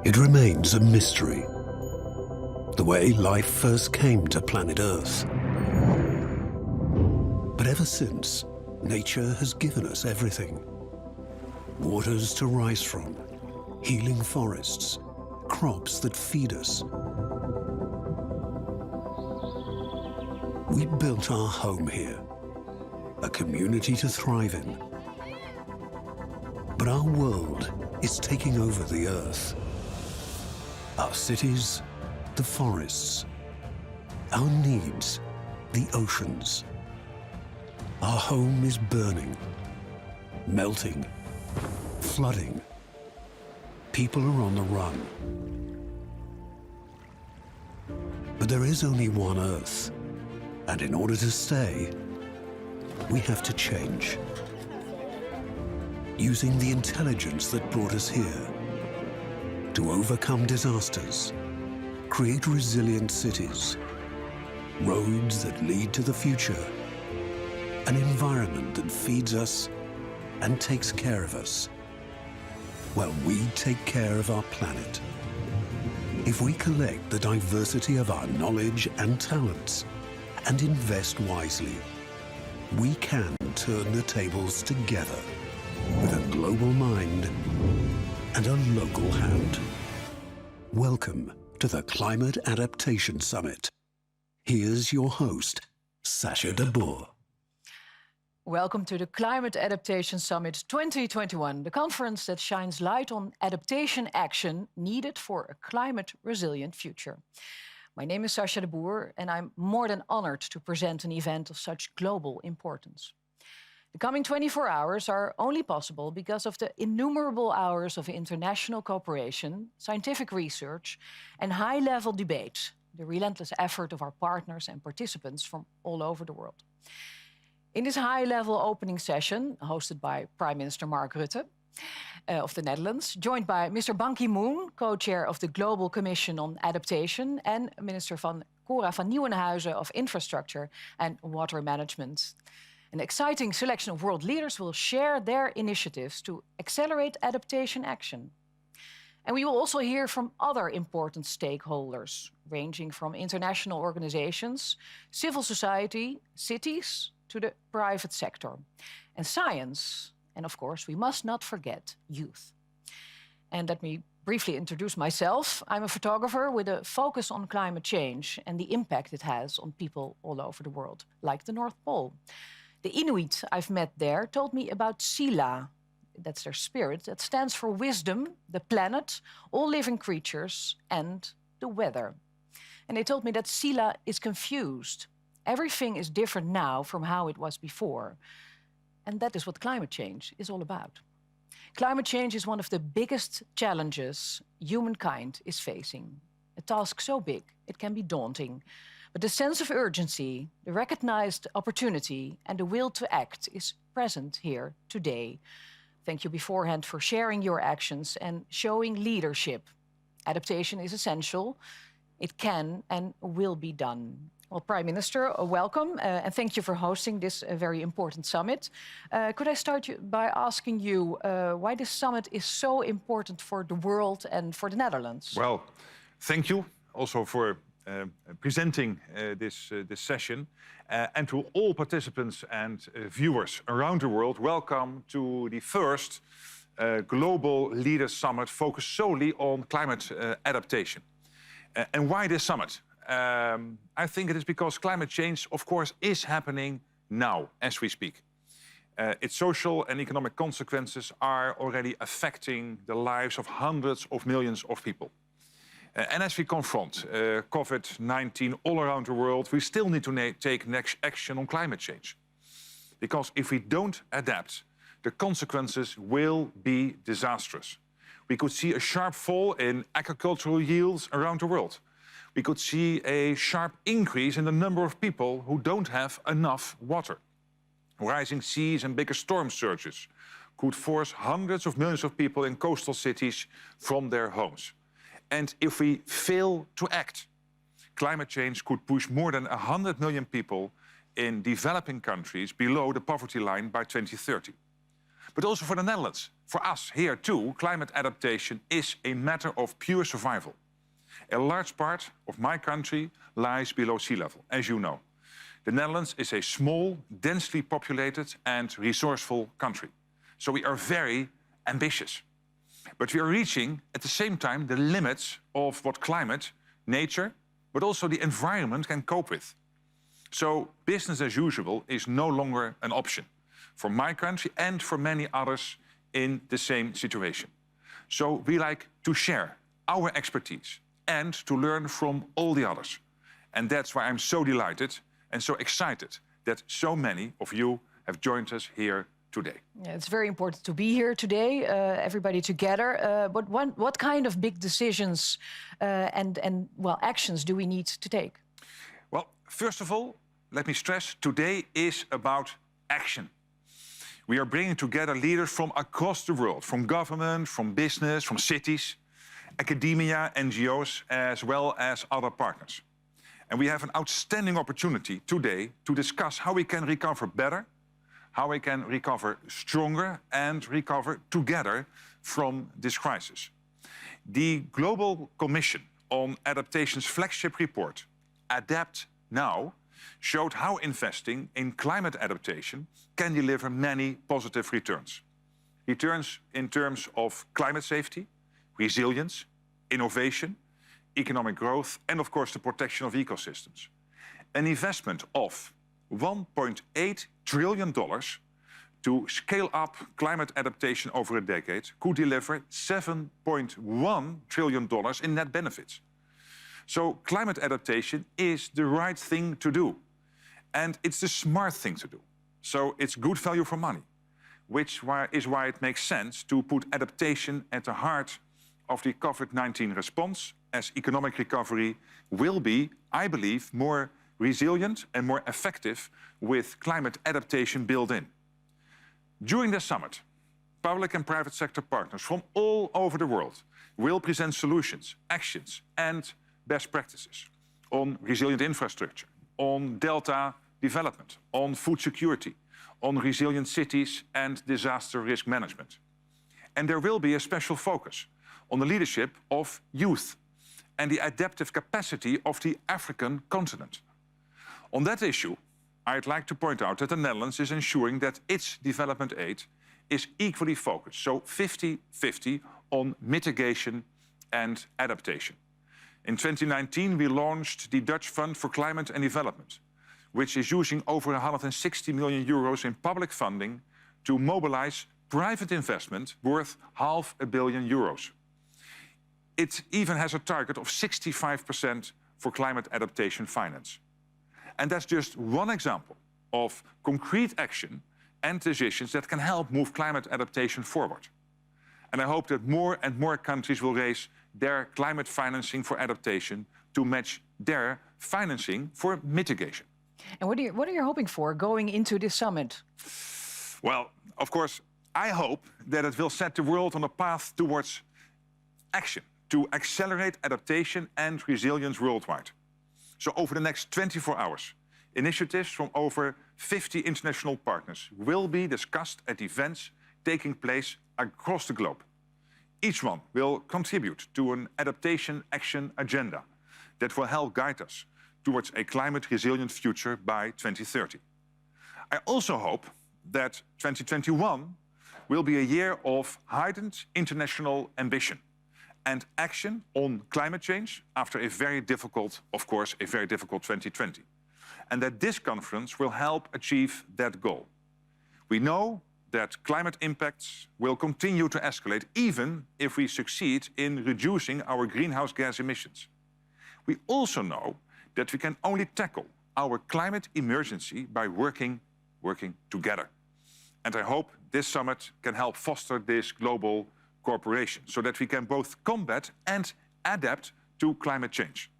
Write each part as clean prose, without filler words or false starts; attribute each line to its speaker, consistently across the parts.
Speaker 1: It remains a mystery. The way life first came to planet Earth. But ever since, nature has given us everything. Waters to rise from, healing forests, crops that feed us. We built our home here, a community to thrive in. But our world is taking over the Earth. Our cities, the forests. Our needs, the oceans. Our home is burning, melting, flooding. People are on the run. But there is only one Earth, and in order to stay, we have to change. Using the intelligence that brought us here to overcome disasters, create resilient cities, roads that lead to the future, an environment that feeds us and takes care of us, while we take care of our planet. If we collect the diversity of our knowledge and talents and invest wisely, we can turn the tables together with a global mind and a local hand. Welcome to the Climate Adaptation Summit. Here's your host, Sacha de Boer.
Speaker 2: Welcome to the Climate Adaptation Summit 2021, the conference that shines light on adaptation action needed for a climate-resilient future. My name is Sacha de Boer, and I'm more than honored to present an event of such global importance. The coming 24 hours are only possible because of the innumerable hours of international cooperation, scientific research, and high-level debate, the relentless effort of our partners and participants from all over the world. In this high-level opening session, hosted by Prime Minister Mark Rutte of the Netherlands, joined by Mr. Ban Ki-moon, co-chair of the Global Commission on Adaptation, and Minister Cora van Nieuwenhuizen of Infrastructure and Water Management. An exciting selection of world leaders will share their initiatives to accelerate adaptation action. And we will also hear from other important stakeholders, ranging from international organizations, civil society, cities, to the private sector, and science, and of course, we must not forget youth. And let me briefly introduce myself. I'm a photographer with a focus on climate change and the impact it has on people all over the world, like the North Pole. The Inuit I've met there told me about Sila, that's their spirit, that stands for wisdom, the planet, all living creatures, and the weather. And they told me that Sila is confused. Everything is different now from how it was before. And that is what climate change is all about. Climate change is one of the biggest challenges humankind is facing. A task so big, it can be daunting. But the sense of urgency, the recognized opportunity, and the will to act is present here today. Thank you beforehand for sharing your actions and showing leadership. Adaptation is essential. It can and will be done. Well, Prime Minister, welcome, and thank you for hosting this very important summit. Could I start by asking you why this summit is so important for the world and for the Netherlands?
Speaker 3: Well, thank you also for presenting this session. And to all participants and viewers around the world, welcome to the first Global Leaders Summit focused solely on climate adaptation. And why this summit? I think it is because climate change, of course, is happening now as we speak. Its social and economic consequences are already affecting the lives of hundreds of millions of people. And as we confront COVID-19 all around the world, we still need to take next action on climate change. Because if we don't adapt, the consequences will be disastrous. We could see a sharp fall in agricultural yields around the world. We could see a sharp increase in the number of people who don't have enough water. Rising seas and bigger storm surges could force hundreds of millions of people in coastal cities from their homes. And if we fail to act, climate change could push more than 100 million people in developing countries below the poverty line by 2030. But also for the Netherlands. For us here too, climate adaptation is a matter of pure survival. A large part of my country lies below sea level, as you know. The Netherlands is a small, densely populated and resourceful country. So we are very ambitious. But we are reaching, at the same time, the limits of what climate, nature, but also the environment can cope with. So business as usual is no longer an option for my country and for many others in the same situation. So we like to share our expertise and to learn from all the others. And that's why I'm so delighted and so excited that so many of you have joined us here today.
Speaker 2: Yeah, it's very important to be here today, everybody together. But what kind of big decisions and actions do we need to take?
Speaker 3: Well, first of all, let me stress, today is about action. We are bringing together leaders from across the world, from government, from business, from cities, academia, NGOs, as well as other partners. And we have an outstanding opportunity today to discuss how we can recover better, how we can recover stronger and recover together from this crisis. The Global Commission on Adaptation's flagship report, Adapt Now, showed how investing in climate adaptation can deliver many positive returns. Returns in terms of climate safety, resilience, innovation, economic growth, and of course the protection of ecosystems. An investment of $1.8 trillion to scale up climate adaptation over a decade could deliver $7.1 trillion in net benefits. So climate adaptation is the right thing to do. And it's the smart thing to do. So it's good value for money, which is why it makes sense to put adaptation at the heart of the COVID-19 response, as economic recovery will be, I believe, more resilient and more effective with climate adaptation built in. During the summit, public and private sector partners from all over the world will present solutions, actions and best practices on resilient infrastructure, on delta development, on food security, on resilient cities and disaster risk management. And there will be a special focus on the leadership of youth and the adaptive capacity of the African continent. On that issue, I'd like to point out that the Netherlands is ensuring that its development aid is equally focused, so 50-50 on mitigation and adaptation. In 2019, we launched the Dutch Fund for Climate and Development, which is using over 160 million euros in public funding to mobilize private investment worth €500 million. It even has a target of 65% for climate adaptation finance. And that's just one example of concrete action and decisions that can help move climate adaptation forward. And I hope that more and more countries will raise their climate financing for adaptation to match their financing for mitigation.
Speaker 2: And what are you hoping for going into this summit?
Speaker 3: Well, of course, I hope that it will set the world on a path towards action to accelerate adaptation and resilience worldwide. So over the next 24 hours, initiatives from over 50 international partners will be discussed at events taking place across the globe. Each one will contribute to an adaptation action agenda that will help guide us towards a climate-resilient future by 2030. I also hope that 2021 will be a year of heightened international ambition and action on climate change after a very difficult, of course, a very difficult 2020. And that this conference will help achieve that goal. We know that climate impacts will continue to escalate even if we succeed in reducing our greenhouse gas emissions. We also know that we can only tackle our climate emergency by working together. And I hope this summit can help foster this global cooperation so that we can both combat and adapt to climate change.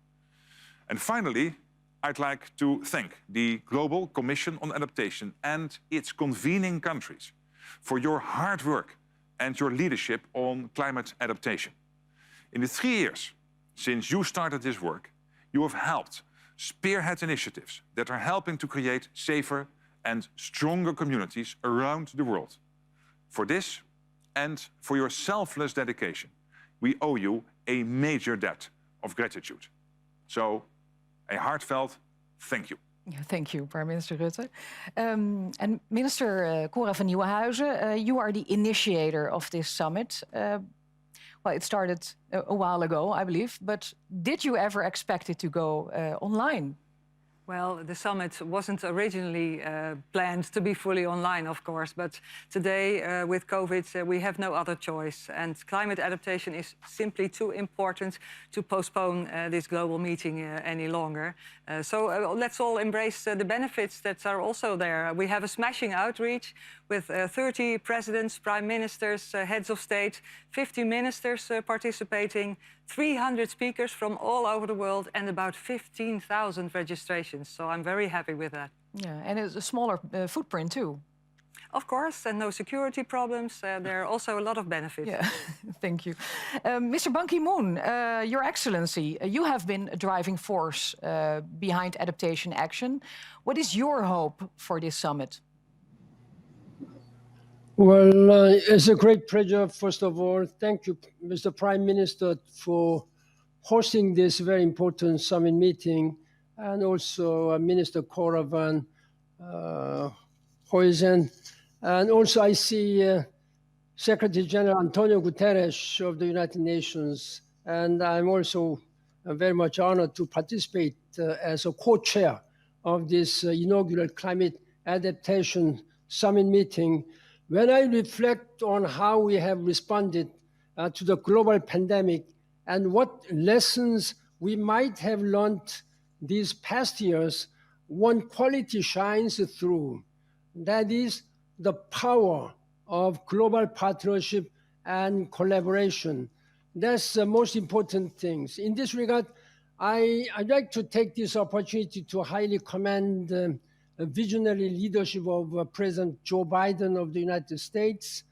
Speaker 3: And finally, I'd like to thank the Global Commission on Adaptation and its convening countries for your hard work and your leadership on climate adaptation. In the 3 years since you started this work, you have helped spearhead initiatives that are helping to create safer and stronger communities around the world. For this and for your selfless dedication, we owe you a major debt of gratitude. So, a heartfelt thank you.
Speaker 2: Yeah, thank you, Prime Minister Rutte. And Minister Cora van Nieuwenhuizen, you are the initiator of this summit. Well, it started a while ago, I believe, but did you ever expect it to go online?
Speaker 4: Well, the summit wasn't originally planned to be fully online, of course, but today with COVID, we have no other choice. And climate adaptation is simply too important to postpone this global meeting any longer. So let's all embrace the benefits that are also there. We have a smashing outreach with 30 presidents, prime ministers, heads of state, 50 ministers participating, 300 speakers from all over the world, and about 15,000 registrations. So I'm very happy with that.
Speaker 2: Yeah, and it's a smaller footprint too.
Speaker 4: Of course, and no security problems. There are also a lot of benefits.
Speaker 2: Yeah, thank you. Mr. Ban Ki-moon, Your Excellency, you have been a driving force behind adaptation action. What is your hope for this summit?
Speaker 5: Well, it's a great pleasure, first of all. Thank you, Mr. Prime Minister, for hosting this very important summit meeting, and also Minister Cora van Nieuwenhuizen. And also I see Secretary General Antonio Guterres of the United Nations, and I'm also very much honored to participate as a co-chair of this inaugural Climate Adaptation Summit meeting. When I reflect on how we have responded to the global pandemic and what lessons we might have learned these past years, one quality shines through. That is the power of global partnership and collaboration. That's the most important things. In this regard, I'd like to take this opportunity to highly commend the visionary leadership of President Joe Biden of the United States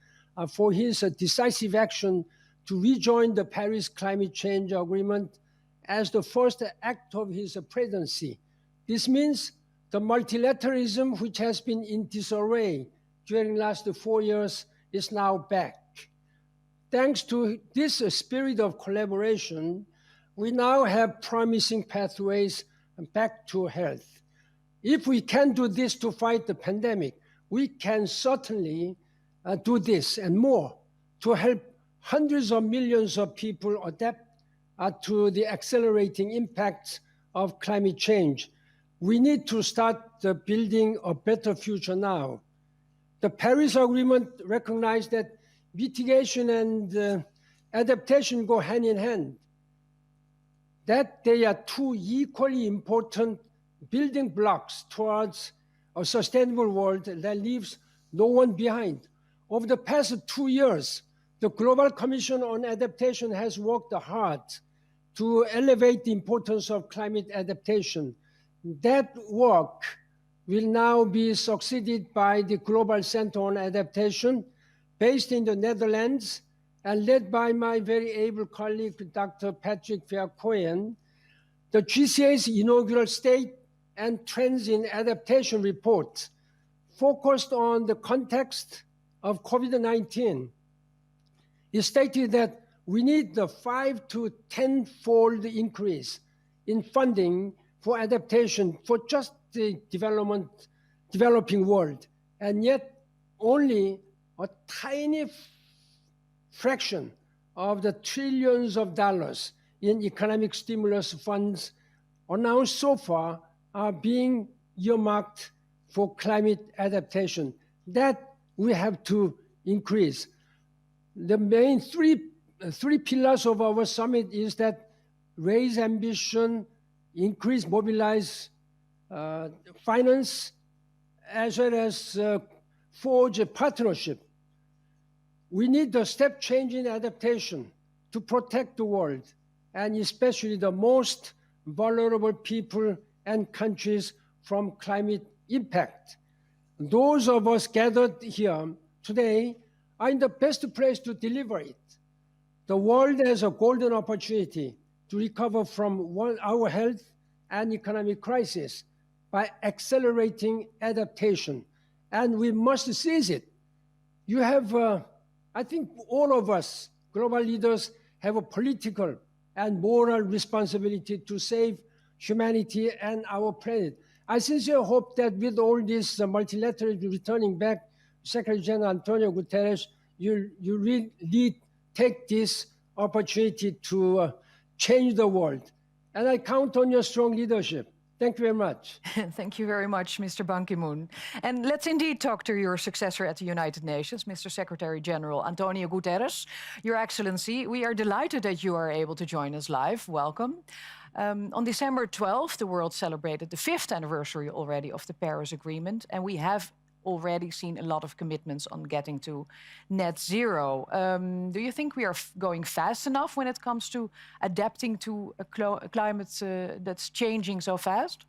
Speaker 5: for his decisive action to rejoin the Paris Climate Change Agreement as the first act of his presidency. This means the multilateralism, which has been in disarray during the last 4 years, is now back. Thanks to this spirit of collaboration, we now have promising pathways back to health. If we can do this to fight the pandemic, we can certainly do this and more to help hundreds of millions of people adapt to the accelerating impacts of climate change. We need to start building a better future now. The Paris Agreement recognized that mitigation and adaptation go hand in hand, that they are two equally important building blocks towards a sustainable world that leaves no one behind. Over the past 2 years, the Global Commission on Adaptation has worked hard to elevate the importance of climate adaptation. That work will now be succeeded by the Global Center on Adaptation, based in the Netherlands and led by my very able colleague, Dr. Patrick Verkooyen. The GCA's inaugural State and Trends in Adaptation report focused on the context of COVID-19. It stated that we need the 5 to 10-fold increase in funding for adaptation for just the developing world, and yet only a tiny fraction of the trillions of dollars in economic stimulus funds announced so far are being earmarked for climate adaptation. That we have to increase. The main three pillars of our summit is that raise ambition, increase, mobilize finance, as well as forge a partnership. We need a step change in adaptation to protect the world, and especially the most vulnerable people and countries from climate impact. Those of us gathered here today are in the best place to deliver it. The world has a golden opportunity to recover from our health and economic crisis by accelerating adaptation, and we must seize it. you have, I think all of us, global leaders, have a political and moral responsibility to save humanity and our planet. I sincerely hope that with all this multilateralism returning back, Secretary General Antonio Guterres, you really take this opportunity to change the world. And I count on your strong leadership. Thank you very much.
Speaker 2: Thank you very much, Mr. Ban Ki-moon. And let's indeed talk to your successor at the United Nations, Mr. Secretary General Antonio Guterres. Your Excellency, we are delighted that you are able to join us live. Welcome. On December 12th, the world celebrated the 5th anniversary already of the Paris Agreement, and we have already seen a lot of commitments on getting to net zero. Do you think we are going fast enough when it comes to adapting to a climate that's changing so fast?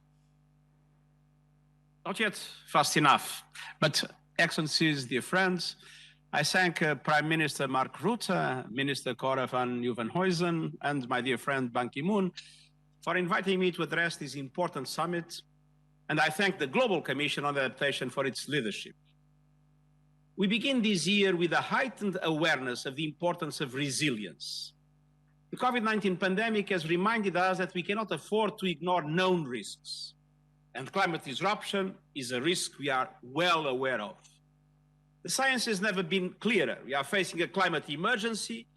Speaker 6: Not yet fast enough. But, Excellencies, dear friends, I thank Prime Minister Mark Rutte, Minister Cora van Nieuwenhuizen, and my dear friend Ban Ki-moon for inviting me to address this important summit. And I thank the Global Commission on Adaptation for its leadership. We begin this year with a heightened awareness of the importance of resilience. The COVID-19 pandemic has reminded us that we cannot afford to ignore known risks. And climate disruption is a risk we are well aware of. The science has never been clearer. We are facing a climate emergency,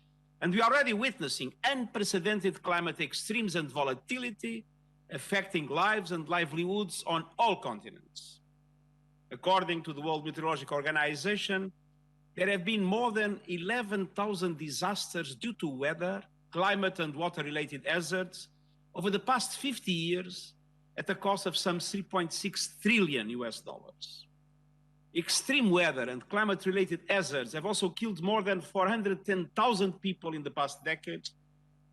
Speaker 6: and we are already witnessing unprecedented climate extremes and volatility affecting lives and livelihoods on all continents. According to the World Meteorological Organization, there have been more than 11,000 disasters due to weather, climate and water-related hazards over the past 50 years at a cost of some $3.6 trillion. Extreme weather and climate-related hazards have also killed more than 410,000 people in the past decade,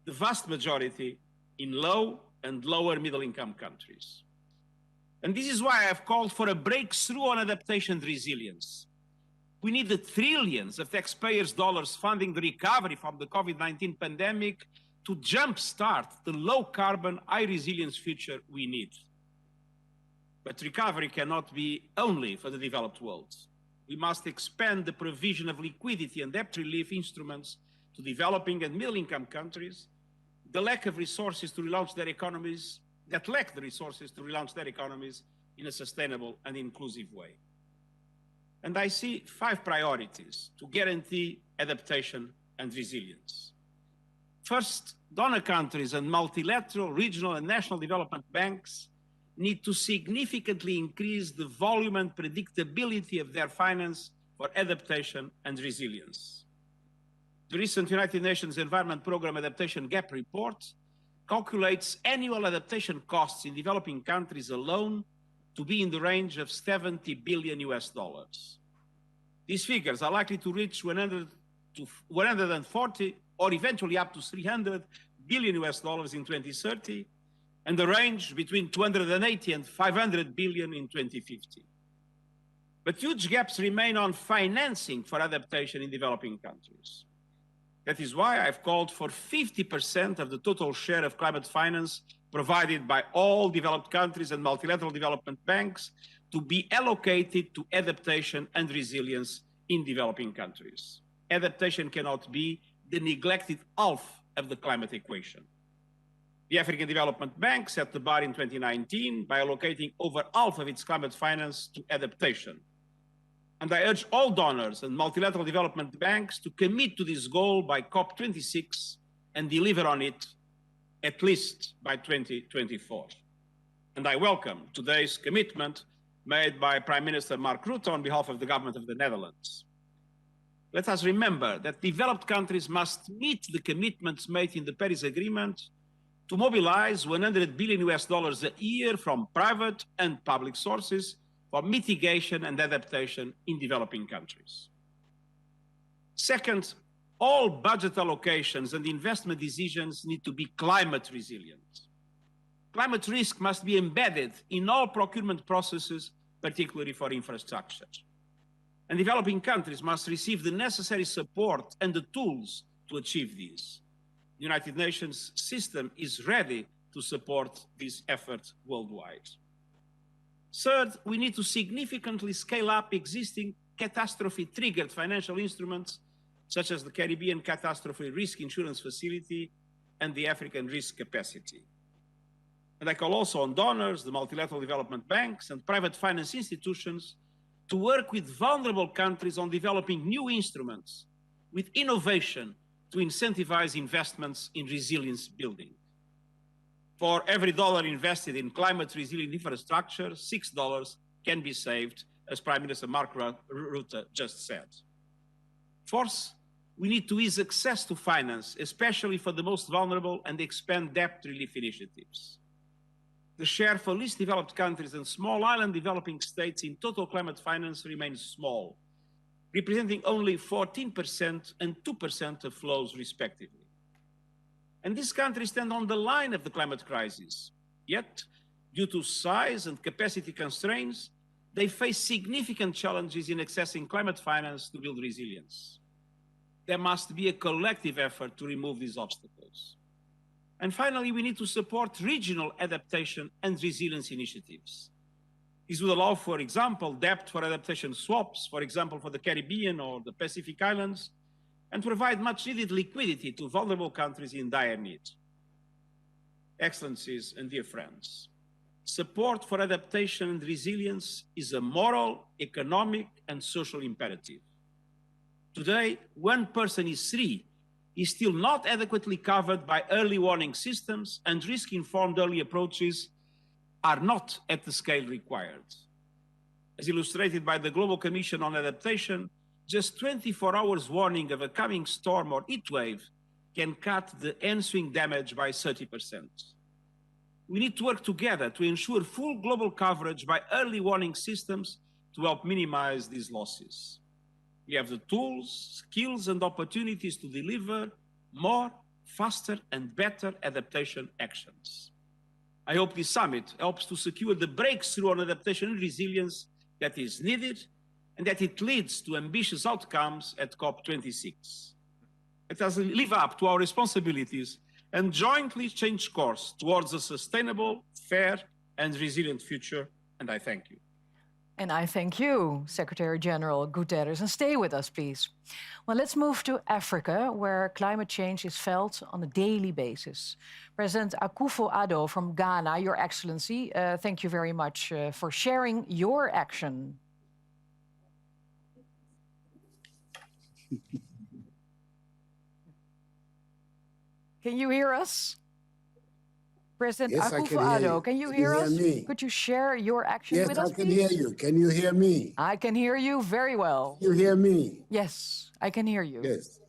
Speaker 6: the vast majority in low and lower middle-income countries. And this is why I have called for a breakthrough on adaptation and resilience. We need the trillions of taxpayers' dollars funding the recovery from the COVID-19 pandemic to jumpstart the low-carbon, high-resilience future we need. But recovery cannot be only for the developed world. We must expand the provision of liquidity and debt relief instruments to developing and middle-income countries that lack the resources to relaunch their economies in a sustainable and inclusive way. And I see 5 priorities to guarantee adaptation and resilience. First, donor countries and multilateral, regional, and national development banks need to significantly increase the volume and predictability of their finance for adaptation and resilience. The recent United Nations Environment Programme Adaptation Gap Report calculates annual adaptation costs in developing countries alone to be in the range of $70 billion. These figures are likely to reach 140 or eventually up to $300 billion in 2030, and the range between 280 and 500 billion in 2050. But huge gaps remain on financing for adaptation in developing countries. That is why I've called for 50% of the total share of climate finance provided by all developed countries and multilateral development banks to be allocated to adaptation and resilience in developing countries. Adaptation cannot be the neglected half of the climate equation. The African Development Bank set the bar in 2019 by allocating over half of its climate finance to adaptation. And I urge all donors and multilateral development banks to commit to this goal by COP26 and deliver on it at least by 2024. And I welcome today's commitment made by Prime Minister Mark Rutte on behalf of the government of the Netherlands. Let us remember that developed countries must meet the commitments made in the Paris Agreement to mobilize $100 billion a year from private and public sources for mitigation and adaptation in developing countries. Second, all budget allocations and investment decisions need to be climate resilient. Climate risk must be embedded in all procurement processes, particularly for infrastructure. And developing countries must receive the necessary support and the tools to achieve this. The United Nations system is ready to support this effort worldwide. Third, we need to significantly scale up existing catastrophe-triggered financial instruments, such as the Caribbean Catastrophe Risk Insurance Facility and the African Risk Capacity. And I call also on donors, the multilateral development banks, and private finance institutions to work with vulnerable countries on developing new instruments with innovation to incentivize investments in resilience building. For every dollar invested in climate resilient infrastructure, $6 can be saved, as Prime Minister Mark Rutte just said. Fourth, we need to ease access to finance, especially for the most vulnerable, and expand debt relief initiatives. The share for least developed countries and small island developing states in total climate finance remains small, representing only 14% and 2% of flows respectively. And these countries stand on the line of the climate crisis. Yet, due to size and capacity constraints, they face significant challenges in accessing climate finance to build resilience. There must be a collective effort to remove these obstacles. And finally, we need to support regional adaptation and resilience initiatives. This would allow, for example, debt for adaptation swaps, for example, for the Caribbean or the Pacific Islands, and provide much needed liquidity to vulnerable countries in dire need. Excellencies and dear friends, support for adaptation and resilience is a moral, economic, and social imperative. Today, 1 person in 3 is still not adequately covered by early warning systems, and risk-informed early approaches are not at the scale required. As illustrated by the Global Commission on Adaptation, just 24 hours warning of a coming storm or heat wave can cut the ensuing damage by 30%. We need to work together to ensure full global coverage by early warning systems to help minimize these losses. We have the tools, skills, and opportunities to deliver more, faster, and better adaptation actions. I hope this summit helps to secure the breakthrough on adaptation and resilience that is needed, and that it leads to ambitious outcomes at COP26. Let us live up to our responsibilities and jointly change course towards a sustainable, fair, and resilient future, and I thank you.
Speaker 2: And I thank you, Secretary General Guterres. And stay with us, please. Well, let's move to Africa, where climate change is felt on a daily basis. President Akufo-Addo from Ghana, Your Excellency, thank you very much for sharing your action. Can you hear us? President Akufo-Addo, can you hear us? Could you share your action with us, please?
Speaker 7: Yes, I can hear you. Can you hear me?
Speaker 2: I can hear you very well.
Speaker 7: You hear me?
Speaker 2: Yes, I can hear you.
Speaker 7: Yes.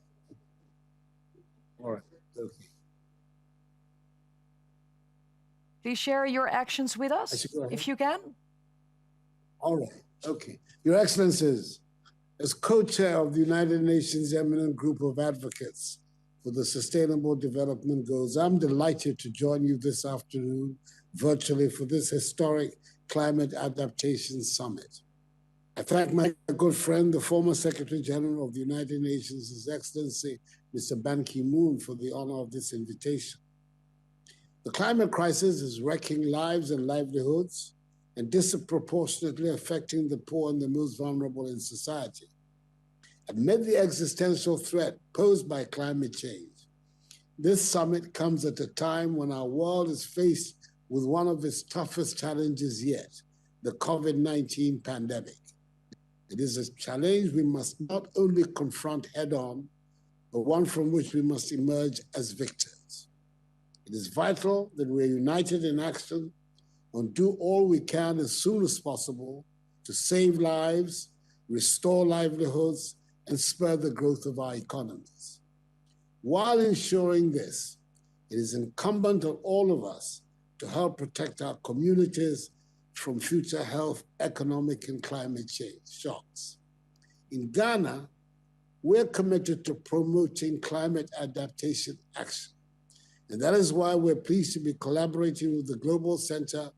Speaker 7: All right. Okay.
Speaker 2: Please share your actions with us, if you can.
Speaker 7: All right. Okay. Your Excellencies, as co-chair of the United Nations Eminent Group of Advocates for the Sustainable Development Goals, I'm delighted to join you this afternoon virtually for this historic Climate Adaptation Summit. I thank my good friend, the former Secretary General of the United Nations, His Excellency, Mr. Ban Ki-moon, for the honor of this invitation. The climate crisis is wrecking lives and livelihoods and disproportionately affecting the poor and the most vulnerable in society. Amid the existential threat posed by climate change, this summit comes at a time when our world is faced with one of its toughest challenges yet, the COVID-19 pandemic. It is a challenge we must not only confront head-on, but one from which we must emerge as victors. It is vital that we're united in action and do all we can as soon as possible to save lives, restore livelihoods, and spur the growth of our economies. While ensuring this, it is incumbent on all of us to help protect our communities from future health, economic, and climate change shocks. In Ghana, we're committed to promoting climate adaptation action. And that is why we're pleased to be collaborating with the Global Center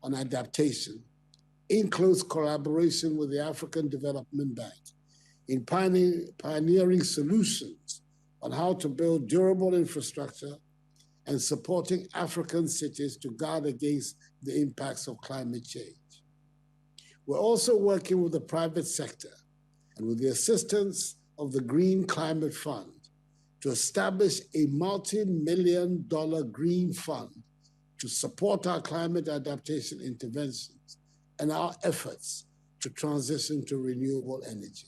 Speaker 7: on Adaptation, in close collaboration with the African Development Bank, in pioneering solutions on how to build durable infrastructure and supporting African cities to guard against the impacts of climate change. We're also working with the private sector and with the assistance of the Green Climate Fund, to establish a multi-million-dollar green fund to support our climate adaptation interventions and our efforts to transition to renewable energy.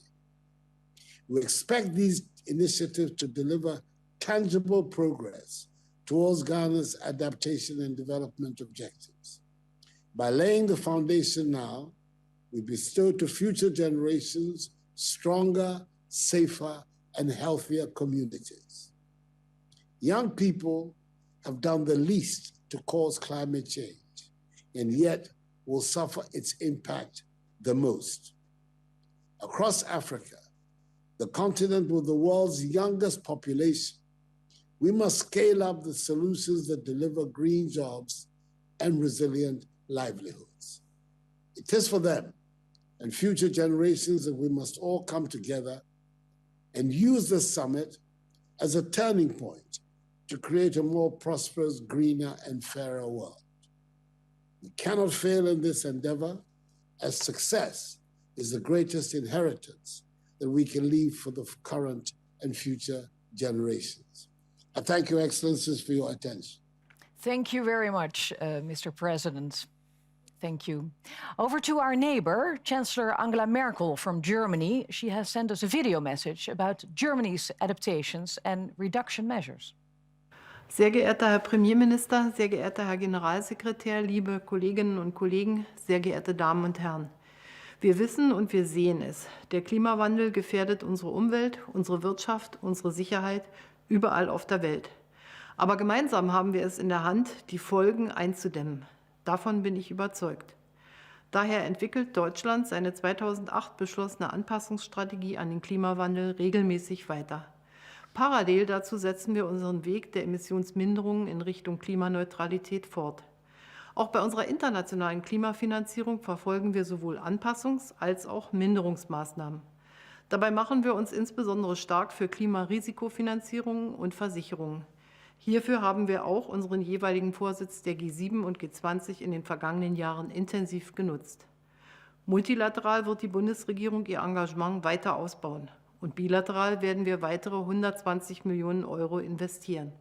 Speaker 7: We expect these initiatives to deliver tangible progress towards Ghana's adaptation and development objectives. By laying the foundation now, we bestow to future generations stronger, safer, and healthier communities. Young people have done the least to cause climate change, and yet will suffer its impact the most. Across Africa, the continent with the world's youngest population, we must scale up the solutions that deliver green jobs and resilient livelihoods. It is for them and future generations that we must all come together and use this summit as a turning point to create a more prosperous, greener, and fairer world. We cannot fail in this endeavor, as success is the greatest inheritance that we can leave for the current and future generations. I thank Your Excellencies for your attention.
Speaker 2: Thank you very much, Mr. President. Thank you. Over to our neighbor, Chancellor Angela Merkel from Germany. She has sent us a video message about Germany's adaptations and reduction measures.
Speaker 8: Sehr geehrter Herr Premierminister, sehr geehrter Herr Generalsekretär, liebe Kolleginnen und Kollegen, sehr geehrte Damen und Herren. Wir wissen und wir sehen es. Der Klimawandel gefährdet unsere Umwelt, unsere Wirtschaft, unsere Sicherheit überall auf der Welt. Aber gemeinsam haben wir es in der Hand, die Folgen einzudämmen. Davon bin ich überzeugt. Daher entwickelt Deutschland seine 2008 beschlossene Anpassungsstrategie an den Klimawandel regelmäßig weiter. Parallel dazu setzen wir unseren Weg der Emissionsminderungen in Richtung Klimaneutralität fort. Auch bei unserer internationalen Klimafinanzierung verfolgen wir sowohl Anpassungs- als auch Minderungsmaßnahmen. Dabei machen wir uns insbesondere stark für Klimarisikofinanzierungen und Versicherungen. Hierfür haben wir auch unseren jeweiligen Vorsitz der G7 und G20 in den vergangenen Jahren intensiv genutzt. Multilateral wird die Bundesregierung ihr Engagement weiter ausbauen und bilateral werden wir weitere 120 Millionen Euro investieren.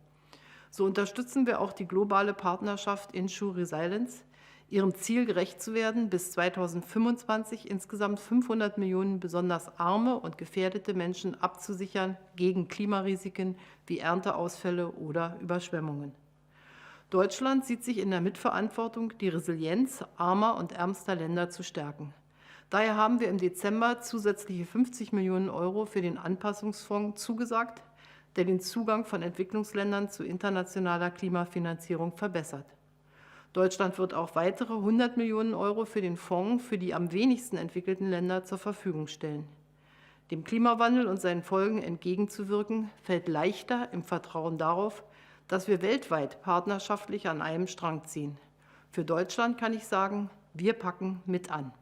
Speaker 8: So unterstützen wir auch die globale Partnerschaft Insure Resilience, ihrem Ziel gerecht zu werden, bis 2025 insgesamt 500 Millionen besonders arme und gefährdete Menschen abzusichern gegen Klimarisiken wie Ernteausfälle oder Überschwemmungen. Deutschland sieht sich in der Mitverantwortung, die Resilienz armer und ärmster Länder zu stärken. Daher haben wir im Dezember zusätzliche 50 Millionen Euro für den Anpassungsfonds zugesagt, der den Zugang von Entwicklungsländern zu internationaler Klimafinanzierung verbessert. Deutschland wird auch weitere 100 Millionen Euro für den Fonds für die am wenigsten entwickelten Länder zur Verfügung stellen. Dem Klimawandel und seinen Folgen entgegenzuwirken, fällt leichter im Vertrauen darauf, dass wir weltweit partnerschaftlich an einem Strang ziehen. Für Deutschland kann ich sagen, wir packen mit an.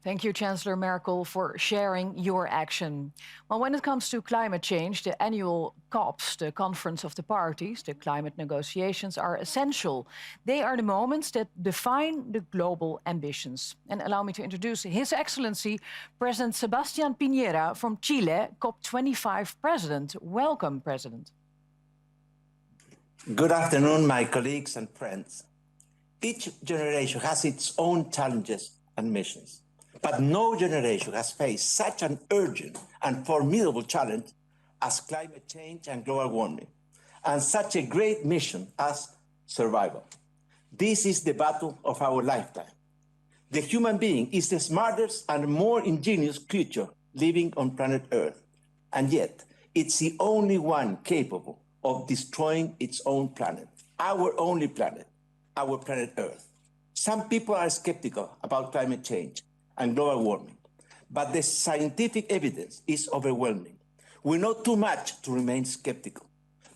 Speaker 2: Thank you, Chancellor Merkel, for sharing your action. Well, when it comes to climate change, the annual COPs, the Conference of the Parties, the climate negotiations, are essential. They are the moments that define the global ambitions. And allow me to introduce His Excellency, President Sebastián Piñera from Chile, COP25 President. Welcome, President.
Speaker 9: Good afternoon, my colleagues and friends. Each generation has its own challenges and missions. But no generation has faced such an urgent and formidable challenge as climate change and global warming, and such a great mission as survival. This is the battle of our lifetime. The human being is the smartest and more ingenious creature living on planet Earth, and yet it's the only one capable of destroying its own planet, our only planet, our planet Earth. Some people are skeptical about climate change and global warming, but the scientific evidence is overwhelming. We know too much to remain skeptical.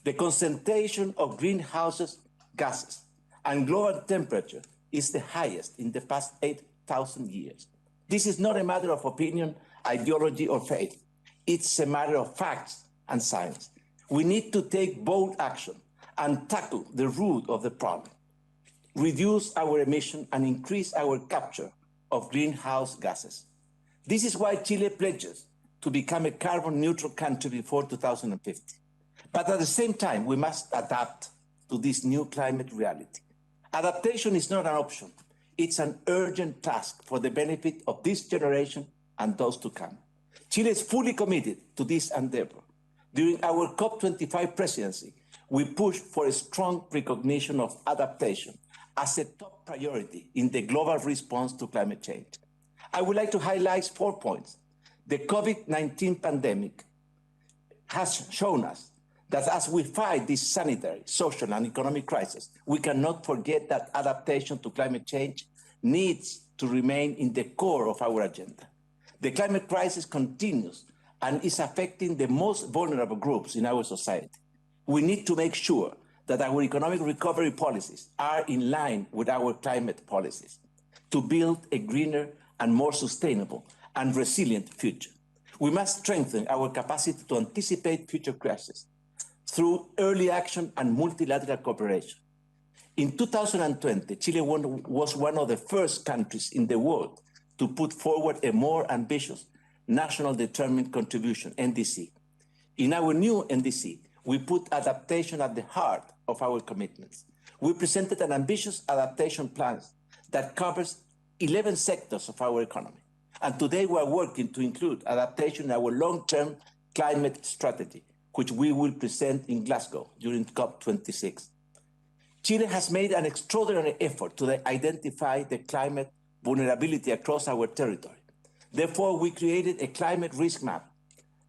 Speaker 9: The concentration of greenhouse gases and global temperature is the highest in the past 8,000 years. This is not a matter of opinion, ideology, or faith. It's a matter of facts and science. We need to take bold action and tackle the root of the problem, reduce our emission and increase our capture of greenhouse gases. This is why Chile pledges to become a carbon neutral country before 2050. But at the same time, we must adapt to this new climate reality. Adaptation is not an option. It's an urgent task for the benefit of this generation and those to come. Chile is fully committed to this endeavor. During our COP25 presidency, we pushed for a strong recognition of adaptation as a top priority in the global response to climate change. I would like to highlight 4 points. The COVID-19 pandemic has shown us that as we fight this sanitary, social, and economic crisis, we cannot forget that adaptation to climate change needs to remain in the core of our agenda. The climate crisis continues and is affecting the most vulnerable groups in our society. We need to make sure that our economic recovery policies are in line with our climate policies to build a greener and more sustainable and resilient future. We must strengthen our capacity to anticipate future crises through early action and multilateral cooperation. In 2020, Chile was one of the first countries in the world to put forward a more ambitious National Determined Contribution, NDC. In our new NDC, we put adaptation at the heart of our commitments. We presented an ambitious adaptation plan that covers 11 sectors of our economy. And today we are working to include adaptation in our long-term climate strategy, which we will present in Glasgow during COP26. Chile has made an extraordinary effort to identify the climate vulnerability across our territory. Therefore, we created a climate risk map.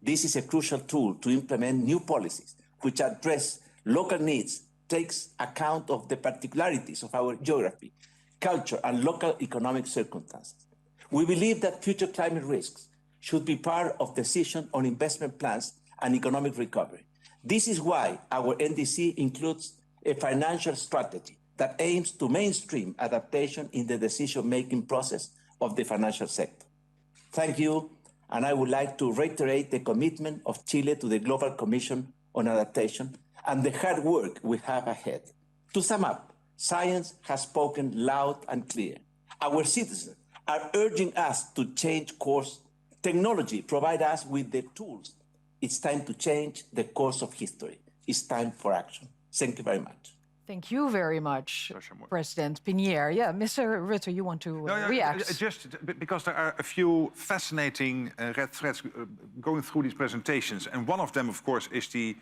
Speaker 9: This is a crucial tool to implement new policies which address local needs, takes account of the particularities of our geography, culture, and local economic circumstances. We believe that future climate risks should be part of decisions on investment plans and economic recovery. This is why our NDC includes a financial strategy that aims to mainstream adaptation in the decision-making process of the financial sector. Thank you, and I would like to reiterate the commitment of Chile to the Global Commission on Adaptation and the hard work we have ahead. To sum up, science has spoken loud and clear. Our citizens are urging us to change course. Technology provides us with the tools. It's time to change the course of history. It's time for action. Thank you very much.
Speaker 2: Thank you very much, President Pinheiro. Yeah, Mr. Rutte, you want to react?
Speaker 3: Just because there are a few fascinating red threads going through these presentations. And one of them, of course, is the,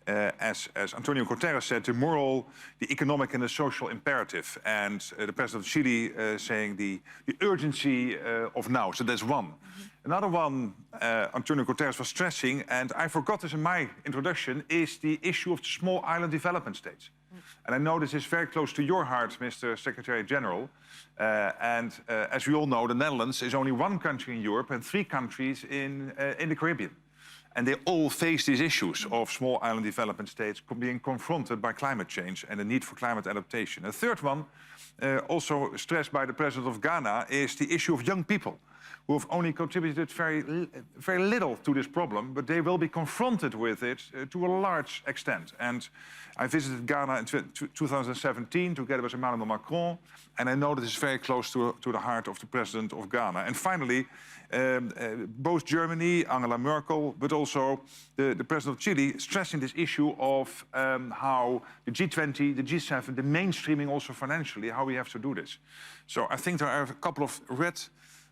Speaker 3: as Antonio Guterres said, the moral, the economic and the social imperative. And the President of Chile saying the urgency of now. So that's one. Another one Antonio Guterres was stressing, and I forgot this in my introduction, is the issue of the small island development states. And I know this is very close to your heart, Mr. Secretary General. As we all know, the Netherlands is only one country in Europe and 3 countries in the Caribbean. And they all face these issues of small island development states being confronted by climate change and the need for climate adaptation. A third one, also stressed by the President of Ghana, is the issue of young people, who have only contributed very little to this problem, but they will be confronted with it to a large extent. And I visited Ghana in 2017 together with Emmanuel Macron, and I know that it's very close to the heart of the President of Ghana. And finally, both Germany, Angela Merkel, but also the President of Chile, stressing this issue of how the G20, the G7, the mainstreaming also financially, how we have to do this. So I think there are a couple of red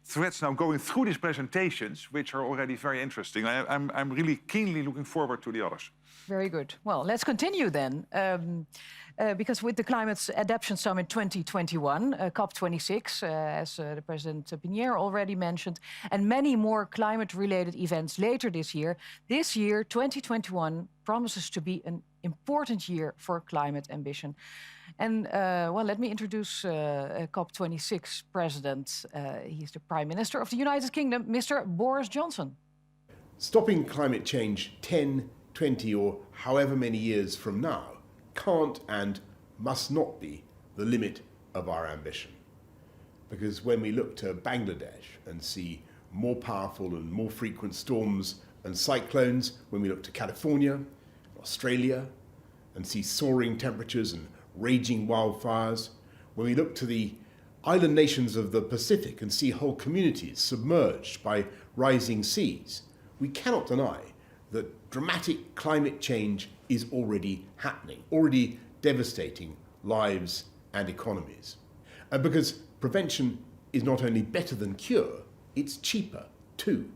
Speaker 3: threads now going through these presentations, which are already very interesting. I'm really keenly looking forward to the others.
Speaker 2: Very good. Well, let's continue then. Because with the Climate Adaptation Summit 2021, COP26, as the President Pinheiro already mentioned, and many more climate-related events later this year, 2021, promises to be an important year for climate ambition. And well, let me introduce COP26 President. He's the Prime Minister of the United Kingdom, Mr. Boris Johnson.
Speaker 10: Stopping climate change 10, 20 or however many years from now can't and must not be the limit of our ambition. Because when we look to Bangladesh and see more powerful and more frequent storms and cyclones, when we look to California, Australia, and see soaring temperatures and raging wildfires, when we look to the Island nations of the Pacific can see whole communities submerged by rising seas. We cannot deny that dramatic climate change is already happening, already devastating lives and economies. And because prevention is not only better than cure, it's cheaper too.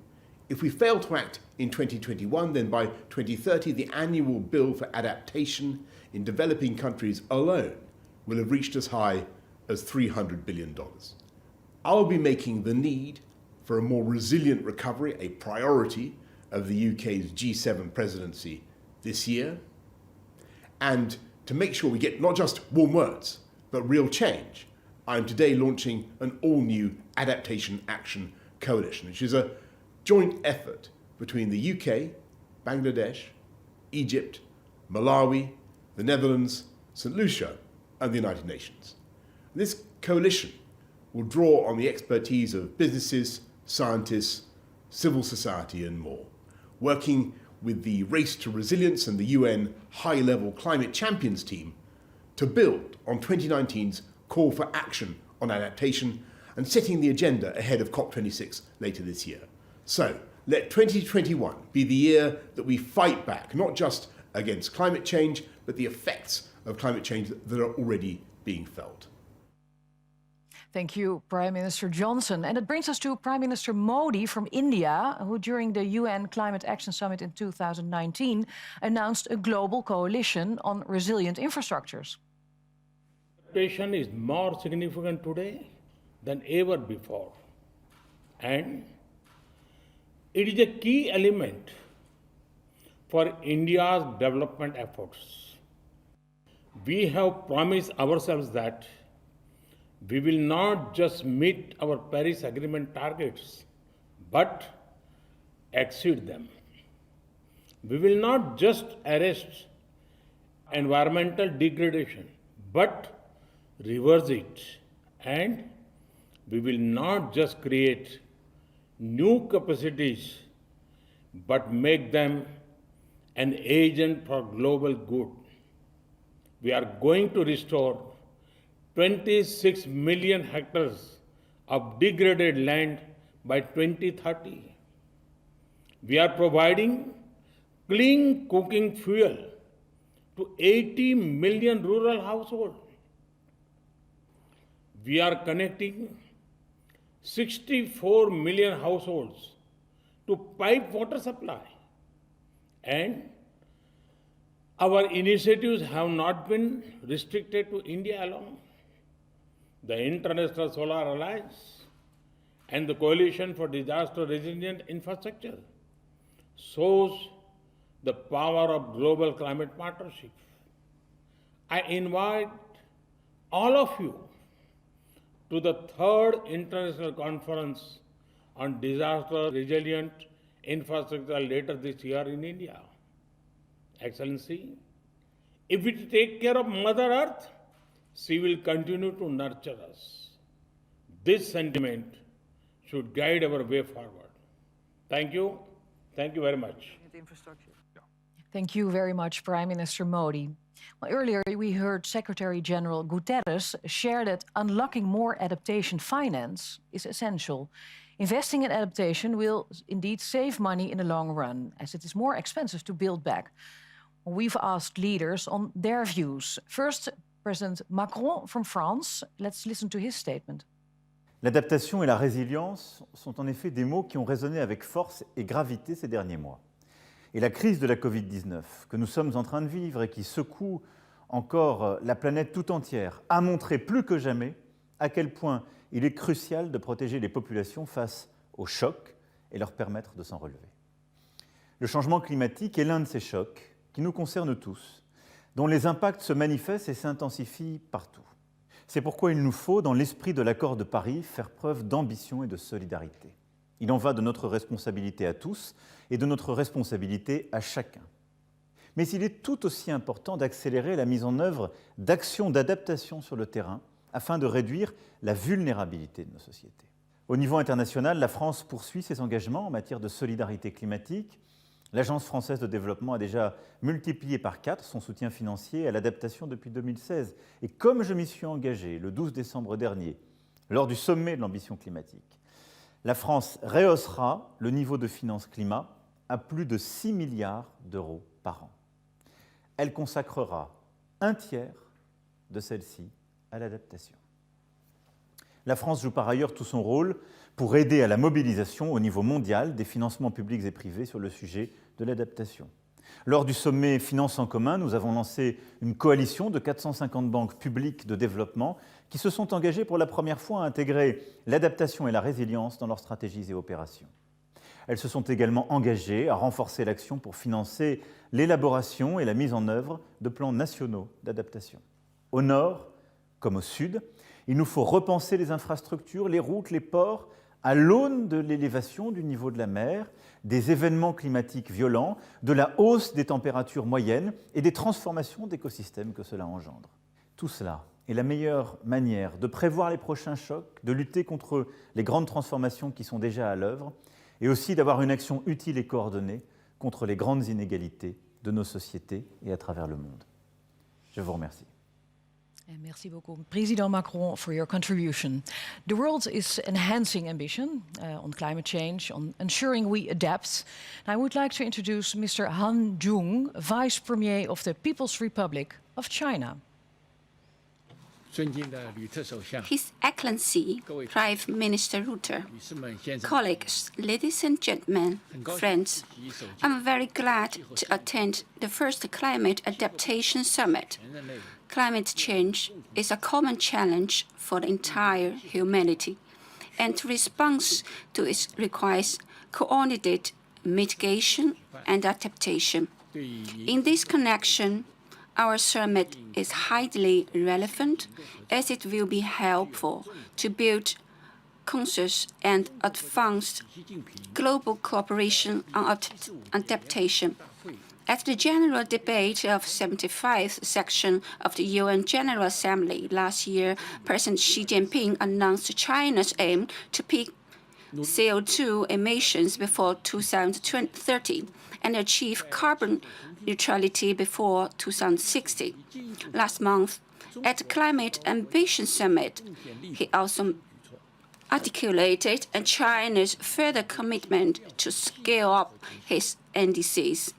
Speaker 10: If we fail to act in 2021, then by 2030, the annual bill for adaptation in developing countries alone will have reached as high as $300 billion. I'll be making the need for a more resilient recovery a priority of the UK's G7 presidency this year. And to make sure we get not just warm words, but real change, I'm today launching an all-new Adaptation Action Coalition, which is a joint effort between the UK, Bangladesh, Egypt, Malawi, the Netherlands, St. Lucia, and the United Nations. This coalition will draw on the expertise of businesses, scientists, civil society, and more, working with the Race to Resilience and the UN High-Level Climate Champions team to build on 2019's call for action on adaptation and setting the agenda ahead of COP26 later this year. So, let 2021 be the year that we fight back, not just against climate change, but the effects of climate change that are already being felt.
Speaker 2: Thank you, Prime Minister Johnson. And it brings us to Prime Minister Modi from India, who during the UN Climate Action Summit in 2019 announced a global coalition on resilient infrastructures.
Speaker 11: Adaptation is more significant today than ever before. And it is a key element for India's development efforts. We have promised ourselves that we will not just meet our Paris Agreement targets, but exceed them. We will not just arrest environmental degradation, but reverse it. And we will not just create new capacities, but make them an agent for global good. We are going to restore 26 million hectares of degraded land by 2030. We are providing clean cooking fuel to 80 million rural households. We are connecting 64 million households to pipe water supply. And our initiatives have not been restricted to India alone. The International Solar Alliance and the Coalition for Disaster Resilient Infrastructure shows the power of global climate partnership. I invite all of you to the 3rd International Conference on Disaster Resilient Infrastructure later this year in India. Excellency, if we take care of Mother Earth, she will continue to nurture us. This sentiment should guide our way forward. Thank you. Thank you very much.
Speaker 2: Thank you very much, Prime Minister Modi. Well, earlier, we heard Secretary General Guterres share that unlocking more adaptation finance is essential. Investing in adaptation will indeed save money in the long run, as it is more expensive to build back. We've asked leaders on their views. First, President Macron from France. Let's listen to his statement.
Speaker 12: L'adaptation et la résilience sont en effet des mots qui ont résonné avec force et gravité ces derniers mois. Et la crise de la Covid-19 que nous sommes en train de vivre et qui secoue encore la planète tout entière a montré plus que jamais à quel point il est crucial de protéger les populations face aux chocs et leur permettre de s'en relever. Le changement climatique est l'un de ces chocs qui nous concernent tous, dont les impacts se manifestent et s'intensifient partout. C'est pourquoi il nous faut, dans l'esprit de l'accord de Paris, faire preuve d'ambition et de solidarité. Il en va de notre responsabilité à tous et de notre responsabilité à chacun. Mais il est tout aussi important d'accélérer la mise en œuvre d'actions d'adaptation sur le terrain afin de réduire la vulnérabilité de nos sociétés. Au niveau international, la France poursuit ses engagements en matière de solidarité climatique. L'Agence française de développement a déjà multiplié par 4 son soutien financier à l'adaptation depuis 2016. Et comme je m'y suis engagé le 12 décembre dernier lors du sommet de l'ambition climatique, la France rehaussera le niveau de finances climat à plus de 6 milliards d'euros par an. Elle consacrera un tiers de celle-ci à l'adaptation. La France joue par ailleurs tout son rôle pour aider à la mobilisation au niveau mondial des financements publics et privés sur le sujet de l'adaptation. Lors du sommet Finances en commun, nous avons lancé une coalition de 450 banques publiques de développement qui se sont engagées pour la première fois à intégrer l'adaptation et la résilience dans leurs stratégies et opérations. Elles se sont également engagées à renforcer l'action pour financer l'élaboration et la mise en œuvre de plans nationaux d'adaptation. Au nord comme au sud, il nous faut repenser les infrastructures, les routes, les ports, à l'aune de l'élévation du niveau de la mer, des événements climatiques violents, de la hausse des températures moyennes et des transformations d'écosystèmes que cela engendre. Tout cela est la meilleure manière de prévoir les prochains chocs, de lutter contre les grandes transformations qui sont déjà à l'œuvre et aussi d'avoir une action utile et coordonnée contre les grandes inégalités de nos sociétés et à travers le monde. Je vous remercie.
Speaker 2: And merci beaucoup, President Macron, for your contribution. The world is enhancing ambition on climate change, on ensuring we adapt. And I would like to introduce Mr. Han Jung, Vice Premier of the People's Republic of China.
Speaker 13: His Excellency, Prime Minister Rutte, colleagues, ladies and gentlemen, friends, I'm very glad to attend the first Climate Adaptation Summit. Climate change is a common challenge for the entire humanity, and response to it requires coordinated mitigation and adaptation. In this connection, our summit is highly relevant as it will be helpful to build conscious and advanced global cooperation on adaptation. At the general debate of the 75th section of the UN General Assembly last year, President Xi Jinping announced China's aim to peak CO2 emissions before 2030 and achieve carbon neutrality before 2060. Last month, at the Climate Ambition Summit, he also articulated China's further commitment to scale up its NDCs.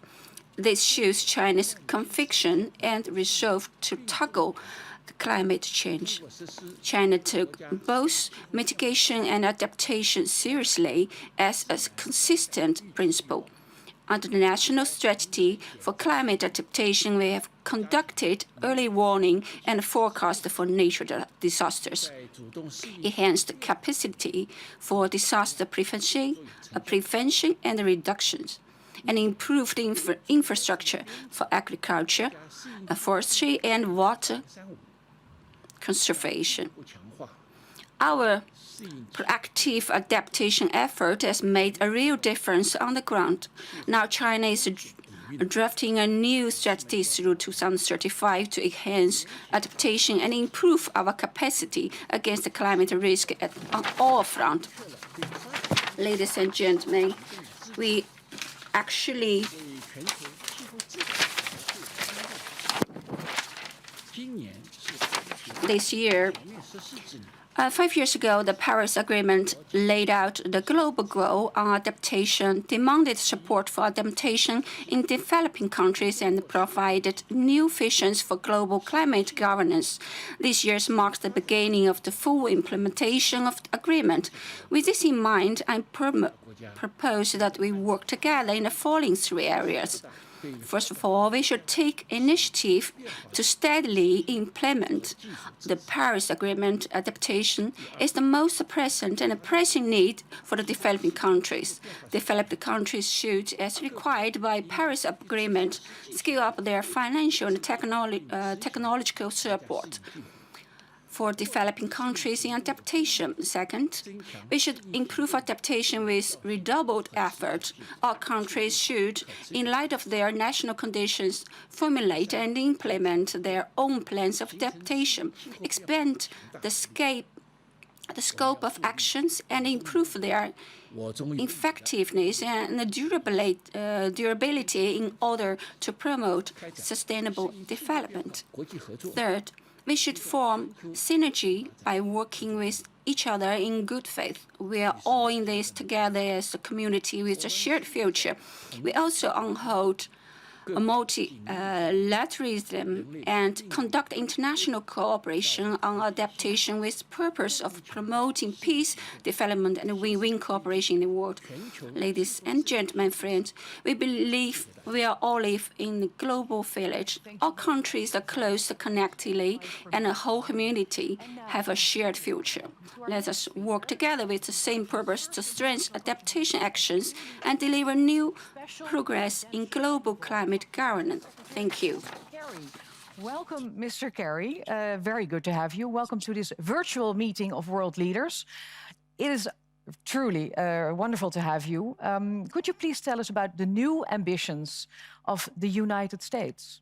Speaker 13: This shows China's conviction and resolve to tackle climate change. China took both mitigation and adaptation seriously as a consistent principle. Under the National Strategy for Climate Adaptation, we have conducted early warning and forecast for natural disasters, enhanced capacity for disaster prevention and reductions, and improved infrastructure for agriculture, forestry, and water conservation. Our proactive adaptation effort has made a real difference on the ground. Now China is drafting a new strategy through 2035 to enhance adaptation and improve our capacity against the climate risk on all fronts. Ladies and gentlemen, we actually this year, 5 years ago, the Paris Agreement laid out the global goal on adaptation, demanded support for adaptation in developing countries, and provided new visions for global climate governance. This year marks the beginning of the full implementation of the agreement. With this in mind, I propose that we work together in the following 3 areas. First of all, we should take initiative to steadily implement the Paris Agreement. Adaptation is the most present and pressing need for the developing countries. Developed countries should, as required by Paris Agreement, scale up their financial and technological support for developing countries in adaptation. Second, we should improve adaptation with redoubled effort. All countries should, in light of their national conditions, formulate and implement their own plans of adaptation, expand the scope of actions, and improve their effectiveness and durability in order to promote sustainable development. Third, we should form synergy by working with each other in good faith. We are all in this together as a community with a shared future. We also uphold multilateralism and conduct international cooperation on adaptation with purpose of promoting peace, development, and win-win cooperation in the world. Ladies and gentlemen, friends, we believe we all live in a global village. All countries are close connectedly, and the whole community have a shared future. Let us work together with the same purpose to strengthen adaptation actions and deliver new progress in global climate governance. Thank you.
Speaker 2: Welcome, Mr. Kerry. Very good to have you. Welcome to this virtual meeting of world leaders. It is truly wonderful to have you. Could you please tell us about the new ambitions of the United States?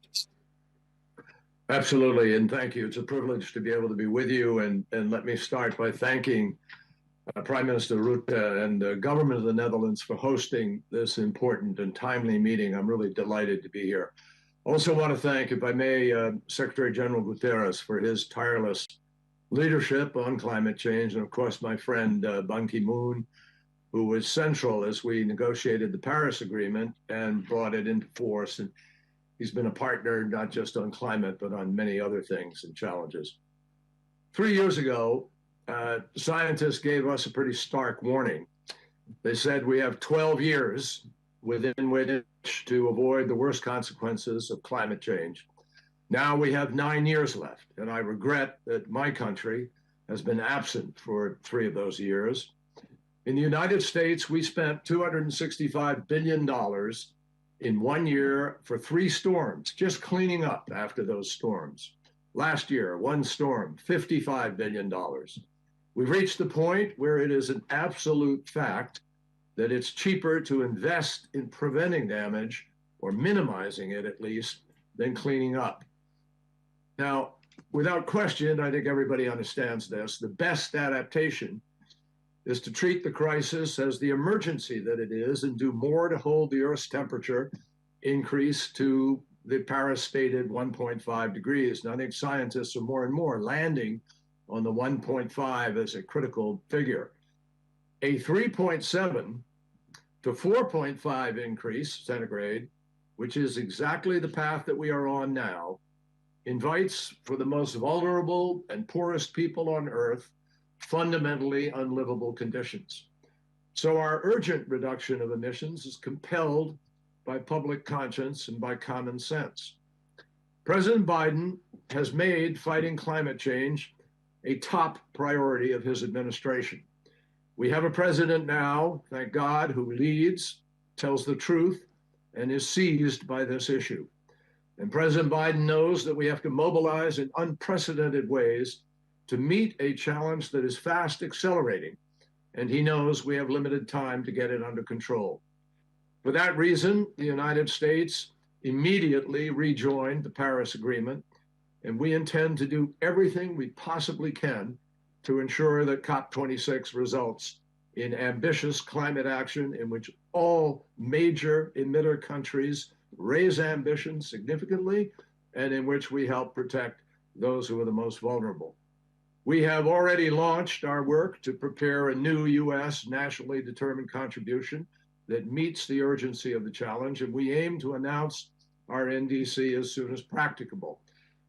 Speaker 14: Absolutely, and thank you. It's a privilege to be able to be with you. And let me start by thanking Prime Minister Rutte and the government of the Netherlands for hosting this important and timely meeting. I'm really delighted to be here. Also want to thank, if I may, Secretary General Guterres for his tireless leadership on climate change, and of course my friend Ban Ki-moon, who was central as we negotiated the Paris Agreement and brought it into force. And he's been a partner not just on climate, but on many other things and challenges. 3 years ago, scientists gave us a pretty stark warning. They said we have 12 years within which to avoid the worst consequences of climate change. Now we have 9 years left, and I regret that my country has been absent for 3 of those years. In the United States, we spent $265 billion in 1 year for 3 storms, just cleaning up after those storms. Last year, 1 storm, $55 billion. We've reached the point where it is an absolute fact that it's cheaper to invest in preventing damage, or minimizing it at least, than cleaning up. Now, without question, I think everybody understands this, the best adaptation is to treat the crisis as the emergency that it is and do more to hold the Earth's temperature increase to the Paris stated 1.5 degrees. And I think scientists are more and more landing on the 1.5 as a critical figure. A 3.7 to 4.5 increase centigrade, which is exactly the path that we are on now, invites for the most vulnerable and poorest people on Earth fundamentally unlivable conditions. So our urgent reduction of emissions is compelled by public conscience and by common sense. President Biden has made fighting climate change a top priority of his administration. We have a president now, thank God, who leads, tells the truth, and is seized by this issue. And President Biden knows that we have to mobilize in unprecedented ways to meet a challenge that is fast accelerating. And he knows we have limited time to get it under control. For that reason, the United States immediately rejoined the Paris Agreement, and we intend to do everything we possibly can to ensure that COP26 results in ambitious climate action in which all major emitter countries raise ambition significantly, and in which we help protect those who are the most vulnerable. We have already launched our work to prepare a new U.S. nationally determined contribution that meets the urgency of the challenge, and we aim to announce our NDC as soon as practicable.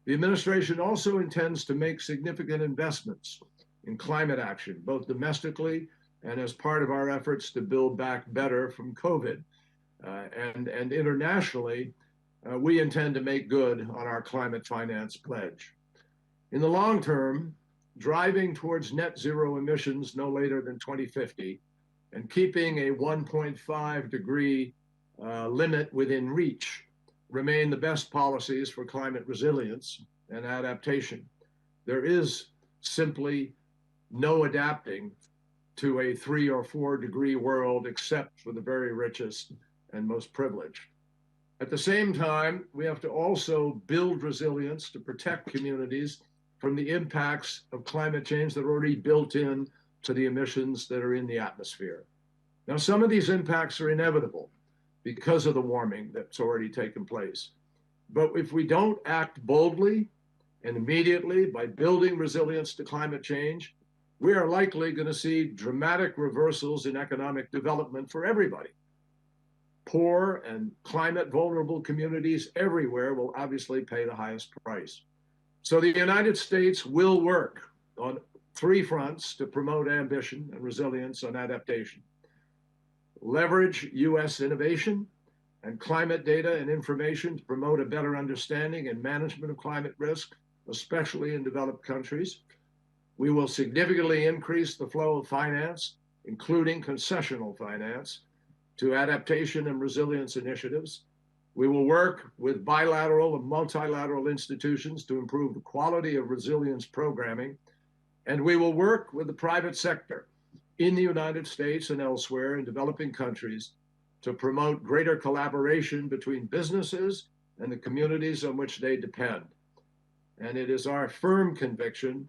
Speaker 14: The administration also intends to make significant investments in climate action, both domestically and as part of our efforts to build back better from COVID. And internationally, we intend to make good on our climate finance pledge. In the long term, driving towards net zero emissions no later than 2050 and keeping a 1.5 degree limit within reach remain the best policies for climate resilience and adaptation. There is simply no adapting to a 3 or 4 degree world except for the very richest and most privileged. At the same time, we have to also build resilience to protect communities from the impacts of climate change that are already built in to the emissions that are in the atmosphere. Now, some of these impacts are inevitable because of the warming that's already taken place. But if we don't act boldly and immediately by building resilience to climate change, we are likely going to see dramatic reversals in economic development for everybody. Poor and climate vulnerable communities everywhere will obviously pay the highest price. So the United States will work on 3 fronts to promote ambition and resilience on adaptation. Leverage US innovation and climate data and information to promote a better understanding and management of climate risk, especially in developed countries. We will significantly increase the flow of finance, including concessional finance, to adaptation and resilience initiatives. We will work with bilateral and multilateral institutions to improve the quality of resilience programming. And we will work with the private sector in the United States and elsewhere in developing countries to promote greater collaboration between businesses and the communities on which they depend. And it is our firm conviction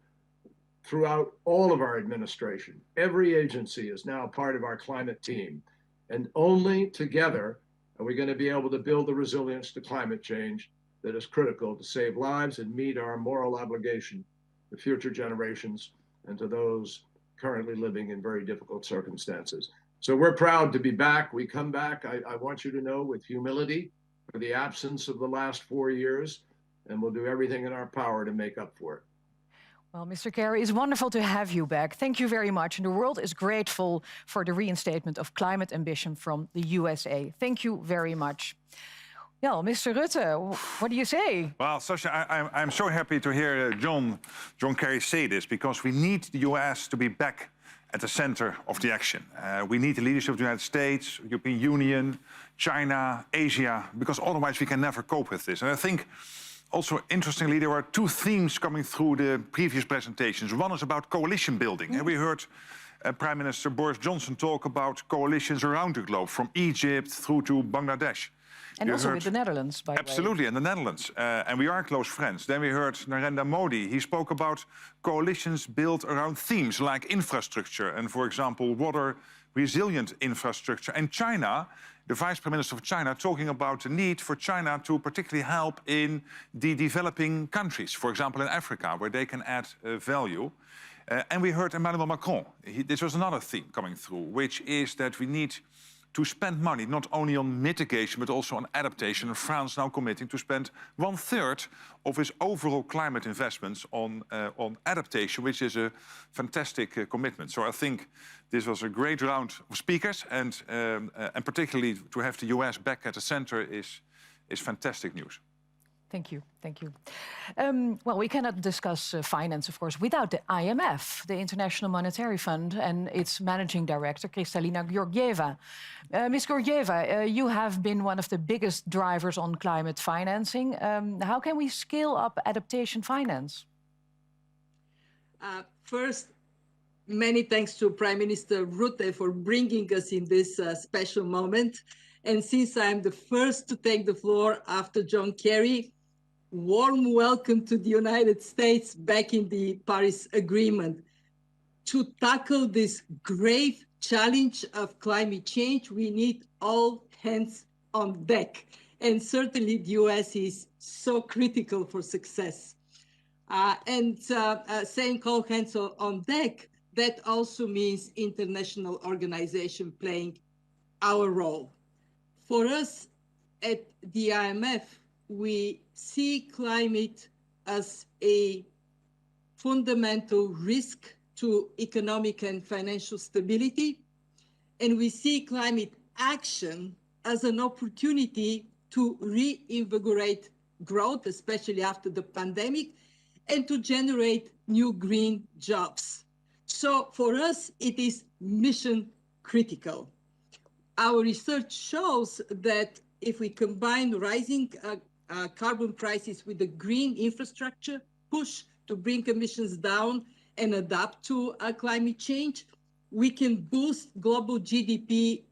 Speaker 14: throughout all of our administration, every agency is now part of our climate team. And only together are we going to be able to build the resilience to climate change that is critical to save lives and meet our moral obligation to future generations and to those currently living in very difficult circumstances. So we're proud to be back. We come back, I want you to know, with humility for the absence of the last 4 years, and we'll do everything in our power to make up for it.
Speaker 2: Well, Mr. Kerry, it's wonderful to have you back. Thank you very much. And the world is grateful for the reinstatement of climate ambition from the USA. Thank you very much. Yeah, Mr. Rutte, what do you say?
Speaker 3: Well, Sasha, I'm so happy to hear John Kerry say this, because we need the US to be back at the center of the action. We need the leadership of the United States, European Union, China, Asia, because otherwise we can never cope with this. And I think also, interestingly, there are 2 themes coming through the previous presentations. One is about coalition building. And we heard Prime Minister Boris Johnson talk about coalitions around the globe, from Egypt through to Bangladesh.
Speaker 2: And also with the Netherlands, by the way.
Speaker 3: Absolutely, and the Netherlands. And we are close friends. Then we heard Narendra Modi. He spoke about coalitions built around themes like infrastructure and, for example, water resilient infrastructure. And China, the Vice Prime Minister of China, talking about the need for China to particularly help in the developing countries, for example, in Africa, where they can add value. And we heard Emmanuel Macron. This was another theme coming through, which is that we need to spend money not only on mitigation, but also on adaptation. And France now committing to spend 1/3 of its overall climate investments on adaptation, which is a fantastic commitment. So I think this was a great round of speakers, and particularly to have the US back at the center is fantastic news.
Speaker 2: Thank you, thank you. Well, we cannot discuss finance, of course, without the IMF, the International Monetary Fund, and its managing director, Kristalina Georgieva. Ms. Georgieva, you have been one of the biggest drivers on climate financing. How can we scale up adaptation finance?
Speaker 15: First, many thanks to Prime Minister Rutte for bringing us in this special moment. And since I'm the first to take the floor after John Kerry, warm welcome to the United States back in the Paris Agreement. To tackle this grave challenge of climate change, we need all hands on deck. And certainly the US is so critical for success. Saying all hands on deck, that also means international organization playing our role. For us at the IMF, we see climate as a fundamental risk to economic and financial stability. And we see climate action as an opportunity to reinvigorate growth, especially after the pandemic, and to generate new green jobs. So for us, it is mission critical. Our research shows that if we combine rising carbon prices with the green infrastructure push to bring emissions down and adapt to climate change, we can boost global GDP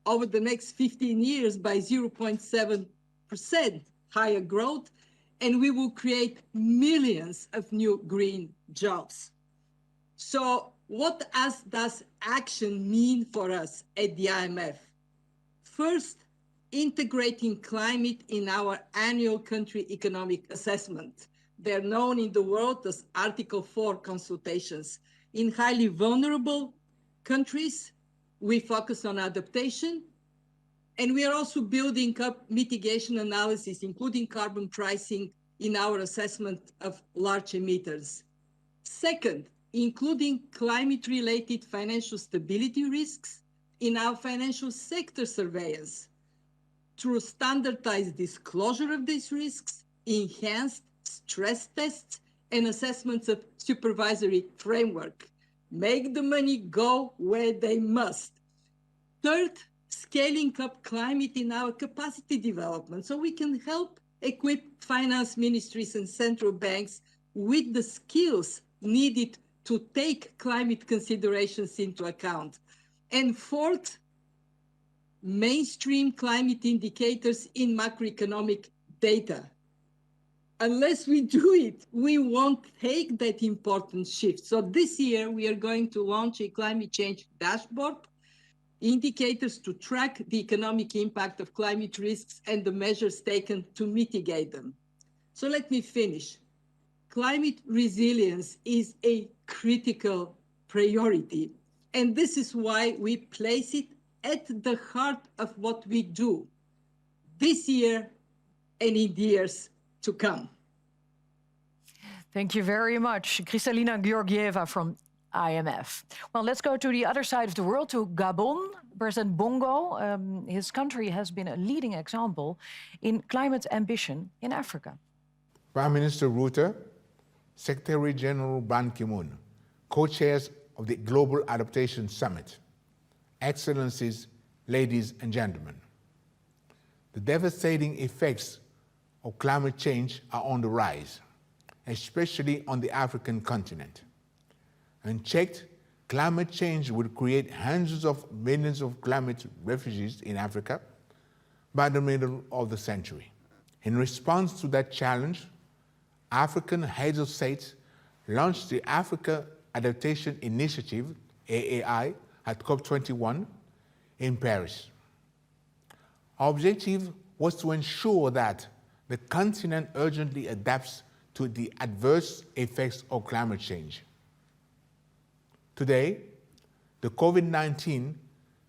Speaker 15: over the next 15 years by 0.7% higher growth, and we will create millions of new green jobs. So what does action mean for us at the IMF? First, integrating climate in our annual country economic assessment. They're known in the world as Article 4 consultations. In highly vulnerable countries, we focus on adaptation. And we are also building up mitigation analysis, including carbon pricing in our assessment of large emitters. Second, including climate-related financial stability risks in our financial sector surveillance through standardized disclosure of these risks, enhanced stress tests, and assessments of supervisory framework. Make the money go where they must. Third, scaling up climate in our capacity development so we can help equip finance ministries and central banks with the skills needed to take climate considerations into account. And fourth, mainstream climate indicators in macroeconomic data. Unless we do it, we won't take that important shift. So this year, we are going to launch a climate change dashboard, indicators to track the economic impact of climate risks and the measures taken to mitigate them. So let me finish. Climate resilience is a critical priority, and this is why we place it at the heart of what we do this year and in the years to come.
Speaker 2: Thank you very much, Kristalina Georgieva from IMF. Well, let's go to the other side of the world, to Gabon. President Bongo, his country has been a leading example in climate ambition in Africa.
Speaker 16: Prime Minister Rutte, Secretary General Ban Ki-moon, co-chairs of the Global Adaptation Summit, Excellencies, ladies and gentlemen. The devastating effects of climate change are on the rise, especially on the African continent. Unchecked, climate change would create hundreds of millions of climate refugees in Africa by the middle of the century. In response to that challenge, African heads of state launched the Africa Adaptation Initiative, AAI, at COP21 in Paris. Our objective was to ensure that the continent urgently adapts to the adverse effects of climate change. Today, the COVID-19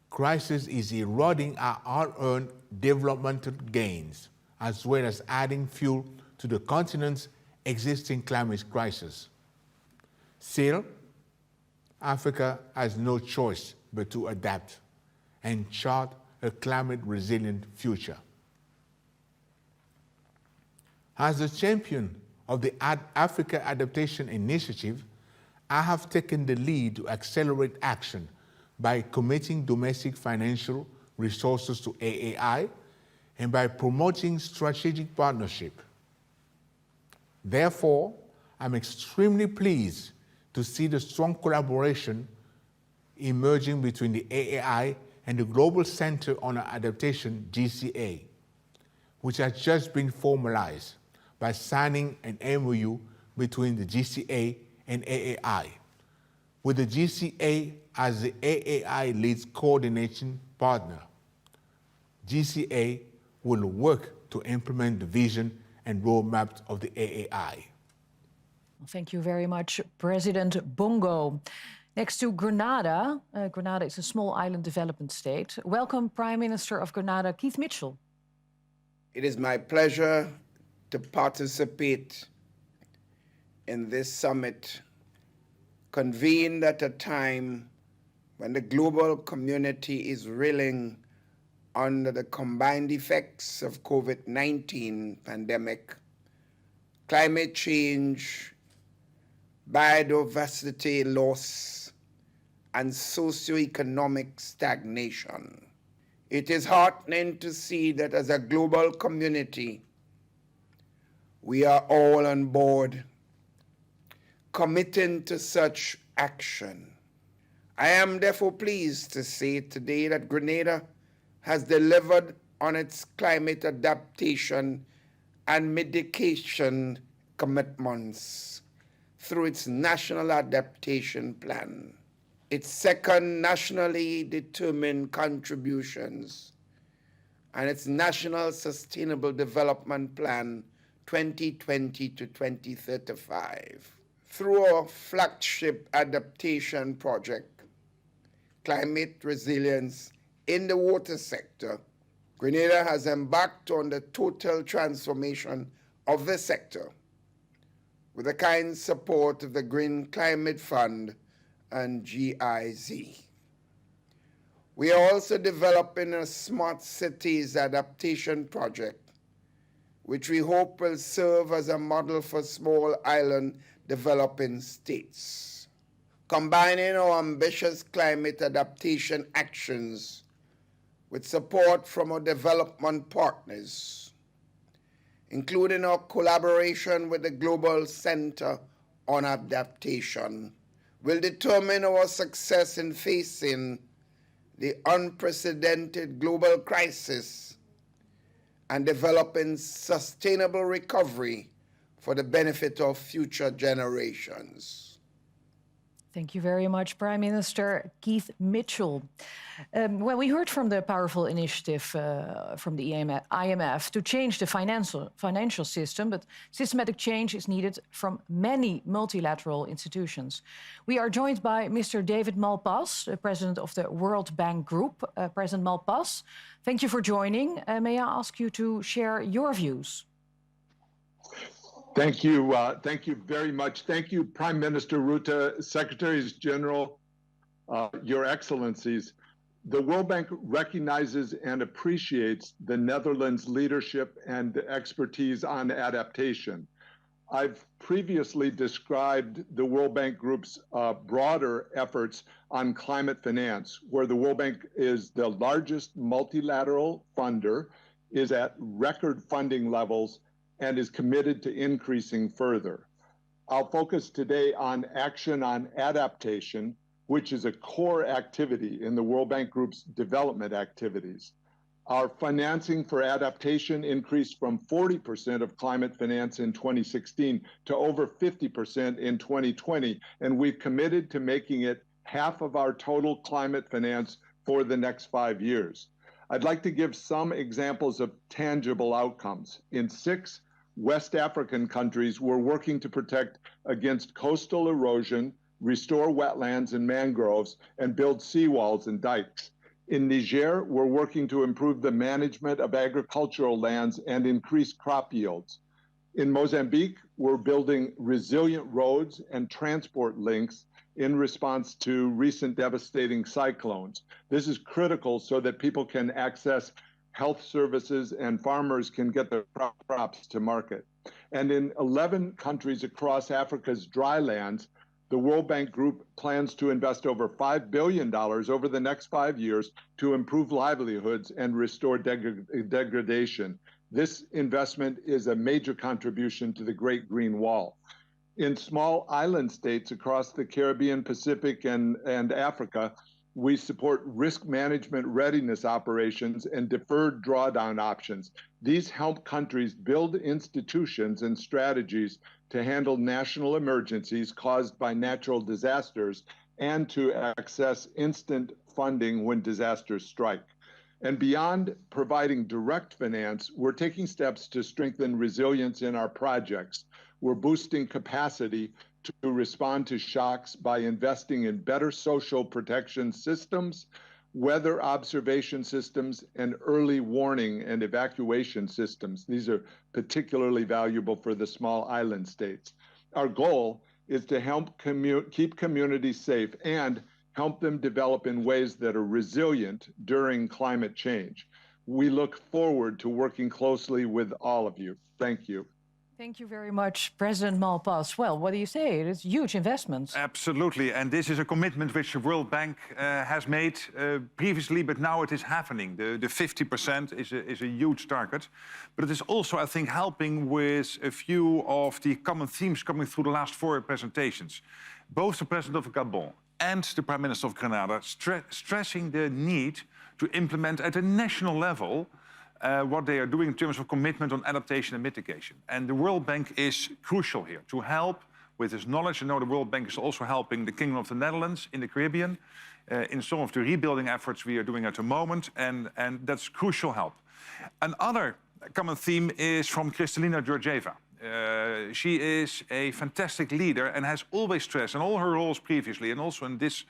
Speaker 16: crisis is eroding our hard-earned developmental gains, as well as adding fuel to the continent's existing climate crisis. Still, Africa has no choice but to adapt and chart a climate-resilient future. As the champion of the Africa Adaptation Initiative, I have taken the lead to accelerate action by committing domestic financial resources to AAI and by promoting strategic partnership. Therefore, I'm extremely pleased to see the strong collaboration emerging between the AAI and the Global Center on Adaptation, GCA, which has just been formalized by signing an MOU between the GCA and AAI, with the GCA as the AAI lead coordination partner. GCA will work to implement the vision and roadmap of the AAI.
Speaker 2: Thank you very much, President Bongo. Next to Grenada, Grenada is a small island development state. Welcome, Prime Minister of Grenada, Keith Mitchell.
Speaker 17: It is my pleasure to participate in this summit, convened at a time when the global community is reeling under the combined effects of COVID-19 pandemic, climate change, biodiversity loss, and socioeconomic stagnation. It is heartening to see that as a global community, we are all on board, committing to such action. I am therefore pleased to say today that Grenada has delivered on its climate adaptation and mitigation commitments through its National Adaptation Plan, its second nationally determined contributions, and its National Sustainable Development Plan 2020 to 2035. Through our flagship adaptation project, Climate Resilience in the Water Sector, Grenada has embarked on the total transformation of the sector with the kind support of the Green Climate Fund and GIZ. We are also developing a Smart Cities Adaptation project, which we hope will serve as a model for small island developing states. Combining our ambitious climate adaptation actions with support from our development partners, including our collaboration with the Global Center on Adaptation, will determine our success in facing the unprecedented global crisis and developing sustainable recovery for the benefit of future generations.
Speaker 2: Thank you very much, Prime Minister Keith Mitchell. Well, we heard from the powerful initiative from the IMF to change the financial system, but systematic change is needed from many multilateral institutions. We are joined by Mr. David Malpass, the President of the World Bank Group. President Malpass, thank you for joining. May I ask you to share your views?
Speaker 18: Thank you very much. Thank you, Prime Minister Rutte, Secretaries General, Your Excellencies. The World Bank recognizes and appreciates the Netherlands' leadership and expertise on adaptation. I've previously described the World Bank Group's broader efforts on climate finance, where the World Bank is the largest multilateral funder, is at record funding levels, and is committed to increasing further. I'll focus today on action on adaptation, which is a core activity in the World Bank Group's development activities. Our financing for adaptation increased from 40% of climate finance in 2016 to over 50% in 2020, and we've committed to making it half of our total climate finance for the next 5 years. I'd like to give some examples of tangible outcomes. In 6 West African countries, we're working to protect against coastal erosion, restore wetlands and mangroves, and build seawalls and dikes. In Niger, we're working to improve the management of agricultural lands and increase crop yields. In Mozambique, we're building resilient roads and transport links in response to recent devastating cyclones. This is critical so that people can access health services and farmers can get their crops to market. And in 11 countries across Africa's dry lands, the World Bank Group plans to invest over $5 billion over the next 5 years to improve livelihoods and restore degradation. This investment is a major contribution to the Great Green Wall. In small island states across the Caribbean, Pacific, and Africa, we support risk management readiness operations and deferred drawdown options. These help countries build institutions and strategies to handle national emergencies caused by natural disasters and to access instant funding when disasters strike. And beyond providing direct finance, we're taking steps to strengthen resilience in our projects. We're boosting capacity to respond to shocks by investing in better social protection systems, weather observation systems, and early warning and evacuation systems. These are particularly valuable for the small island states. Our goal is to help keep communities safe and help them develop in ways that are resilient during climate change. We look forward to working closely with all of you. Thank you.
Speaker 2: Thank you very much, President Malpass. Well, what do you say? It's huge investments.
Speaker 3: Absolutely, and this is a commitment which the World Bank has made previously, but now it is happening. The 50% is a huge target, but it is also, I think, helping with a few of the common themes coming through the last 4 presentations. Both the President of Gabon and the Prime Minister of Grenada stressing the need to implement at a national level what they are doing in terms of commitment on adaptation and mitigation. And the World Bank is crucial here to help with this knowledge. You know, the World Bank is also helping the Kingdom of the Netherlands in the Caribbean in some of the rebuilding efforts we are doing at the moment, and that's crucial help. Another common theme is from Kristalina Georgieva. She is a fantastic leader and has always stressed in all her roles previously and also in this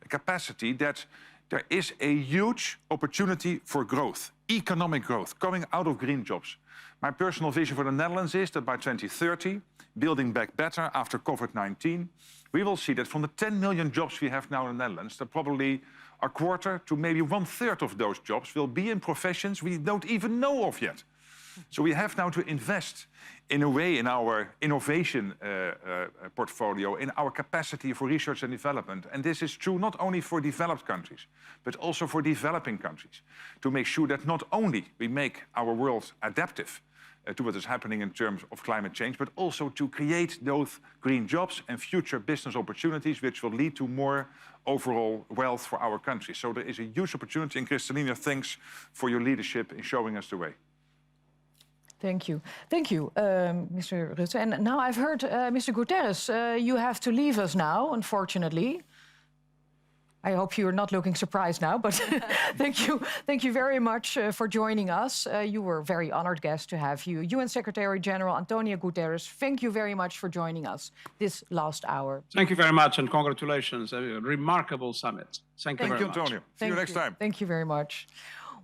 Speaker 3: capacity that there is a huge opportunity for growth, economic growth, coming out of green jobs. My personal vision for the Netherlands is that by 2030, building back better after COVID-19, we will see that from the 10 million jobs we have now in the Netherlands, that probably a quarter to maybe 1/3 of those jobs will be in professions we don't even know of yet. So we have now to invest in a way in our innovation portfolio, in our capacity for research and development. And this is true not only for developed countries, but also for developing countries, to make sure that not only we make our world adaptive to what is happening in terms of climate change, but also to create those green jobs and future business opportunities which will lead to more overall wealth for our country. So there is a huge opportunity, and Kristalina, thanks for your leadership in showing us the way.
Speaker 2: Thank you. Thank you, Mr. Rutte. And now I've heard, Mr. Guterres, you have to leave us now, unfortunately. I hope you're not looking surprised now, but thank you very much for joining us. You were a very honored guest to have you. UN Secretary General Antonio Guterres, thank you very much for joining us this last hour.
Speaker 6: Thank you very much and congratulations. A remarkable summit. Thank you very much.
Speaker 3: Antonio. See you next time.
Speaker 2: Thank you very much.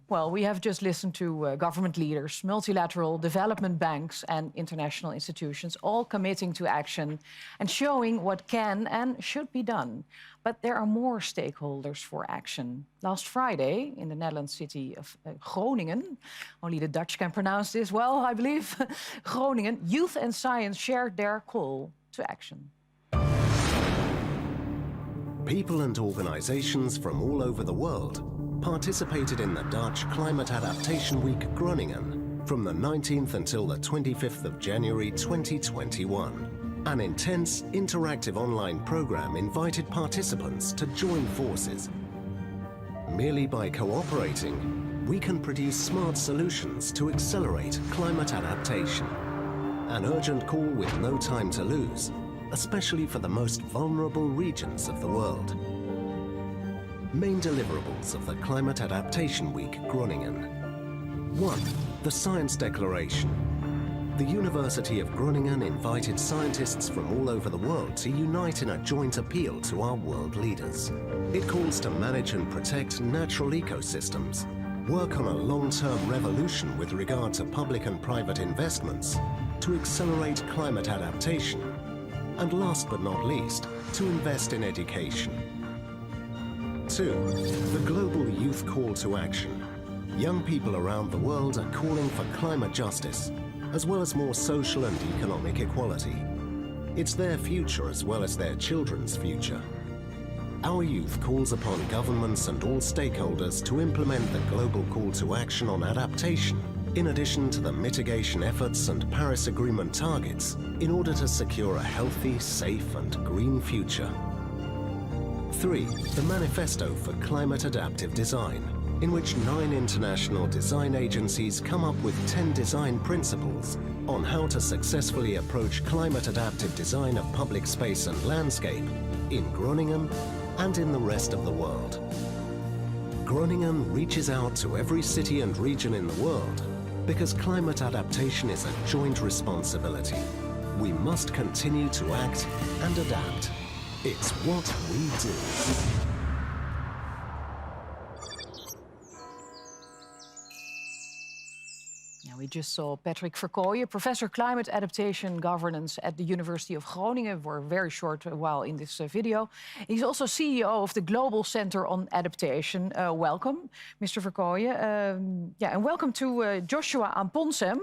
Speaker 2: Well, we have just listened to government leaders, multilateral development banks and international institutions all committing to action and showing what can and should be done. But there are more stakeholders for action. Last Friday, in the Netherlands city of Groningen, only the Dutch can pronounce this well, I believe, Groningen, youth and science shared their call to action.
Speaker 19: People and organizations from all over the world participated in the Dutch Climate Adaptation Week Groningen from the 19th until the 25th of January 2021. An intense, interactive online program invited participants to join forces. Merely by cooperating, we can produce smart solutions to accelerate climate adaptation. An urgent call with no time to lose, especially for the most vulnerable regions of the world. Main deliverables of the Climate Adaptation Week Groningen. 1. The Science Declaration. The University of Groningen invited scientists from all over the world to unite in a joint appeal to our world leaders. It calls to manage and protect natural ecosystems, work on a long-term revolution with regard to public and private investments, to accelerate climate adaptation, and last but not least, to invest in education. 2. The Global Youth Call to Action. Young people around the world are calling for climate justice, as well as more social and economic equality. It's their future as well as their children's future. Our youth calls upon governments and all stakeholders to implement the Global Call to Action on adaptation, in addition to the mitigation efforts and Paris Agreement targets, in order to secure a healthy, safe and green future. 3. The Manifesto for Climate Adaptive Design, in which 9 international design agencies come up with 10 design principles on how to successfully approach climate adaptive design of public space and landscape in Groningen and in the rest of the world. Groningen reaches out to every city and region in the world because climate adaptation is a joint responsibility. We must continue to act and adapt. It's what we do.
Speaker 2: We just saw Patrick Verkooyen, Professor Climate Adaptation Governance at the University of Groningen, for a very short while in this video. He's also CEO of the Global Center on Adaptation. Welcome, Mr. Verkooyen. And welcome to Joshua Amponsem.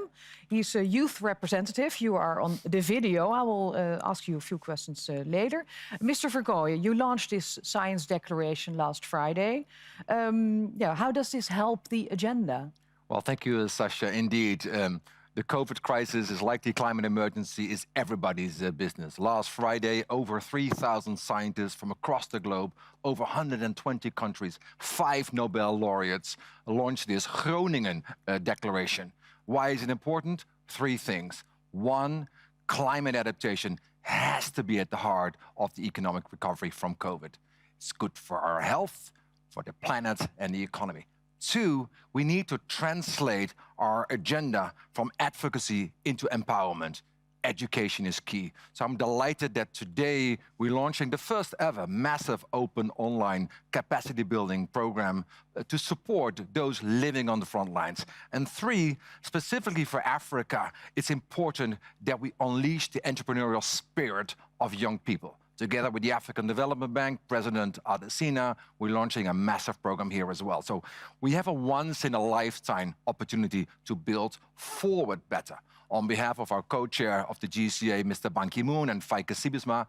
Speaker 2: He's a youth representative. You are on the video. I will ask you a few questions later. Mr. Verkooyen, you launched this science declaration last Friday. How does this help the agenda?
Speaker 20: Well, thank you, Sasha. Indeed, the COVID crisis is like the climate emergency is everybody's business. Last Friday, over 3,000 scientists from across the globe, over 120 countries, 5 Nobel laureates launched this Groningen declaration. Why is it important? 3 things. 1, climate adaptation has to be at the heart of the economic recovery from COVID. It's good for our health, for the planet and the economy. 2, we need to translate our agenda from advocacy into empowerment. education is key. So I'm delighted that today we're launching the first ever massive open online capacity building program to support those living on the front lines. And 3, specifically for Africa, it's important that we unleash the entrepreneurial spirit of young people. Together with the African Development Bank, President Adesina, we're launching a massive program here as well. So we have a once-in-a-lifetime opportunity to build forward better. On behalf of our co-chair of the GCA, Mr. Ban Ki-moon, and Feike Sibisma,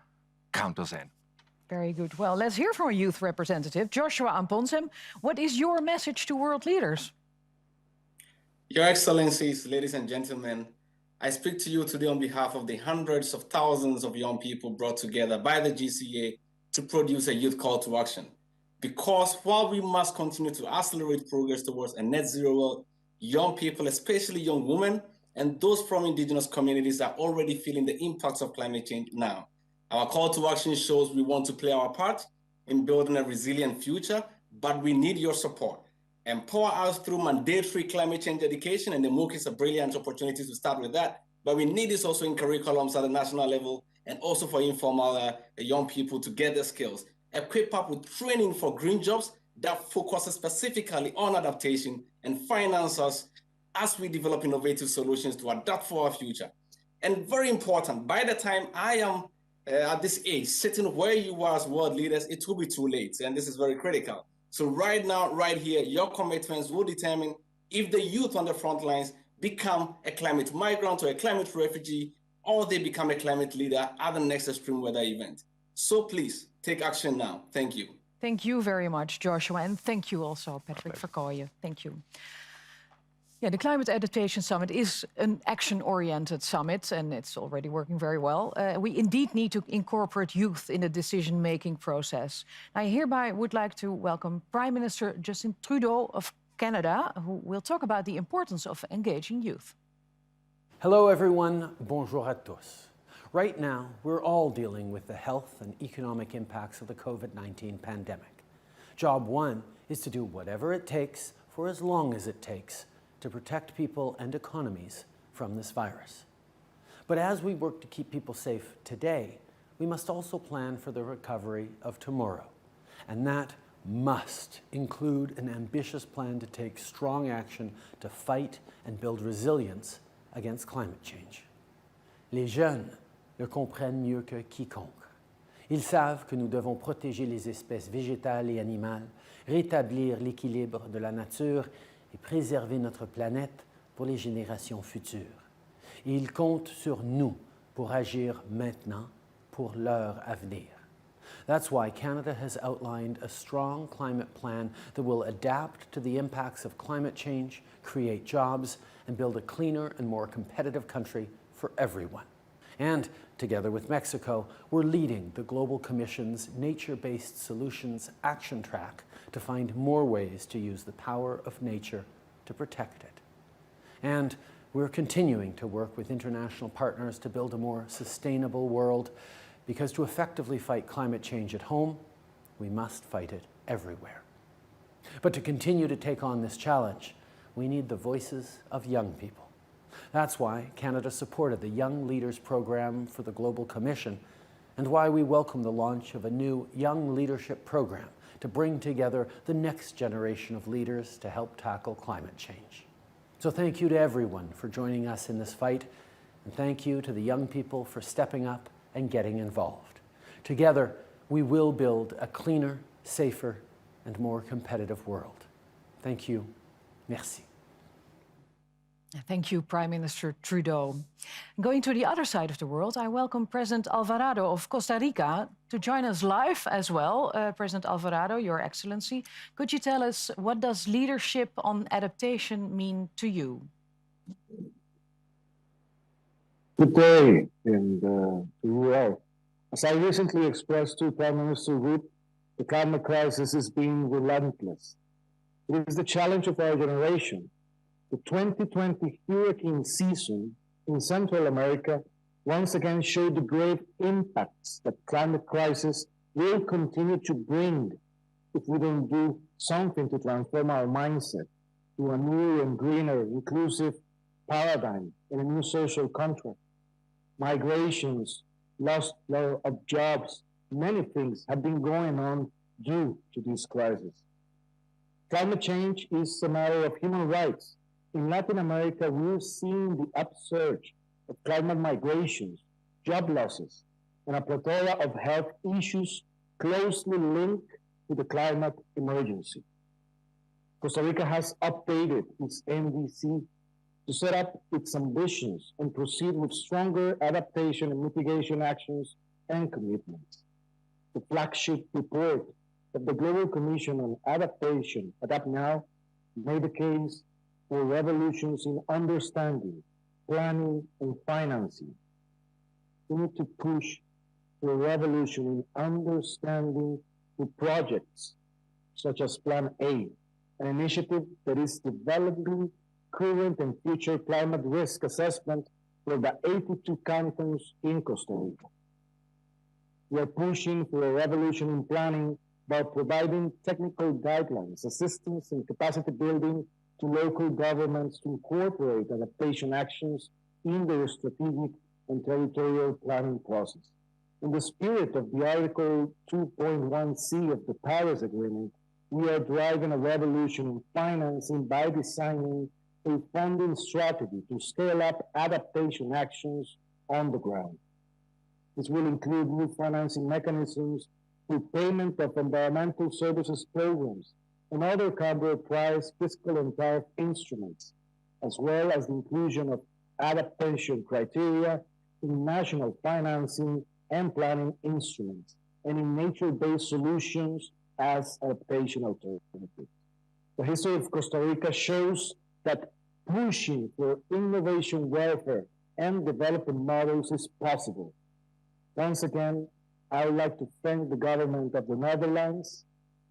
Speaker 20: count us in.
Speaker 2: Very good. Well, let's hear from a youth representative, Joshua Amponsem. What is your message to world leaders?
Speaker 21: Your Excellencies, ladies and gentlemen, I speak to you today on behalf of the hundreds of thousands of young people brought together by the GCA to produce a youth call to action. Because while we must continue to accelerate progress towards a net zero world, young people, especially young women, and those from indigenous communities are already feeling the impacts of climate change now. Our call to action shows we want to play our part in building a resilient future, but we need your support. Empower us through mandatory climate change education, and the MOOC is a brilliant opportunity to start with that. But we need this also in curriculums at the national level and also for informal young people to get their skills. Equip up with training for green jobs that focuses specifically on adaptation and finance us as we develop innovative solutions to adapt for our future. And very important, by the time I am at this age, sitting where you are as world leaders, it will be too late. And this is very critical. So right now, right here, your commitments will determine if the youth on the front lines become a climate migrant or a climate refugee, or they become a climate leader at the next extreme weather event. So please take action now. Thank you.
Speaker 2: Thank you very much, Joshua. And thank you also, Patrick Verkooyen. Thank you. Yeah, the Climate Adaptation Summit is an action-oriented summit, and it's already working very well. We indeed need to incorporate youth in the decision-making process. I hereby would like to welcome Prime Minister Justin Trudeau of Canada, who will talk about the importance of engaging youth.
Speaker 22: Hello, everyone. Bonjour à tous. Right now, we're all dealing with the health and economic impacts of the COVID-19 pandemic. Job one is to do whatever it takes for as long as it takes to protect people and economies from this virus. But as we work to keep people safe today, we must also plan for the recovery of tomorrow. And that must include an ambitious plan to take strong action to fight and build resilience against climate change. Les jeunes le comprennent mieux que quiconque. Ils savent que nous devons protéger les espèces végétales et animales, rétablir l'équilibre de la nature et préserver notre planète pour les générations futures. Et ils comptent sur nous pour agir maintenant pour leur avenir. That's why Canada has outlined a strong climate plan that will adapt to the impacts of climate change, create jobs, and build a cleaner and more competitive country for everyone. And together with Mexico, we're leading the Global Commission's Nature-Based Solutions Action Track to find more ways to use the power of nature to protect it. And we're continuing to work with international partners to build a more sustainable world, because to effectively fight climate change at home, we must fight it everywhere. But to continue to take on this challenge, we need the voices of young people. That's why Canada supported the Young Leaders Program for the Global Commission, and why we welcome the launch of a new Young Leadership Program to bring together the next generation of leaders to help tackle climate change. So thank you to everyone for joining us in this fight, and thank you to the young people for stepping up and getting involved. Together, we will build a cleaner, safer, and more competitive world. Thank you. Merci.
Speaker 2: Thank you, Prime Minister Trudeau. Going to the other side of the world, I welcome President Alvarado of Costa Rica to join us live as well. President Alvarado, Your Excellency, could you tell us what does leadership on adaptation mean to you?
Speaker 23: Good day, and to you all. As I recently expressed to Prime Minister Rutte, the climate crisis is being relentless. It is the challenge of our generation. The 2020 hurricane season in Central America once again showed the grave impacts that climate crisis will continue to bring if we don't do something to transform our mindset to a new and greener, inclusive paradigm and a new social contract. migrations, loss of jobs, many things have been going on due to this crisis. Climate change is a matter of human rights. In Latin America, we've seen the upsurge of climate migrations, job losses, and a plethora of health issues closely linked to the climate emergency. Costa Rica has updated its NDC to set up its ambitions and proceed with stronger adaptation and mitigation actions and commitments. The flagship report of the Global Commission on Adaptation, Adapt Now, made the case for revolutions in understanding, planning, and financing. We need to push for a revolution in understanding the projects, such as Plan A, an initiative that is developing current and future climate risk assessment for the 82 cantons in Costa Rica. We are pushing for a revolution in planning by providing technical guidelines, assistance, and capacity building to local governments to incorporate adaptation actions in their strategic and territorial planning process. In the spirit of the Article 2.1c of the Paris Agreement, we are driving a revolution in financing by designing a funding strategy to scale up adaptation actions on the ground. This will include new financing mechanisms through payment of environmental services programs and other counter-price fiscal and tariff instruments, as well as the inclusion of adaptation criteria in national financing and planning instruments, and in nature-based solutions as adaptation alternatives. The history of Costa Rica shows that pushing for innovation welfare and development models is possible. Once again, I would like to thank the government of the Netherlands,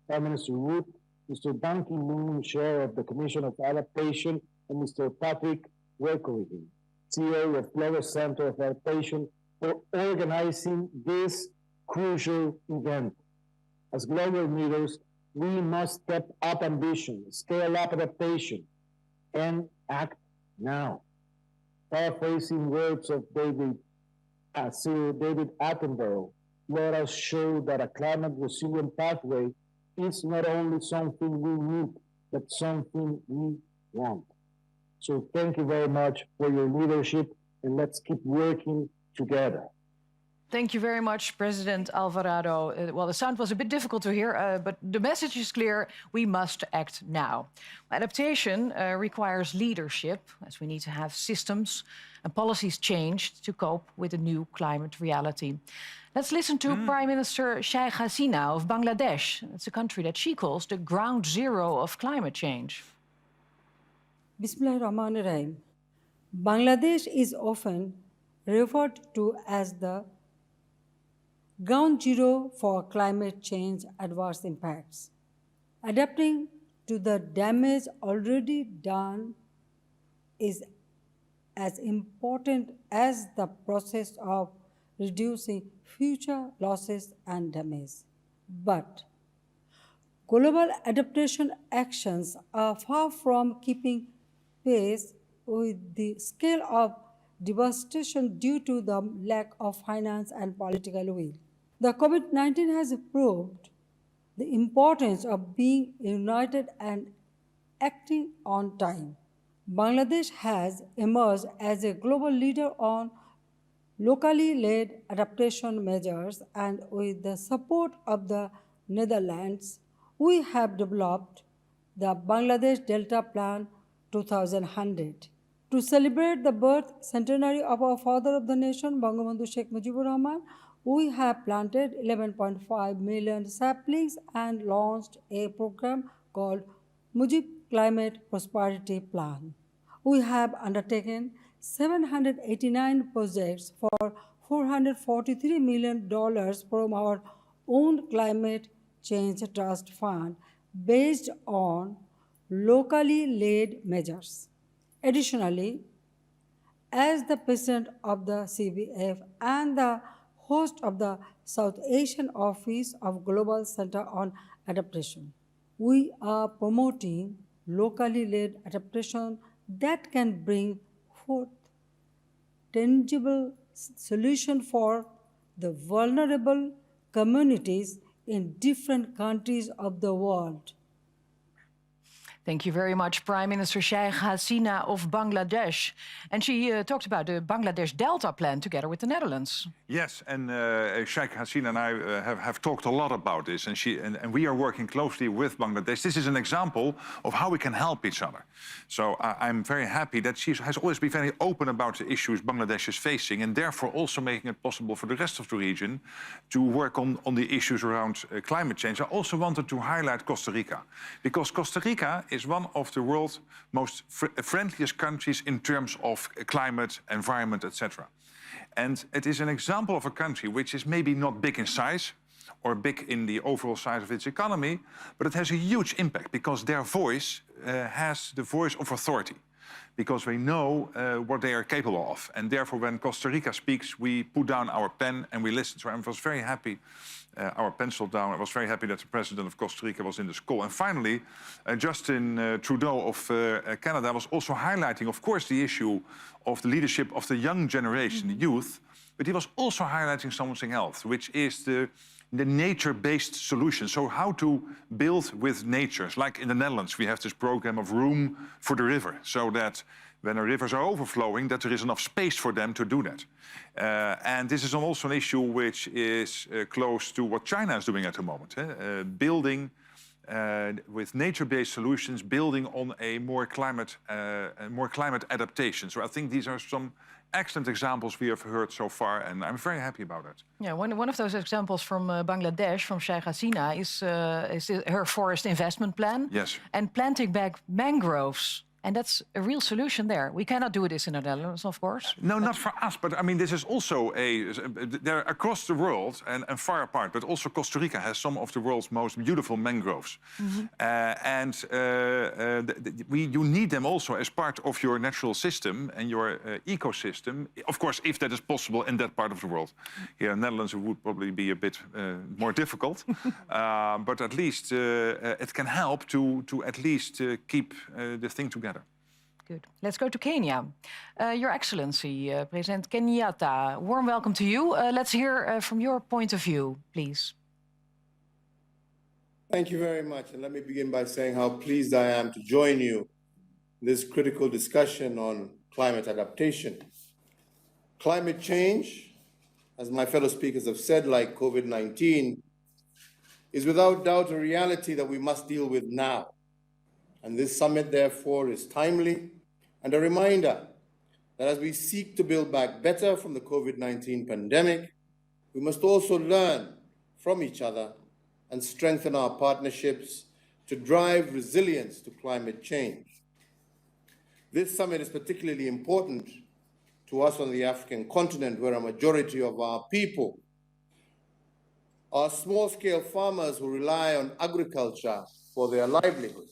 Speaker 23: Prime Minister Rutte, Mr. Ban Ki-moon, Chair of the Commission of Adaptation, and Mr. Patrick Werkhoven, CEO of Global Center of Adaptation, for organizing this crucial event. As global leaders, we must step up ambition, scale up adaptation, and act now. Paraphrasing words of Sir David Attenborough, let us show that a climate resilient pathway is not only something we need, but something we want. So thank you very much for your leadership, and let's keep working together.
Speaker 2: Thank you very much, President Alvarado. Well, the sound was a bit difficult to hear, but the message is clear. We must act now. Adaptation requires leadership, as we need to have systems and policies changed to cope with the new climate reality. Let's listen to Prime Minister Sheikh Hasina of Bangladesh. It's a country that she calls the ground zero of climate change.
Speaker 1: Bismillahirrahmanirrahim. Bangladesh is often referred to as the ground zero for climate change adverse impacts. Adapting to the damage already done is as important as the process of reducing future losses and damage. But global adaptation actions are far from keeping pace with the scale of devastation due to the lack of finance and political will. The COVID-19 has proved the importance of being united and acting on time. Bangladesh has emerged as a global leader on locally led adaptation measures, and with the support of the Netherlands, we have developed the Bangladesh Delta Plan 2100. To celebrate the birth centenary of our father of the nation, Bangabandhu Sheikh Mujibur Rahman, we have planted 11.5 million saplings and launched a program called Mujib Climate Prosperity Plan. We have undertaken 789 projects for $443 million from our own Climate Change Trust Fund based on locally led measures. Additionally, as the president of the CBF and the host of the South Asian Office of Global Center on Adaptation, we are promoting locally led adaptation that can bring forth tangible solution for the vulnerable communities in different countries of the world.
Speaker 2: Thank you very much, Prime Minister Sheikh Hasina of Bangladesh. And she talked about the Bangladesh Delta Plan together with the Netherlands.
Speaker 3: Yes, and Sheikh Hasina and I have talked a lot about this, and we are working closely with Bangladesh. This is an example of how we can help each other. So I'm very happy that she has always been very open about the issues Bangladesh is facing, and therefore also making it possible for the rest of the region to work on the issues around climate change. I also wanted to highlight Costa Rica, because Costa Rica is one of the world's most friendliest countries in terms of climate, environment, etc. And it is an example of a country which is maybe not big in size or big in the overall size of its economy, but it has a huge impact because their voice has the voice of authority, because we know what they are capable of. And therefore, when Costa Rica speaks, we put down our pen and we listen to her. I was very happy, our pencil down. I was very happy that the president of Costa Rica was in this call. And finally, Justin Trudeau of Canada was also highlighting, of course, the issue of the leadership of the young generation, the youth, but he was also highlighting something else, which is the nature-based solution. So how to build with nature. Like in the Netherlands, we have this program of Room for the River, so that when the rivers are overflowing, that there is enough space for them to do that. And this is also an issue which is close to what China is doing at the moment. Building with nature-based solutions, building on a more climate adaptation. So I think these are some excellent examples we have heard so far, and I'm very happy about it.
Speaker 2: Yeah, one of those examples from Bangladesh, from Sheikh Hasina, is her forest investment plan.
Speaker 3: Yes.
Speaker 2: And planting back mangroves. And that's a real solution there. We cannot do this in the Netherlands, of course.
Speaker 3: No, not for us, but I mean, this is also they're across the world and far apart, but also Costa Rica has some of the world's most beautiful mangroves. Mm-hmm. You need them also as part of your natural system and your ecosystem. Of course, if that is possible in that part of the world. Here in the Netherlands, it would probably be a bit more difficult. But at least it can help to at least keep the thing together.
Speaker 2: Good. Let's go to Kenya. Your Excellency, President Kenyatta, warm welcome to you. Let's hear from your point of view, please.
Speaker 4: Thank you very much. And let me begin by saying how pleased I am to join you in this critical discussion on climate adaptation. Climate change, as my fellow speakers have said, like COVID-19, is without doubt a reality that we must deal with now. And this summit, therefore, is timely and a reminder that as we seek to build back better from the COVID-19 pandemic, we must also learn from each other and strengthen our partnerships to drive resilience to climate change. This summit is particularly important to us on the African continent, where a majority of our people are small-scale farmers who rely on agriculture for their livelihood.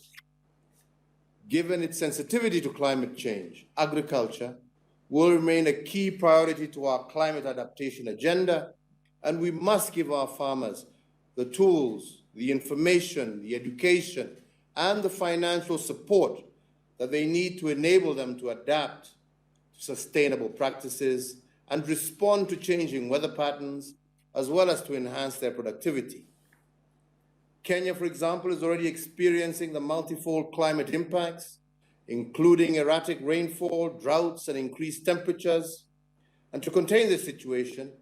Speaker 4: Given its sensitivity to climate change, agriculture will remain a key priority to our climate adaptation agenda, and we must give our farmers the tools, the information, the education, and the financial support that they need to enable them to adapt to sustainable practices and respond to changing weather patterns, as well as to enhance their productivity. Kenya, for example, is already experiencing the multifold climate impacts, including erratic rainfall, droughts, and increased temperatures. And to contain this situation,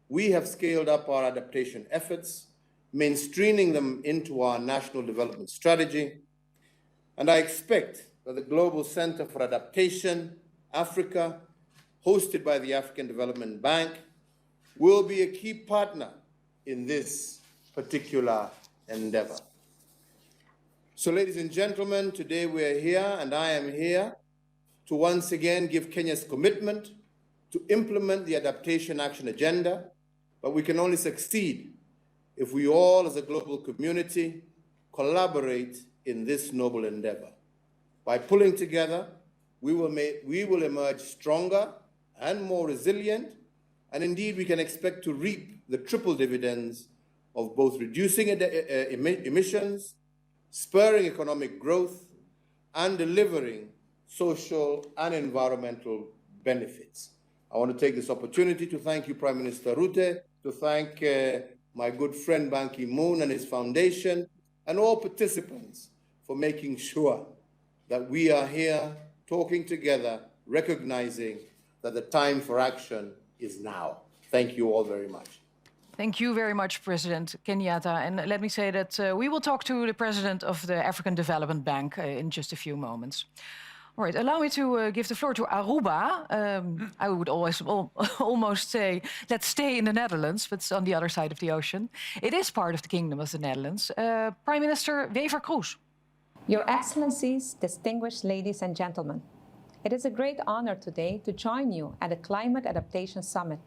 Speaker 4: we have scaled up our adaptation efforts, mainstreaming them into our national development strategy. And I expect that the Global Center for Adaptation, Africa, hosted by the African Development Bank, will be a key partner in this particular endeavor. So, ladies and gentlemen, today we are here, and I am here to once again give Kenya's commitment to implement the Adaptation Action Agenda, but we can only succeed if we all as a global community collaborate in this noble endeavor. By pulling together, we will emerge stronger and more resilient, and indeed we can expect to reap the triple dividends of both reducing emissions, spurring economic growth, and delivering social and environmental benefits. I want to take this opportunity to thank you, Prime Minister Rutte, to thank my good friend Ban Ki-moon and his foundation, and all participants for making sure that we are here talking together, recognizing that the time for action is now. Thank you all very much.
Speaker 2: Thank you very much, President Kenyatta. And let me say that we will talk to the President of the African Development Bank in just a few moments. All right, allow me to give the floor to Aruba. I would almost say, let's stay in the Netherlands, but it's on the other side of the ocean. It is part of the Kingdom of the Netherlands. Prime Minister Wever-Kroes.
Speaker 5: Your Excellencies, distinguished ladies and gentlemen, it is a great honor today to join you at the Climate Adaptation Summit.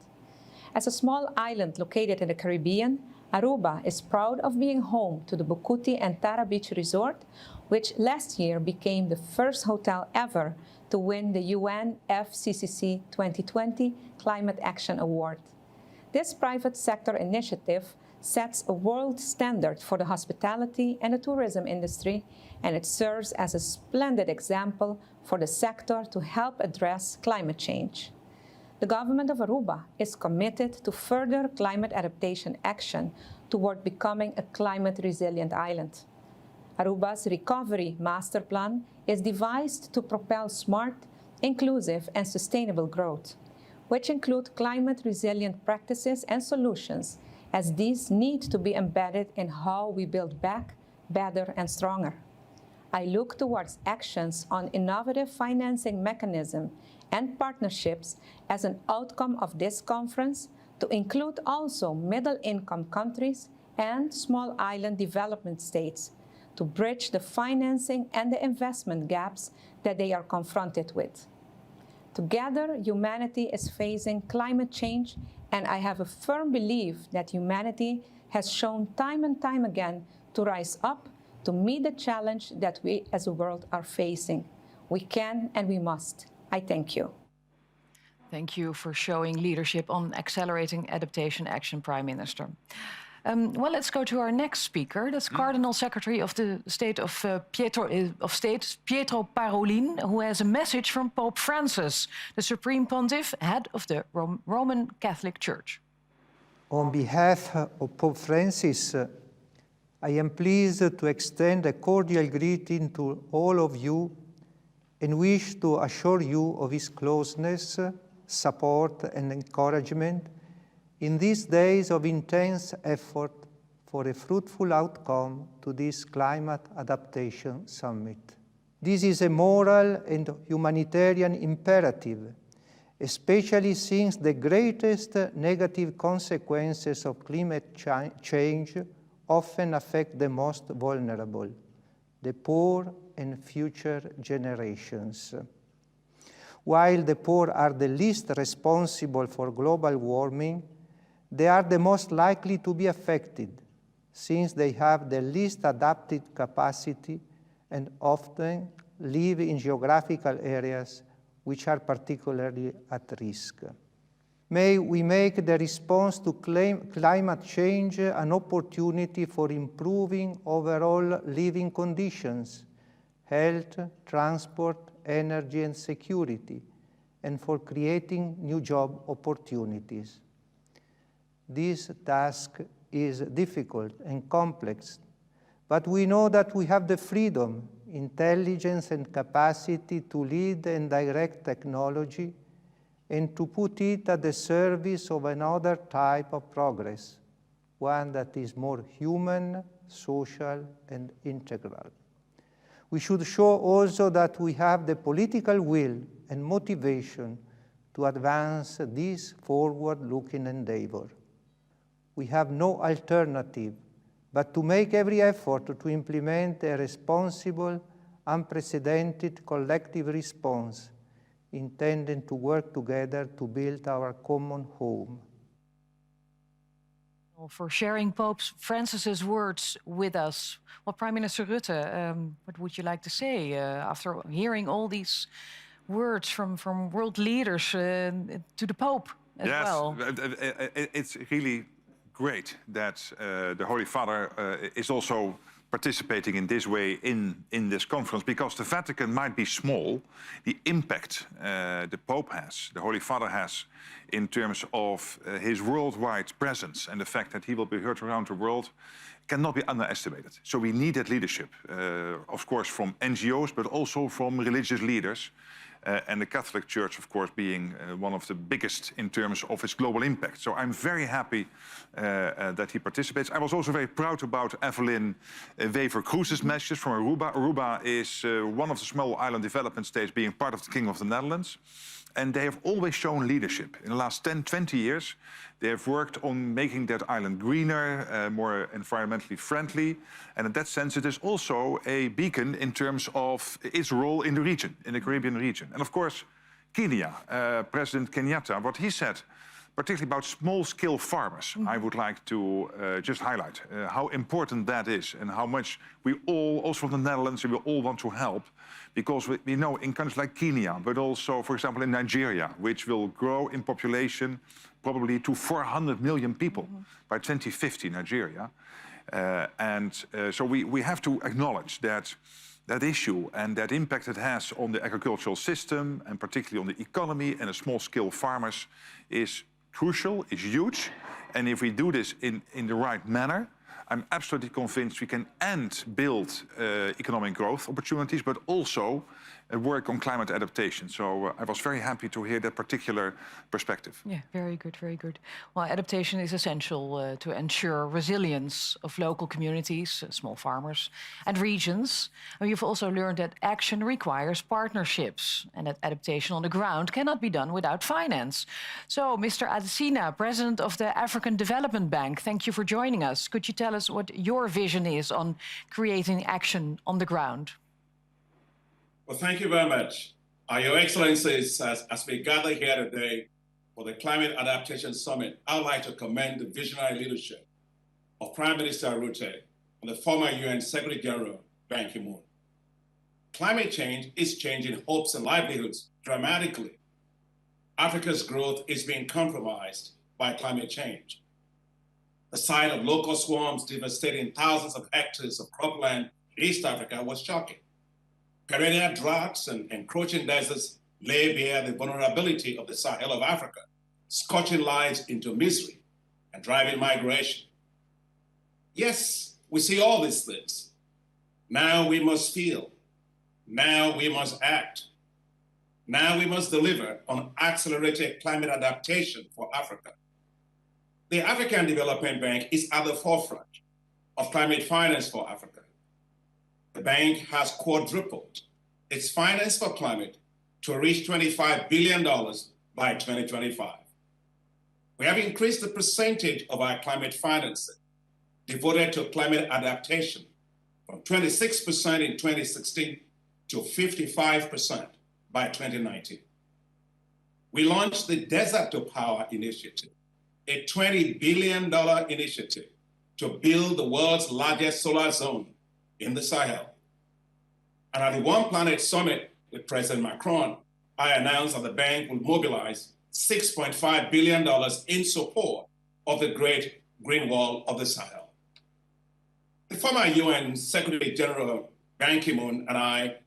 Speaker 5: As a small island located in the Caribbean, Aruba is proud of being home to the Bukuti and Tara Beach Resort, which last year became the first hotel ever to win the UN FCCC 2020 Climate Action Award. This private sector initiative sets a world standard for the hospitality and the tourism industry, and it serves as a splendid example for the sector to help address climate change. The government of Aruba is committed to further climate adaptation action toward becoming a climate-resilient island. Aruba's Recovery Master Plan is devised to propel smart, inclusive, and sustainable growth, which include climate-resilient practices and solutions, as these need to be embedded in how we build back better and stronger. I look towards actions on innovative financing mechanisms and partnerships as an outcome of this conference to include also middle-income countries and small island development states to bridge the financing and the investment gaps that they are confronted with. Together, humanity is facing climate change, and I have a firm belief that humanity has shown time and time again to rise up to meet the challenge that we as a world are facing. We can and we must. I thank you.
Speaker 2: Thank you for showing leadership on accelerating adaptation action, Prime Minister. Well, let's go to our next speaker. That's Cardinal Secretary of the State of Pietro Parolin, who has a message from Pope Francis, the Supreme Pontiff, head of the Roman Catholic Church.
Speaker 7: On behalf of Pope Francis, I am pleased to extend a cordial greeting to all of you and wish to assure you of his closeness, support, and encouragement in these days of intense effort for a fruitful outcome to this Climate Adaptation Summit. This is a moral and humanitarian imperative, especially since the greatest negative consequences of climate change often affect the most vulnerable, the poor and future generations. While the poor are the least responsible for global warming, they are the most likely to be affected, since they have the least adapted capacity and often live in geographical areas which are particularly at risk. May we make the response to climate change an opportunity for improving overall living conditions, health, transport, energy, and security, and for creating new job opportunities. This task is difficult and complex, but we know that we have the freedom, intelligence, and capacity to lead and direct technology and to put it at the service of another type of progress, one that is more human, social, and integral. We should show also that we have the political will and motivation to advance this forward-looking endeavor. We have no alternative but to make every effort to implement a responsible, unprecedented collective response intended to work together to build our common home.
Speaker 2: For sharing Pope Francis's words with us. Well, Prime Minister Rutte, what would you like to say after hearing all these words from world leaders to the Pope as well?
Speaker 3: It's really great that the Holy Father is also participating in this way in this conference, because the Vatican might be small. The impact the Pope has, the Holy Father has, in terms of his worldwide presence and the fact that he will be heard around the world cannot be underestimated. So we need that leadership, of course, from NGOs, but also from religious leaders. And the Catholic Church, of course, being one of the biggest in terms of its global impact. So I'm very happy that he participates. I was also very proud about Evelyn Wever-Kroes's message from Aruba. Aruba is one of the small island development states being part of the Kingdom of the Netherlands. And they have always shown leadership. In the last 10, 20 years, they have worked on making that island greener, more environmentally friendly. And in that sense, it is also a beacon in terms of its role in the region, in the Caribbean region. And of course, Kenya, President Kenyatta, what he said, particularly about small-scale farmers, I would like to just highlight how important that is and how much we all, also from the Netherlands, we all want to help. Because we know in countries like Kenya, but also, for example, in Nigeria, which will grow in population probably to 400 million people by 2050, Nigeria. So we have to acknowledge that issue and that impact it has on the agricultural system and particularly on the economy and the small-scale farmers is crucial, is huge. And if we do this in the right manner, I'm absolutely convinced we can build economic growth opportunities, but also work on climate adaptation. So I was very happy to hear that particular perspective.
Speaker 2: Yeah, very good, very good. Well, adaptation is essential to ensure resilience of local communities, small farmers, and regions. And you've also learned that action requires partnerships and that adaptation on the ground cannot be done without finance. So, Mr. Adesina, President of the African Development Bank, thank you for joining us. Could you tell us what your vision is on creating action on the ground?
Speaker 6: Well, thank you very much. Your Excellencies, as we gather here today for the Climate Adaptation Summit, I would like to commend the visionary leadership of Prime Minister Rutte and the former UN Secretary General Ban Ki-moon. Climate change is changing hopes and livelihoods dramatically. Africa's growth is being compromised by climate change. The sight of locust swarms devastating thousands of hectares of cropland in East Africa was shocking. Perennial droughts and encroaching deserts lay bare the vulnerability of the Sahel of Africa, scorching lives into misery and driving migration. Yes, we see all these things. Now we must feel. Now we must act. Now we must deliver on accelerated climate adaptation for Africa. The African Development Bank is at the forefront of climate finance for Africa. The bank has quadrupled its finance for climate to reach $25 billion by 2025. We have increased the percentage of our climate financing devoted to climate adaptation from 26% in 2016 to 55% by 2019. We launched the Desert to Power Initiative, a $20 billion initiative to build the world's largest solar zone in the Sahel. And at the One Planet Summit with President Macron, I announced that the bank will mobilize $6.5 billion in support of the Great Green Wall of the Sahel. The former UN Secretary General Ban Ki-moon and I,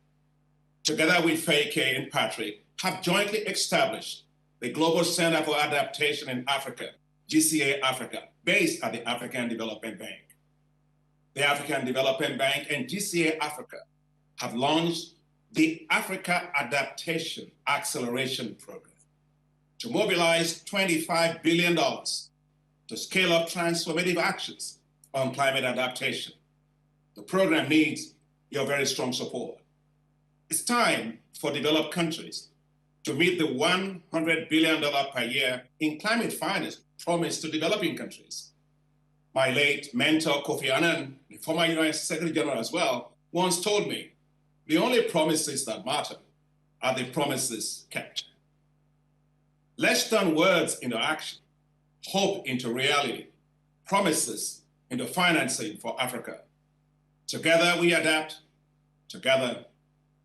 Speaker 6: together with Faye Kay and Patrick, have jointly established the Global Center for Adaptation in Africa, GCA Africa, based at the African Development Bank. The African Development Bank and GCA Africa have launched the Africa Adaptation Acceleration Program to mobilize $25 billion to scale up transformative actions on climate adaptation. The program needs your very strong support. It's time for developed countries to meet the $100 billion per year in climate finance promised to developing countries. My late mentor, Kofi Annan, the former UN Secretary General as well, once told me, the only promises that matter are the promises kept. Let's turn words into action, hope into reality, promises into financing for Africa. Together we adapt, together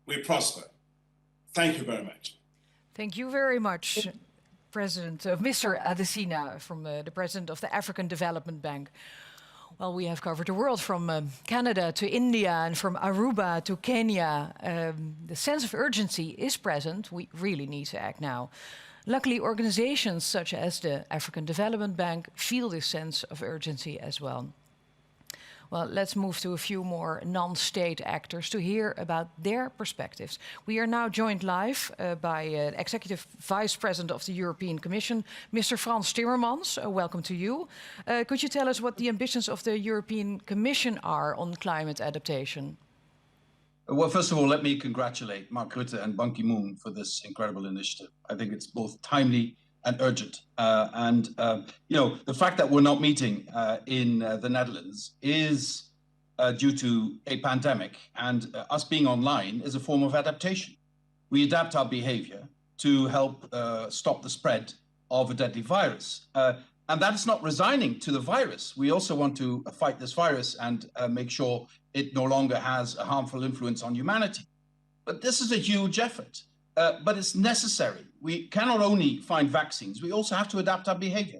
Speaker 6: we prosper. Thank you very much.
Speaker 2: Thank you very much, President, Mr. Adesina, from the President of the African Development Bank. Well, we have covered the world from Canada to India and from Aruba to Kenya. The sense of urgency is present. We really need to act now. Luckily, organizations such as the African Development Bank feel this sense of urgency as well. Well, let's move to a few more non-state actors to hear about their perspectives. We are now joined live by Executive Vice President of the European Commission, Mr. Frans Timmermans. Welcome to you. Could you tell us what the ambitions of the European Commission are on climate adaptation?
Speaker 8: Well, first of all, let me congratulate Mark Rutte and Ban Ki-moon for this incredible initiative. I think it's both timely and urgent. The fact that we're not meeting in the Netherlands is due to a pandemic, and us being online is a form of adaptation. We adapt our behavior to help stop the spread of a deadly virus. And that is not resigning to the virus. We also want to fight this virus and make sure it no longer has a harmful influence on humanity. But this is a huge effort. But it's necessary. We cannot only find vaccines, we also have to adapt our behavior,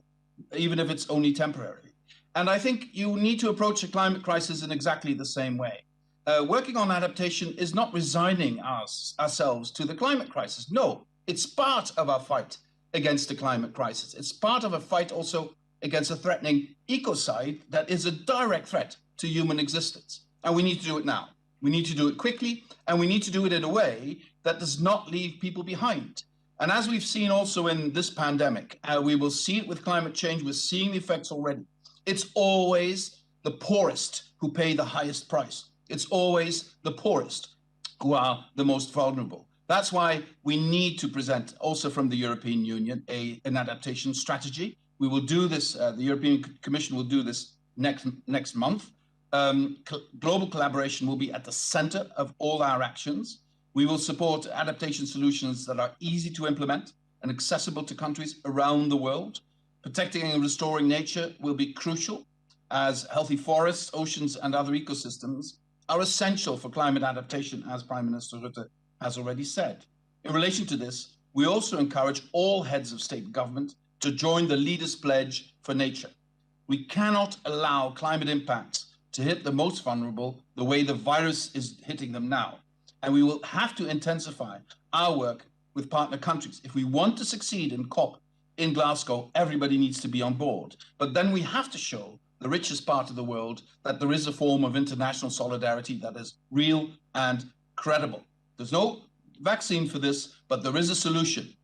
Speaker 8: even if it's only temporary. And I think you need to approach the climate crisis in exactly the same way. Working on adaptation is not resigning ourselves to the climate crisis. No, it's part of our fight against the climate crisis. It's part of a fight also against a threatening ecocide that is a direct threat to human existence. And we need to do it now. We need to do it quickly, and we need to do it in a way that does not leave people behind. And as we've seen also in this pandemic, we will see it with climate change. We're seeing the effects already. It's always the poorest who pay the highest price. It's always the poorest who are the most vulnerable. That's why we need to present also from the European Union an adaptation strategy. We will do this, the European Commission will do this next month. Global collaboration will be at the center of all our actions. We will support adaptation solutions that are easy to implement and accessible to countries around the world. Protecting and restoring nature will be crucial, as healthy forests, oceans, and other ecosystems are essential for climate adaptation, as Prime Minister Rutte has already said. In relation to this, we also encourage all heads of state and government to join the Leaders' Pledge for Nature. We cannot allow climate impacts to hit the most vulnerable the way the virus is hitting them now. And we will have to intensify our work with partner countries. If we want to succeed in COP in Glasgow, everybody needs to be on board. But then we have to show the richest part of the world that there is a form of international solidarity that is real and credible. There's no vaccine for this, but there is a solution.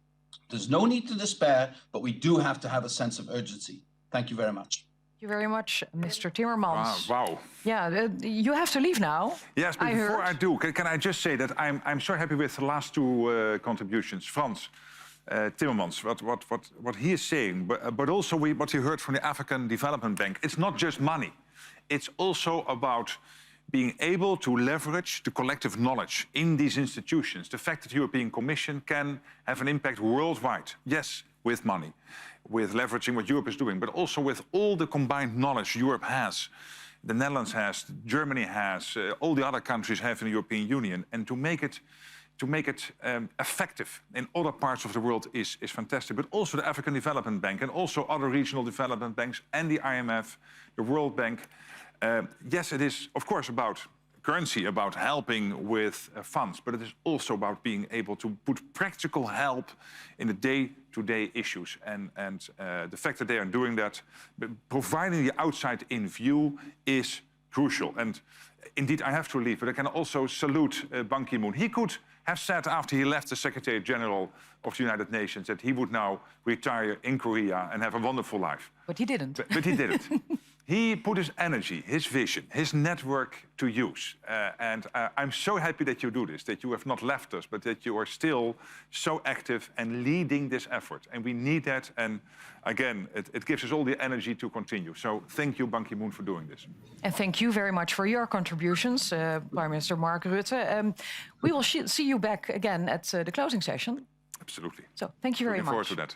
Speaker 8: There's no need to despair, but we do have to have a sense of urgency. Thank you very much.
Speaker 2: Thank you very much, Mr. Timmermans.
Speaker 3: Wow.
Speaker 2: Yeah, you have to leave now.
Speaker 3: Yes, but before I do, can I just say that I'm so happy with the last two contributions. Frans Timmermans, what he is saying, but also what we heard from the African Development Bank. It's not just money. It's also about being able to leverage the collective knowledge in these institutions. The fact that the European Commission can have an impact worldwide. Yes, with money, with leveraging what Europe is doing, but also with all the combined knowledge Europe has, the Netherlands has, Germany has, all the other countries have in the European Union, and to make it effective in other parts of the world is fantastic. But also the African Development Bank and also other regional development banks and the IMF, the World Bank. Yes, it is, of course, about currency, about helping with funds, but it is also about being able to put practical help in the day-to-day issues. And the fact that they are doing that, providing the outside-in view, is crucial. And indeed, I have to leave, but I can also salute Ban Ki-moon. He could have said after he left the Secretary General of the United Nations that he would now retire in Korea and have a wonderful life.
Speaker 2: But he didn't.
Speaker 3: But he didn't. He put his energy, his vision, his network to use. And I'm so happy that you do this, that you have not left us, but that you are still so active and leading this effort. And we need that. And again, it gives us all the energy to continue. So thank you, Ban Ki-moon, for doing this.
Speaker 2: And thank you very much for your contributions, Prime Minister Mark Rutte. We will see you back again at the closing session.
Speaker 3: Absolutely.
Speaker 2: So thank you very much.
Speaker 3: Looking forward to that.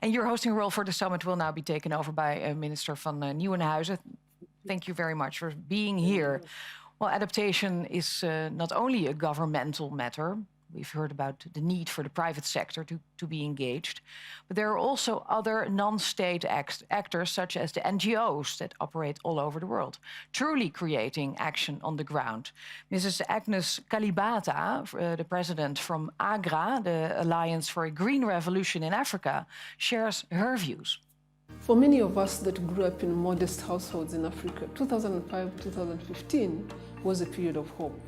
Speaker 2: And your hosting role for the summit will now be taken over by Minister van Nieuwenhuizen. Thank you very much for being here. Well, adaptation is not only a governmental matter, We've heard about the need for the private sector to be engaged. But there are also other non-state actors, such as the NGOs that operate all over the world, truly creating action on the ground. Mrs. Agnes Kalibata, the president from AGRA, the Alliance for a Green Revolution in Africa, shares her views.
Speaker 9: For many of us that grew up in modest households in Africa, 2005-2015 was a period of hope.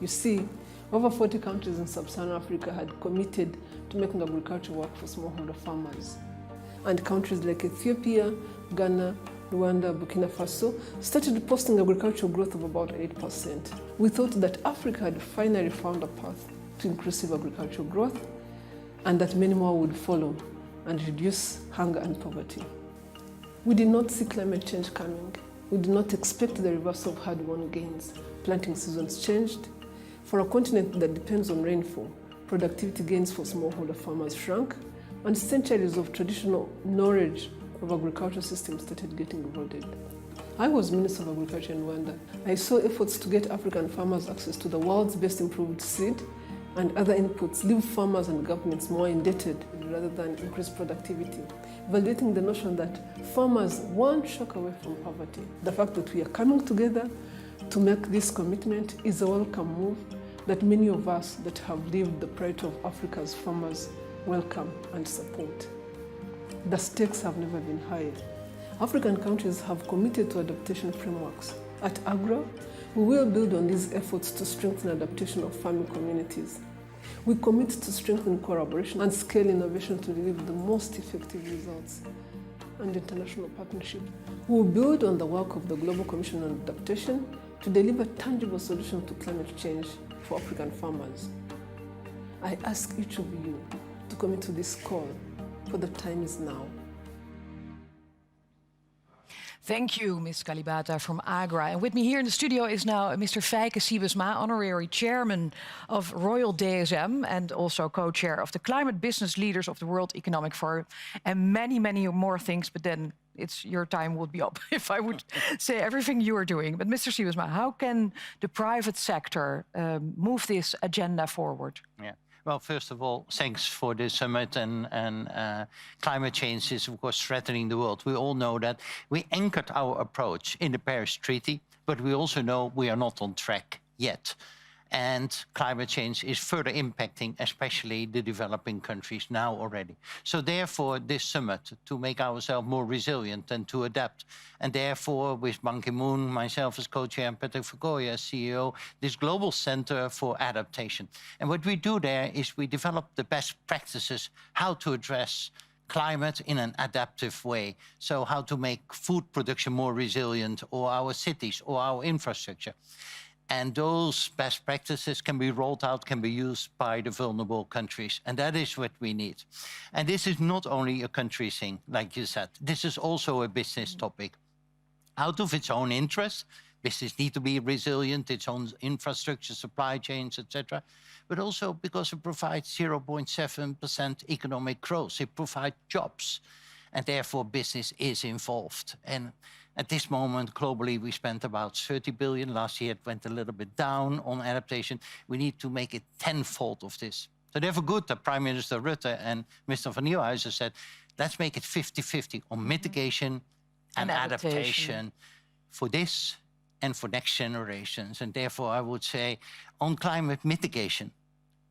Speaker 9: You see, over 40 countries in sub-Saharan Africa had committed to making agriculture work for smallholder farmers. And countries like Ethiopia, Ghana, Rwanda, Burkina Faso started posting agricultural growth of about 8%. We thought that Africa had finally found a path to inclusive agricultural growth and that many more would follow and reduce hunger and poverty. We did not see climate change coming. We did not expect the reversal of hard-won gains. Planting seasons changed. For a continent that depends on rainfall, productivity gains for smallholder farmers shrank, and centuries of traditional knowledge of agricultural systems started getting eroded. I was Minister of Agriculture in Rwanda. I saw efforts to get African farmers access to the world's best improved seed and other inputs leave farmers and governments more indebted rather than increase productivity, validating the notion that farmers one shock away from poverty. The fact that we are coming together to make this commitment is a welcome move that many of us that have lived the plight of Africa's farmers welcome and support. The stakes have never been higher. African countries have committed to adaptation frameworks. At AGRA, we will build on these efforts to strengthen adaptation of farming communities. We commit to strengthen collaboration and scale innovation to deliver the most effective results and international partnerships. We will build on the work of the Global Commission on Adaptation to deliver tangible solutions to climate change for African farmers. I ask each of you to commit to this call, for the time is now.
Speaker 2: Thank you, Ms. Kalibata from AGRA. And with me here in the studio is now Mr. Feike Siebesma, Honorary Chairman of Royal DSM and also co-chair of the Climate Business Leaders of the World Economic Forum, and many, many more things, but then your time would be up if I would say everything you are doing. But Mr. Siebesma, how can the private sector move this agenda forward?
Speaker 10: Yeah. Well, first of all, thanks for the summit, and climate change is, of course, threatening the world. We all know that. We anchored our approach in the Paris Treaty, but we also know we are not on track yet. And climate change is further impacting, especially the developing countries now already. So therefore, this summit, to make ourselves more resilient and to adapt. And therefore, with Ban Ki-moon, myself as co-chair, and Patrick Verkooyen as CEO, this Global Center for Adaptation. And what we do there is we develop the best practices, how to address climate in an adaptive way. So how to make food production more resilient, or our cities, or our infrastructure. And those best practices can be rolled out, can be used by the vulnerable countries. And that is what we need. And this is not only a country thing, like you said. This is also a business topic. Out of its own interest, business needs to be resilient, its own infrastructure, supply chains, etc. But also because it provides 0.7% economic growth. It provides jobs. And therefore, business is involved. And at this moment, globally, we spent about 30 billion. Last year, it went a little bit down on adaptation. We need to make it tenfold of this. So therefore, good that Prime Minister Rutte and Mr. van Nieuwenhuizen said, let's make it 50-50 on mitigation and adaptation for this and for next generations. And therefore, I would say, on climate mitigation,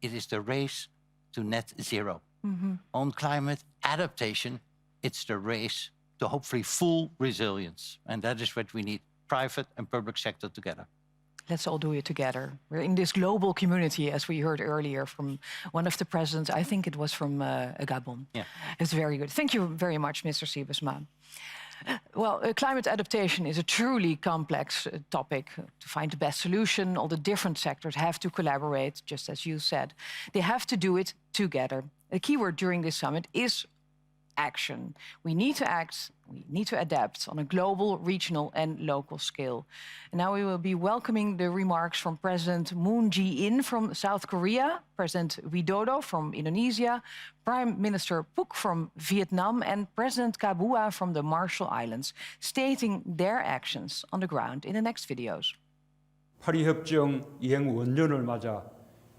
Speaker 10: it is the race to net zero. On climate adaptation, it's the race to hopefully full resilience. And that is what we need, private and public sector together.
Speaker 2: Let's all do it together. We're in this global community, as we heard earlier from one of the presidents. I think it was from Gabon.
Speaker 10: Yeah.
Speaker 2: It's very good. Thank you very much, Mr. Siebesma. Well, climate adaptation is a truly complex topic. To find the best solution, all the different sectors have to collaborate, just as you said. They have to do it together. The keyword during this summit is action. We need to act, we need to adapt on a global, regional and local scale. And now we will be welcoming the remarks from President Moon Jae-in from South Korea, President Widodo from Indonesia, Prime Minister Phuc from Vietnam and President Kabua from the Marshall Islands, stating their actions on the ground in the next videos.
Speaker 11: 파리협정 이행 원년을 맞아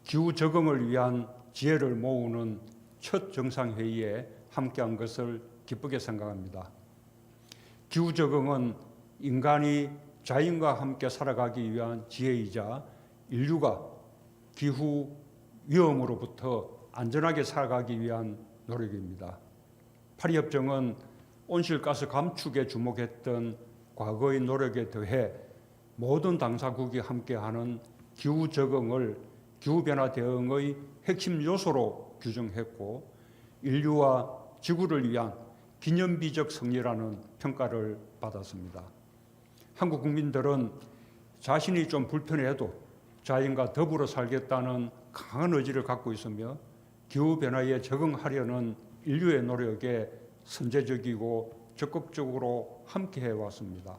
Speaker 11: 기후 적응을 위한 지혜를 모으는 첫 정상회의에 함께한 것을 기쁘게 생각합니다. 기후 적응은 인간이 자연과 함께 살아가기 위한 지혜이자 인류가 기후 위험으로부터 안전하게 살아가기 위한 노력입니다. 파리협정은 온실가스 감축에 주목했던 과거의 노력에 더해 모든 당사국이 함께하는 기후 적응을 기후변화 대응의 핵심 요소로 규정했고 인류와 지구를 위한 기념비적 승리라는 평가를 받았습니다. 한국 국민들은 자신이 좀 불편해도 자연과 더불어 살겠다는 강한 의지를 갖고 있으며 기후변화에 적응하려는 인류의 노력에 선제적이고 적극적으로 함께해 왔습니다.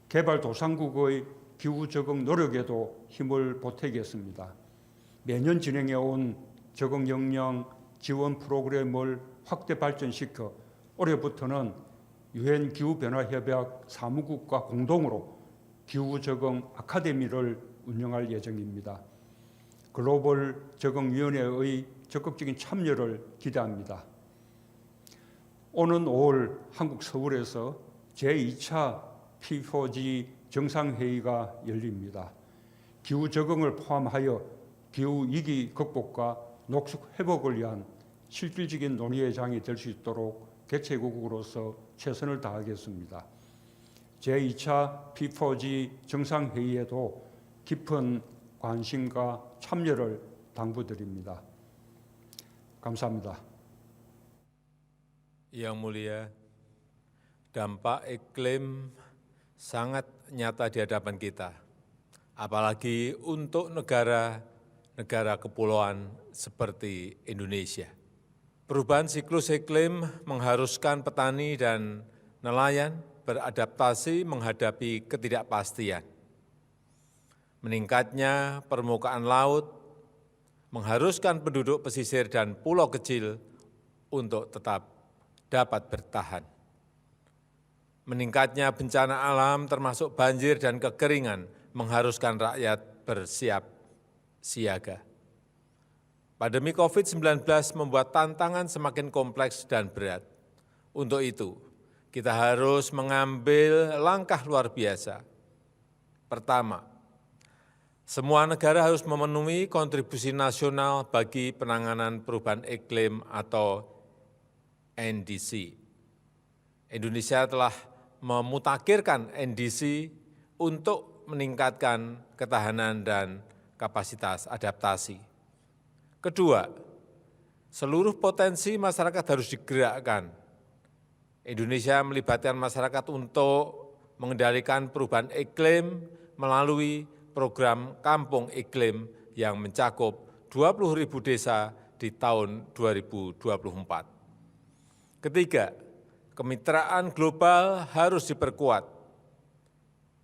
Speaker 11: 개발도상국의 기후 적응 노력에도 힘을 보태겠습니다. 매년 진행해온 적응 역량 지원 프로그램을 확대 발전시켜 올해부터는 유엔 기후변화협약 사무국과 공동으로 기후 적응 아카데미를 운영할 예정입니다. 글로벌 적응위원회의 적극적인 참여를 기대합니다. 오는 5월 한국 서울에서 제2차 P4G 정상회의가 열립니다. 기후 적응을 포함하여 기후 위기 극복과 녹색 회복을 위한 실질적인 논의의 장이 될 수 있도록 개최국으로서 최선을 다하겠습니다. 제2차 P4G 정상회의에도 깊은 관심과 참여를 당부드립니다. 감사합니다.
Speaker 12: Yang mulia, dampak iklim sangat nyata di hadapan kita, apalagi untuk negara-negara kepulauan seperti Indonesia. Perubahan siklus iklim mengharuskan petani dan nelayan beradaptasi menghadapi ketidakpastian. Meningkatnya permukaan laut mengharuskan penduduk pesisir dan pulau kecil untuk tetap dapat bertahan. Meningkatnya bencana alam termasuk banjir dan kekeringan mengharuskan rakyat bersiap siaga. Pandemi COVID-19 membuat tantangan semakin kompleks dan berat. Untuk itu, kita harus mengambil langkah luar biasa. Pertama, semua negara harus memenuhi kontribusi nasional bagi penanganan perubahan iklim atau NDC. Indonesia telah memutakhirkan NDC untuk meningkatkan ketahanan dan kapasitas adaptasi. Kedua, seluruh potensi masyarakat harus digerakkan. Indonesia melibatkan masyarakat untuk mengendalikan perubahan iklim melalui program Kampung Iklim yang mencakup 20.000 desa di tahun 2024. Ketiga, kemitraan global harus diperkuat.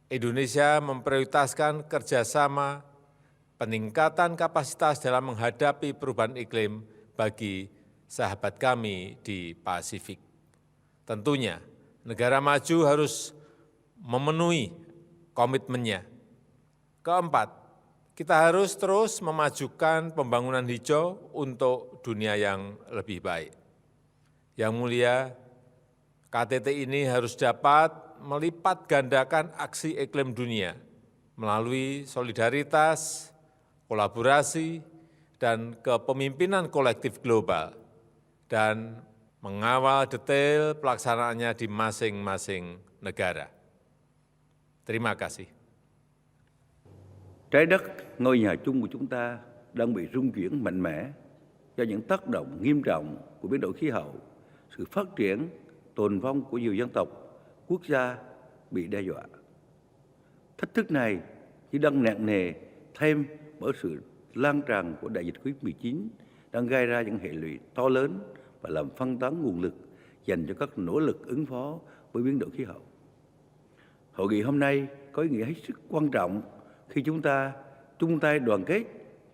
Speaker 12: Indonesia memprioritaskan kerjasama peningkatan kapasitas dalam menghadapi perubahan iklim bagi sahabat kami di Pasifik. Tentunya, negara maju harus memenuhi komitmennya. Keempat, kita harus terus memajukan pembangunan hijau untuk dunia yang lebih baik. Yang mulia, KTT ini harus dapat melipat gandakan aksi iklim dunia melalui solidaritas, kolaborasi, dan kepemimpinan kolektif global, dan mengawal detail pelaksanaannya di masing-masing negara. Terima kasih.
Speaker 13: Trái đất, ngôi nhà chung của chúng ta đang bị rung chuyển mạnh mẽ do những tác động nghiêm trọng của biến đổi khí hậu, sự phát triển, tồn vong của nhiều dân tộc, quốc gia bị đe dọa. Thách thức này chỉ đang nặng nề thêm bởi sự lan tràn của đại dịch COVID-19 đang gây ra những hệ lụy to lớn và làm phân tán nguồn lực dành cho các nỗ lực ứng phó với biến đổi khí hậu. Hội nghị hôm nay có ý nghĩa hết sức quan trọng khi chúng ta chung tay đoàn kết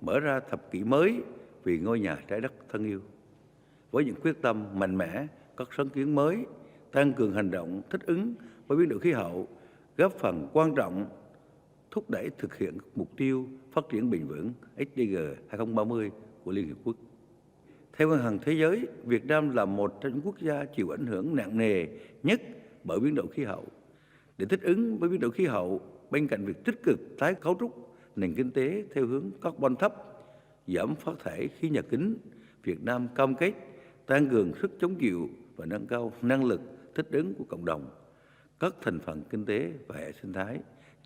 Speaker 13: mở ra thập kỷ mới vì ngôi nhà trái đất thân yêu. Với những quyết tâm mạnh mẽ, các sáng kiến mới, tăng cường hành động thích ứng với biến đổi khí hậu, góp phần quan trọng thúc đẩy thực hiện mục tiêu phát triển bền vững SDG 2030 của Liên Hiệp Quốc. Theo Ngân hàng Thế giới, Việt Nam là một trong những quốc gia chịu ảnh hưởng nặng nề nhất bởi biến đổi khí hậu. Để thích ứng với biến đổi khí hậu, bên cạnh việc tích cực tái cấu trúc nền kinh tế theo hướng carbon thấp, giảm phát thải khí nhà kính, Việt Nam cam kết tăng cường sức chống chịu và nâng cao năng lực thích ứng của cộng đồng, các thành phần kinh tế và hệ sinh thái.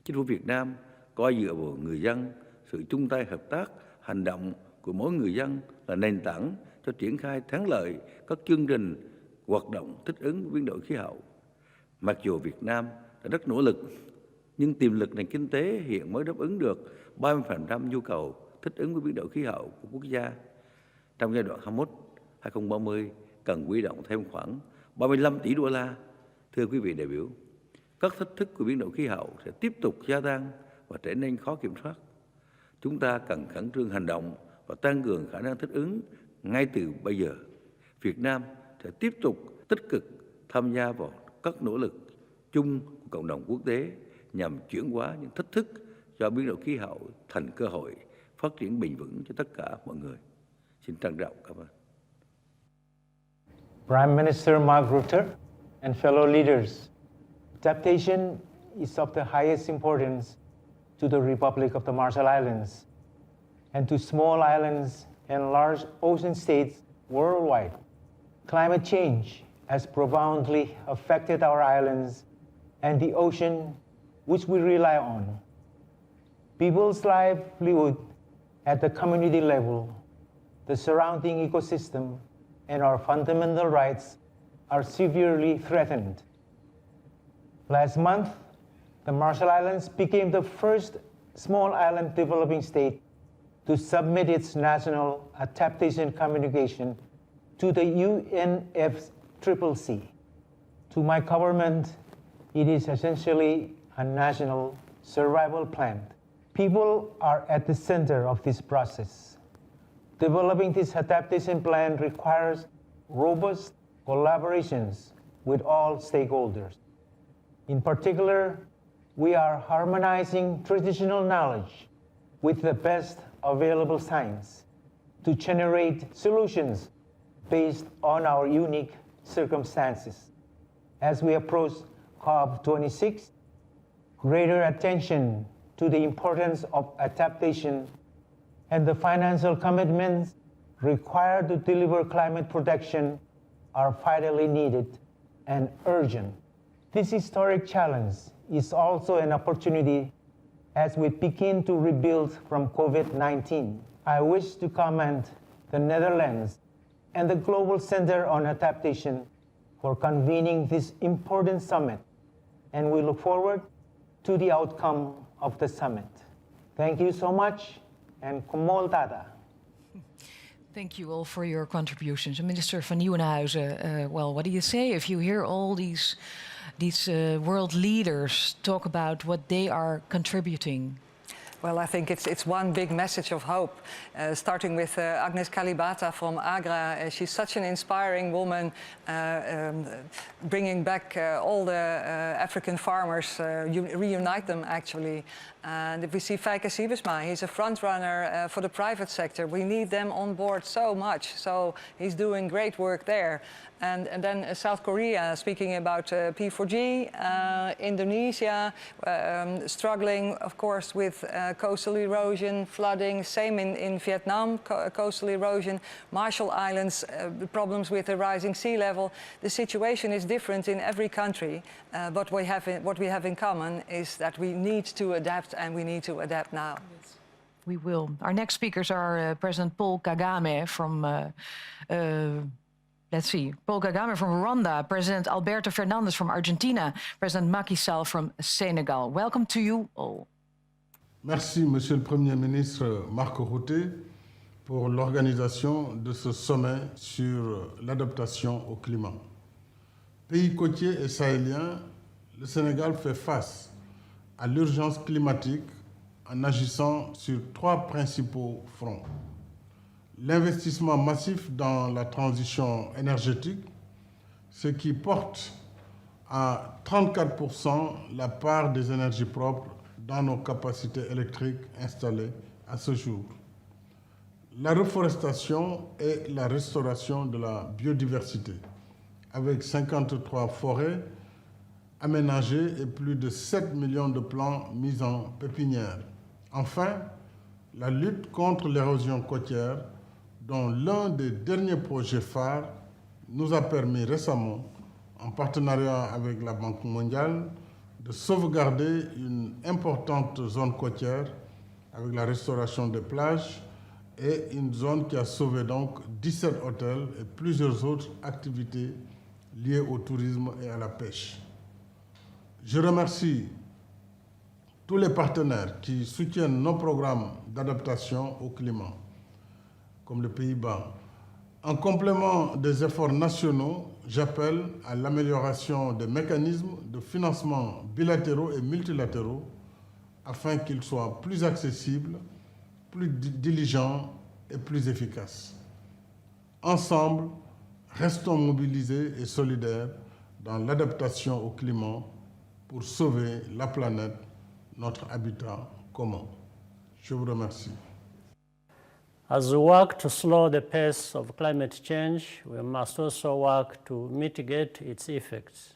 Speaker 13: Chính phủ Việt Nam coi dựa vào người dân, sự chung tay hợp tác, hành động của mỗi người dân là nền tảng cho triển khai thắng lợi các chương trình hoạt động thích ứng với biến đổi khí hậu. Mặc dù Việt Nam đã rất nỗ lực, nhưng tiềm lực nền kinh tế hiện mới đáp ứng được 30% nhu cầu thích ứng với biến đổi khí hậu của quốc gia. Trong giai đoạn 2021-2030 cần huy động thêm khoảng 35 tỷ đô la. Thưa quý vị đại biểu, các thách thức của biến đổi khí hậu sẽ tiếp tục gia tăng và trở nên khó kiểm soát. Chúng ta cần khẩn trương hành động và tăng cường khả năng thích ứng ngay từ bây giờ. Việt Nam sẽ tiếp tục tích cực tham gia vào các nỗ lực chung của cộng đồng quốc tế nhằm chuyển hóa những thách thức do biến đổi khí hậu thành cơ hội phát triển bền vững cho tất cả mọi người. Xin trân trọng cảm ơn.
Speaker 14: Prime Minister Mark Rutte and fellow leaders, adaptation is of the highest importance to the Republic of the Marshall Islands and to small islands and large ocean states worldwide. Climate change has profoundly affected our islands and the ocean which we rely on. People's livelihood at the community level, the surrounding ecosystem, and our fundamental rights are severely threatened. Last month, the Marshall Islands became the first small island developing state to submit its national adaptation communication to the UNFCCC. To my government, it is essentially a national survival plan. People are at the center of this process. Developing this adaptation plan requires robust collaborations with all stakeholders. In particular, we are harmonizing traditional knowledge with the best available science to generate solutions based on our unique circumstances. As we approach COP26, greater attention to the importance of adaptation and the financial commitments required to deliver climate protection are vitally needed and urgent. This historic challenge is also an opportunity as we begin to rebuild from COVID-19. I wish to commend the Netherlands and the Global Center on Adaptation for convening this important summit, and we look forward to the outcome of the summit. Thank you so much, and Komol Tata.
Speaker 2: Thank you all for your contributions. Minister van Nieuwenhuizen, well, what do you say if you hear all these world leaders talk about what they are contributing?
Speaker 15: Well, I think it's one big message of hope, starting with Agnes Kalibata from Agra. She's such an inspiring woman, bringing back all the African farmers, reunite them actually. And if we see Feike Siebersma, he's a front runner for the private sector. We need them on board so much, so he's doing great work there. And then South Korea, speaking about P4G, Indonesia, struggling, of course, with coastal erosion, flooding, same in Vietnam, coastal erosion, Marshall Islands, problems with the rising sea level. The situation is different in every country, but what we have in common is that we need to adapt, and we need to adapt now.
Speaker 2: Yes. We will. Our next speakers are President Paul Kagame from let's see, Paul Kagame from Rwanda, President Alberto Fernandez from Argentina, President Macky Sall from Senegal. Welcome to you all.
Speaker 16: Merci, Monsieur le Premier ministre Mark Rutte, pour l'organisation de ce sommet sur l'adaptation au climat. Pays côtier et sahélien, le Sénégal fait face à l'urgence climatique en agissant sur 3 principaux fronts. L'investissement massif dans la transition énergétique, ce qui porte à 34% la part des énergies propres dans nos capacités électriques installées à ce jour. La reforestation et la restauration de la biodiversité, avec 53 forêts aménagées et plus de 7 millions de plants mis en pépinière. Enfin, la lutte contre l'érosion côtière, dont l'un des derniers projets phares nous a permis récemment, en partenariat avec la Banque mondiale, de sauvegarder une importante zone côtière avec la restauration des plages et une zone qui a sauvé donc 17 hôtels et plusieurs autres activités liées au tourisme et à la pêche. Je remercie tous les partenaires qui soutiennent nos programmes d'adaptation au climat, comme les Pays-Bas. En complément des efforts nationaux, j'appelle à l'amélioration des mécanismes de financement bilatéraux et multilatéraux afin qu'ils soient plus accessibles, plus diligents et plus efficaces. Ensemble, restons mobilisés et solidaires dans l'adaptation au climat pour sauver la planète, notre habitat commun. Je vous remercie.
Speaker 17: As we work to slow the pace of climate change, we must also work to mitigate its effects.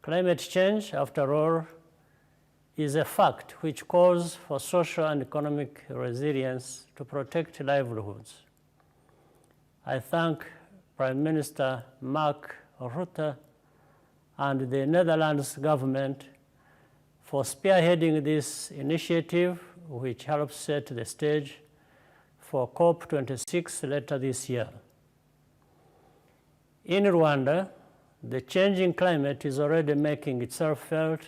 Speaker 17: Climate change, after all, is a fact which calls for social and economic resilience to protect livelihoods. I thank Prime Minister Mark Rutte and the Netherlands government for spearheading this initiative, which helps set the stage for COP26 later this year. In Rwanda, the changing climate is already making itself felt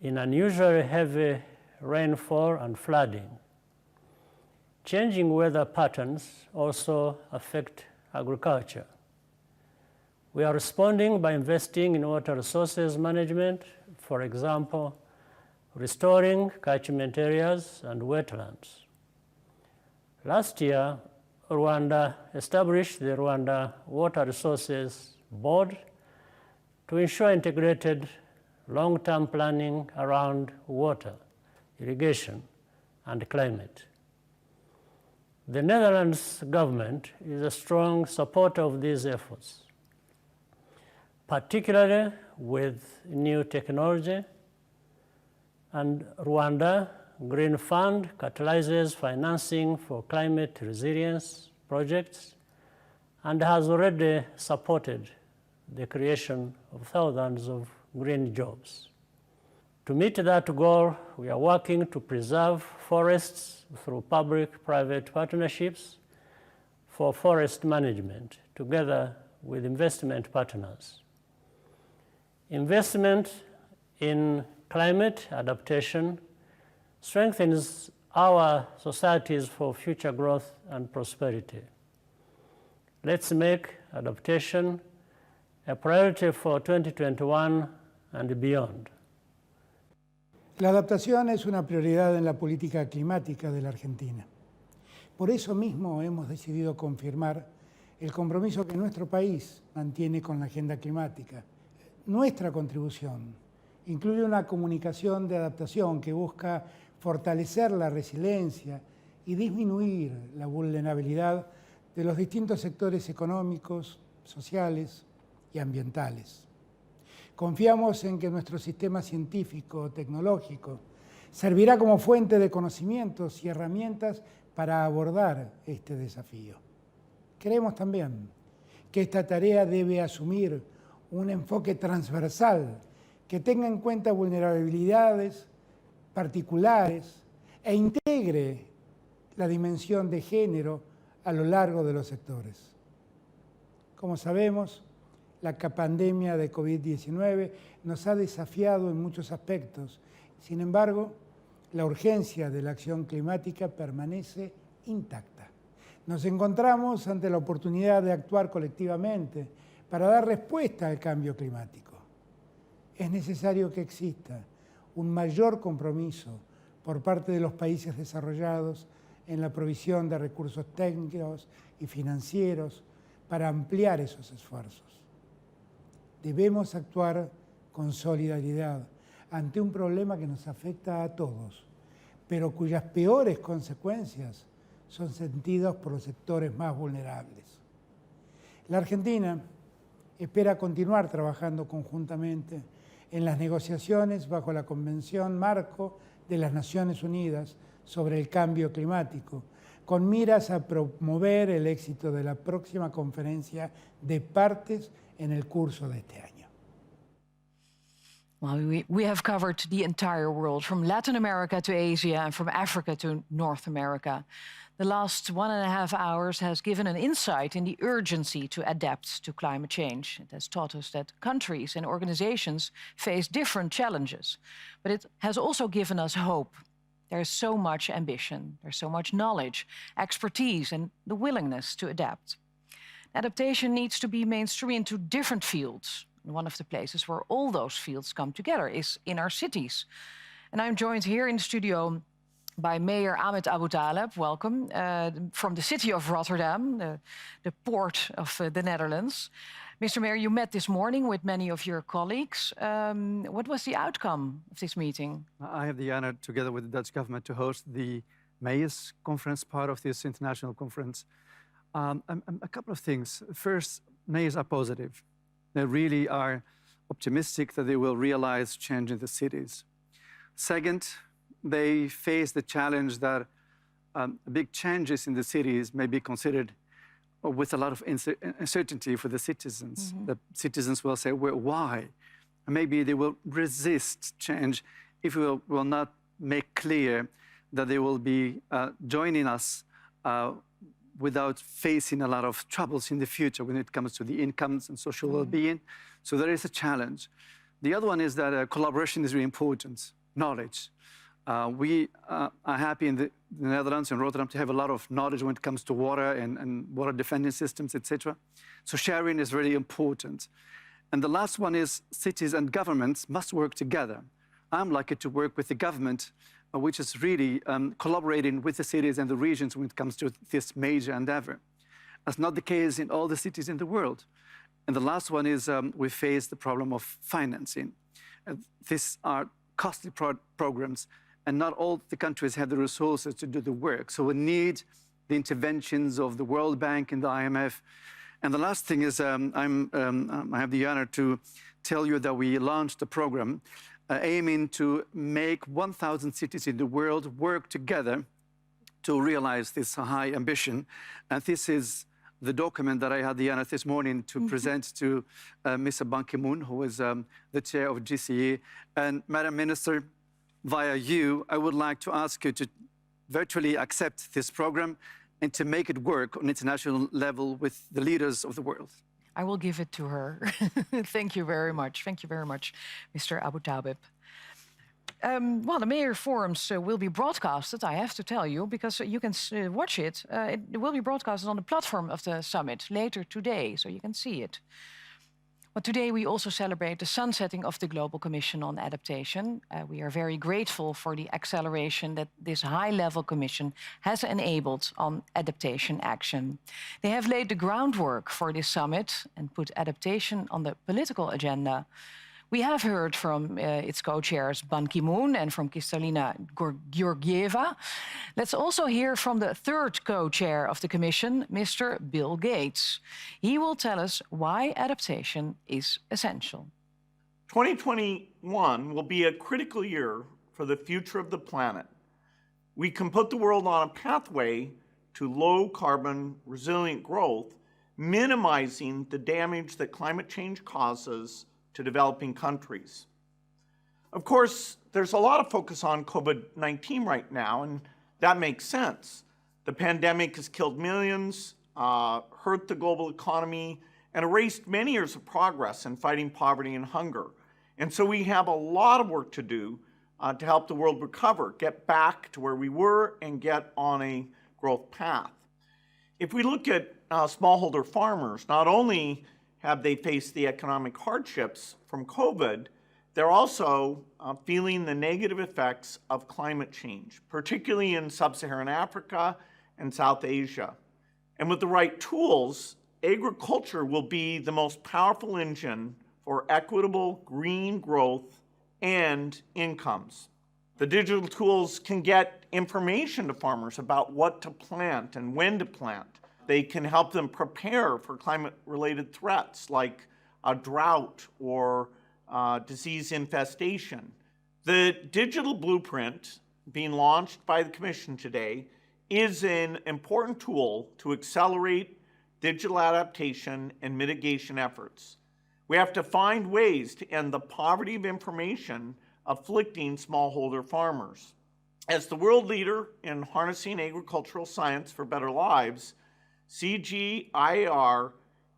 Speaker 17: in unusually heavy rainfall and flooding. Changing weather patterns also affect agriculture. We are responding by investing in water resources management, for example, restoring catchment areas and wetlands. Last year, Rwanda established the Rwanda Water Resources Board to ensure integrated long-term planning around water, irrigation, and climate. The Netherlands government is a strong supporter of these efforts, particularly with new technology, and Rwanda Green Fund catalyzes financing for climate resilience projects and has already supported the creation of thousands of green jobs. To meet that goal, we are working to preserve forests through public-private partnerships for forest management, together with investment partners. Investment in climate adaptation strengthens our societies for future growth and prosperity. Let's make adaptation a priority for 2021 and beyond.
Speaker 18: La adaptación es una prioridad en la política climática de la Argentina. Por eso mismo hemos decidido confirmar el compromiso que nuestro país mantiene con la agenda climática. Nuestra contribución incluye una comunicación de adaptación que busca fortalecer la resiliencia y disminuir la vulnerabilidad de los distintos sectores económicos, sociales y ambientales. Confiamos en que nuestro sistema científico, tecnológico, servirá como fuente de conocimientos y herramientas para abordar este desafío. Creemos también que esta tarea debe asumir un enfoque transversal que tenga en cuenta vulnerabilidades particulares e integre la dimensión de género a lo largo de los sectores. Como sabemos, la pandemia de COVID-19 nos ha desafiado en muchos aspectos. Sin embargo, la urgencia de la acción climática permanece intacta. Nos encontramos ante la oportunidad de actuar colectivamente para dar respuesta al cambio climático. Es necesario que exista un mayor compromiso por parte de los países desarrollados en la provisión de recursos técnicos y financieros para ampliar esos esfuerzos. Debemos actuar con solidaridad, ante un problema que nos afecta a todos, pero cuyas peores consecuencias son sentidos por los sectores más vulnerables. La Argentina espera continuar trabajando conjuntamente en las negociaciones bajo la Convención Marco de las Naciones Unidas sobre el Cambio Climático, con miras a promover el éxito de la próxima conferencia de partes en el curso de este año.
Speaker 2: Well, we have covered the entire world, from Latin America to Asia and from Africa to North America. The last 1.5 hours has given an insight in the urgency to adapt to climate change. It has taught us that countries and organizations face different challenges, but it has also given us hope. There's so much ambition, there's so much knowledge, expertise, and the willingness to adapt. Adaptation needs to be mainstreamed into different fields. And one of the places where all those fields come together is in our cities. And I'm joined here in the studio by Mayor Ahmed Abu Taleb, welcome, from the city of Rotterdam, the port of the Netherlands. Mr. Mayor, you met this morning with many of your colleagues. What was the outcome of this meeting?
Speaker 19: I have the honor, together with the Dutch government, to host the Mayors Conference, part of this international conference. A couple of things. First, mayors are positive. They really are optimistic that they will realize change in the cities. Second, they face the challenge that big changes in the cities may be considered with a lot of uncertainty for the citizens. Mm-hmm. The citizens will say, well, why? And maybe they will resist change if we will not make clear that they will be joining us without facing a lot of troubles in the future when it comes to the incomes and social well-being. So there is a challenge. The other one is that collaboration is really important, knowledge. We are happy in the Netherlands and Rotterdam to have a lot of knowledge when it comes to water and water defending systems, etc. So sharing is really important. And the last one is cities and governments must work together. I'm lucky to work with the government, which is really collaborating with the cities and the regions when it comes to this major endeavor. That's not the case in all the cities in the world. And the last one is we face the problem of financing. These are costly programs, and not all the countries have the resources to do the work. So we need the interventions of the World Bank and the IMF. And the last thing is I have the honor to tell you that we launched a program aiming to make 1,000 cities in the world work together to realize this high ambition. And this is the document that I had the honor this morning to present to Mr. Ban Ki-moon, who is the chair of GCE. And Madam Minister, via you, I would like to ask you to virtually accept this program and to make it work on international level with the leaders of the world.
Speaker 2: I will give it to her. Thank you very much. Thank you very much, Mr. Abu Taleb. Well, the mayor forums will be broadcasted, I have to tell you, because you can watch it. It will be broadcasted on the platform of the summit later today, so you can see it. But today we also celebrate the sunsetting of the Global Commission on Adaptation. We are very grateful for the acceleration that this high-level commission has enabled on adaptation action. They have laid the groundwork for this summit and put adaptation on the political agenda. We have heard from its co-chairs Ban Ki-moon and from Kristalina Georgieva. Let's also hear from the third co-chair of the Commission, Mr. Bill Gates. He will tell us why adaptation is essential.
Speaker 20: 2021 will be a critical year for the future of the planet. We can put the world on a pathway to low-carbon, resilient growth, minimizing the damage that climate change causes to developing countries. Of course, there's a lot of focus on COVID-19 right now, and that makes sense. The pandemic has killed millions, hurt the global economy, and erased many years of progress in fighting poverty and hunger. And so we have a lot of work to do to help the world recover, get back to where we were, and get on a growth path. If we look at smallholder farmers, not only have they faced the economic hardships from COVID, they're also feeling the negative effects of climate change, particularly in sub-Saharan Africa and South Asia. And with the right tools, agriculture will be the most powerful engine for equitable green growth and incomes. The digital tools can get information to farmers about what to plant and when to plant. They can help them prepare for climate-related threats like a drought or disease infestation. The digital blueprint being launched by the Commission today is an important tool to accelerate digital adaptation and mitigation efforts. We have to find ways to end the poverty of information afflicting smallholder farmers. As the world leader in harnessing agricultural science for better lives, CGIAR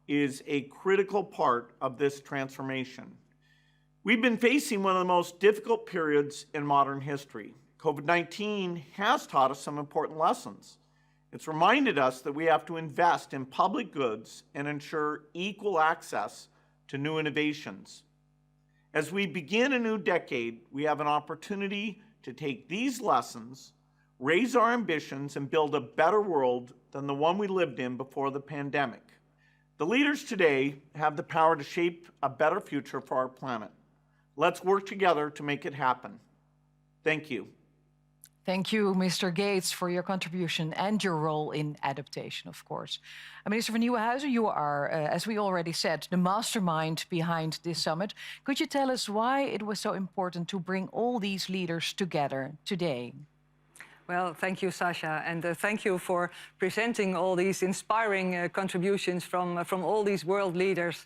Speaker 20: is a critical part of this transformation. We've been facing one of the most difficult periods in modern history. COVID-19 has taught us some important lessons. It's reminded us that we have to invest in public goods and ensure equal access to new innovations. As we begin a new decade, we have an opportunity to take these lessons, raise our ambitions, and build a better world than the one we lived in before the pandemic. The leaders today have the power to shape a better future for our planet. Let's work together to make it happen. Thank you.
Speaker 2: Thank you, Mr. Gates, for your contribution and your role in adaptation, of course. Minister van Nieuwenhuizen, you are, as we already said, the mastermind behind this summit. Could you tell us why it was so important to bring all these leaders together today?
Speaker 15: Well, thank you, Sasha, and thank you for presenting all these inspiring contributions from all these world leaders.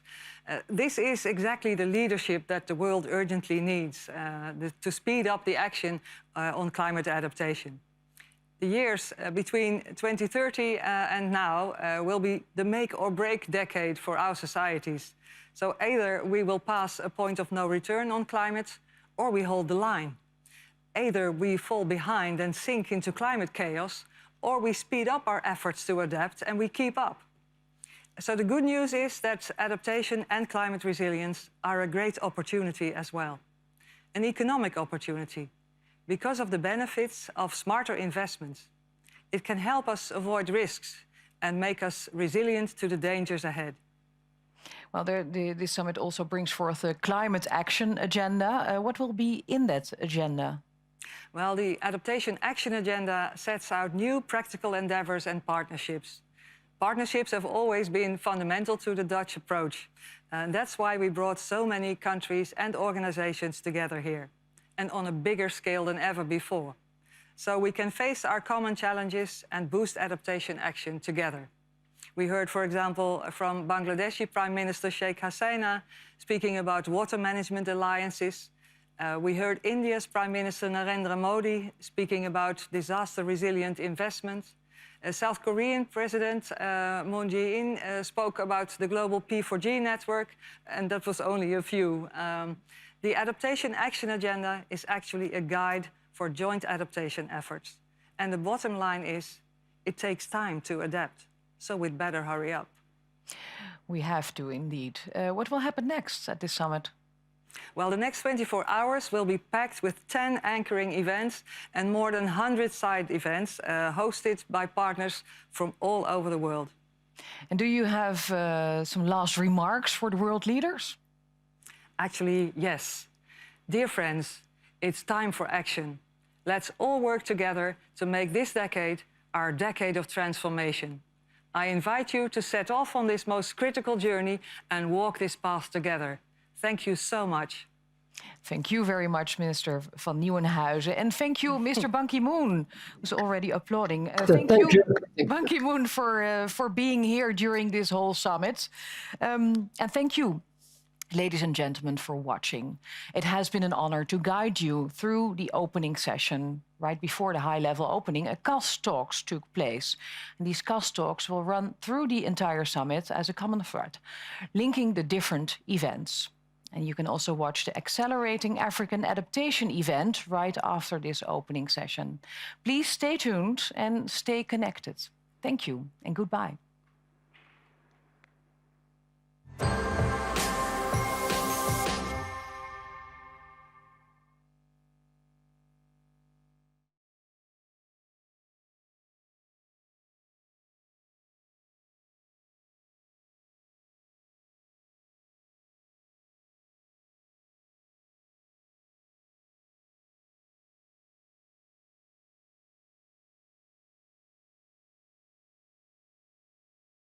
Speaker 15: This is exactly the leadership that the world urgently needs to speed up the action on climate adaptation. The years between 2030 and now will be the make or break decade for our societies. So either we will pass a point of no return on climate, or we hold the line. Either we fall behind and sink into climate chaos, or we speed up our efforts to adapt and we keep up. So the good news is that adaptation and climate resilience are a great opportunity as well. An economic opportunity, because of the benefits of smarter investments. It can help us avoid risks and make us resilient to the dangers ahead.
Speaker 2: Well, this summit also brings forth a climate action agenda. What will be in that agenda?
Speaker 15: Well, the Adaptation Action Agenda sets out new practical endeavors and partnerships. Partnerships have always been fundamental to the Dutch approach. And that's why we brought so many countries and organizations together here, and on a bigger scale than ever before. So we can face our common challenges and boost adaptation action together. We heard, for example, from Bangladeshi Prime Minister Sheikh Hasina speaking about water management alliances. We heard India's Prime Minister Narendra Modi speaking about disaster-resilient investment. South Korean President Moon Jae-in spoke about the global P4G network, and that was only a few. The Adaptation Action Agenda is actually a guide for joint adaptation efforts. And the bottom line is, it takes time to adapt, so we'd better hurry up.
Speaker 2: We have to, indeed. What will happen next at this summit?
Speaker 15: Well, the next 24 hours will be packed with 10 anchoring events and more than 100 side events hosted by partners from all over the world.
Speaker 2: And do you have some last remarks for the world leaders?
Speaker 15: Actually, yes. Dear friends, it's time for action. Let's all work together to make this decade our decade of transformation. I invite you to set off on this most critical journey and walk this path together. Thank you so much.
Speaker 2: Thank you very much, Minister van Nieuwenhuizen. And thank you, Mr. Ban Ki-moon, who's already applauding. Thank you, Ban Ki-moon, for being here during this whole summit. And thank you, ladies and gentlemen, for watching. It has been an honor to guide you through the opening session. Right before the high-level opening, a CAS talks took place. And these CAS talks will run through the entire summit as a common thread, linking the different events. And you can also watch the Accelerating African Adaptation event right after this opening session. Please stay tuned and stay connected. Thank you and goodbye.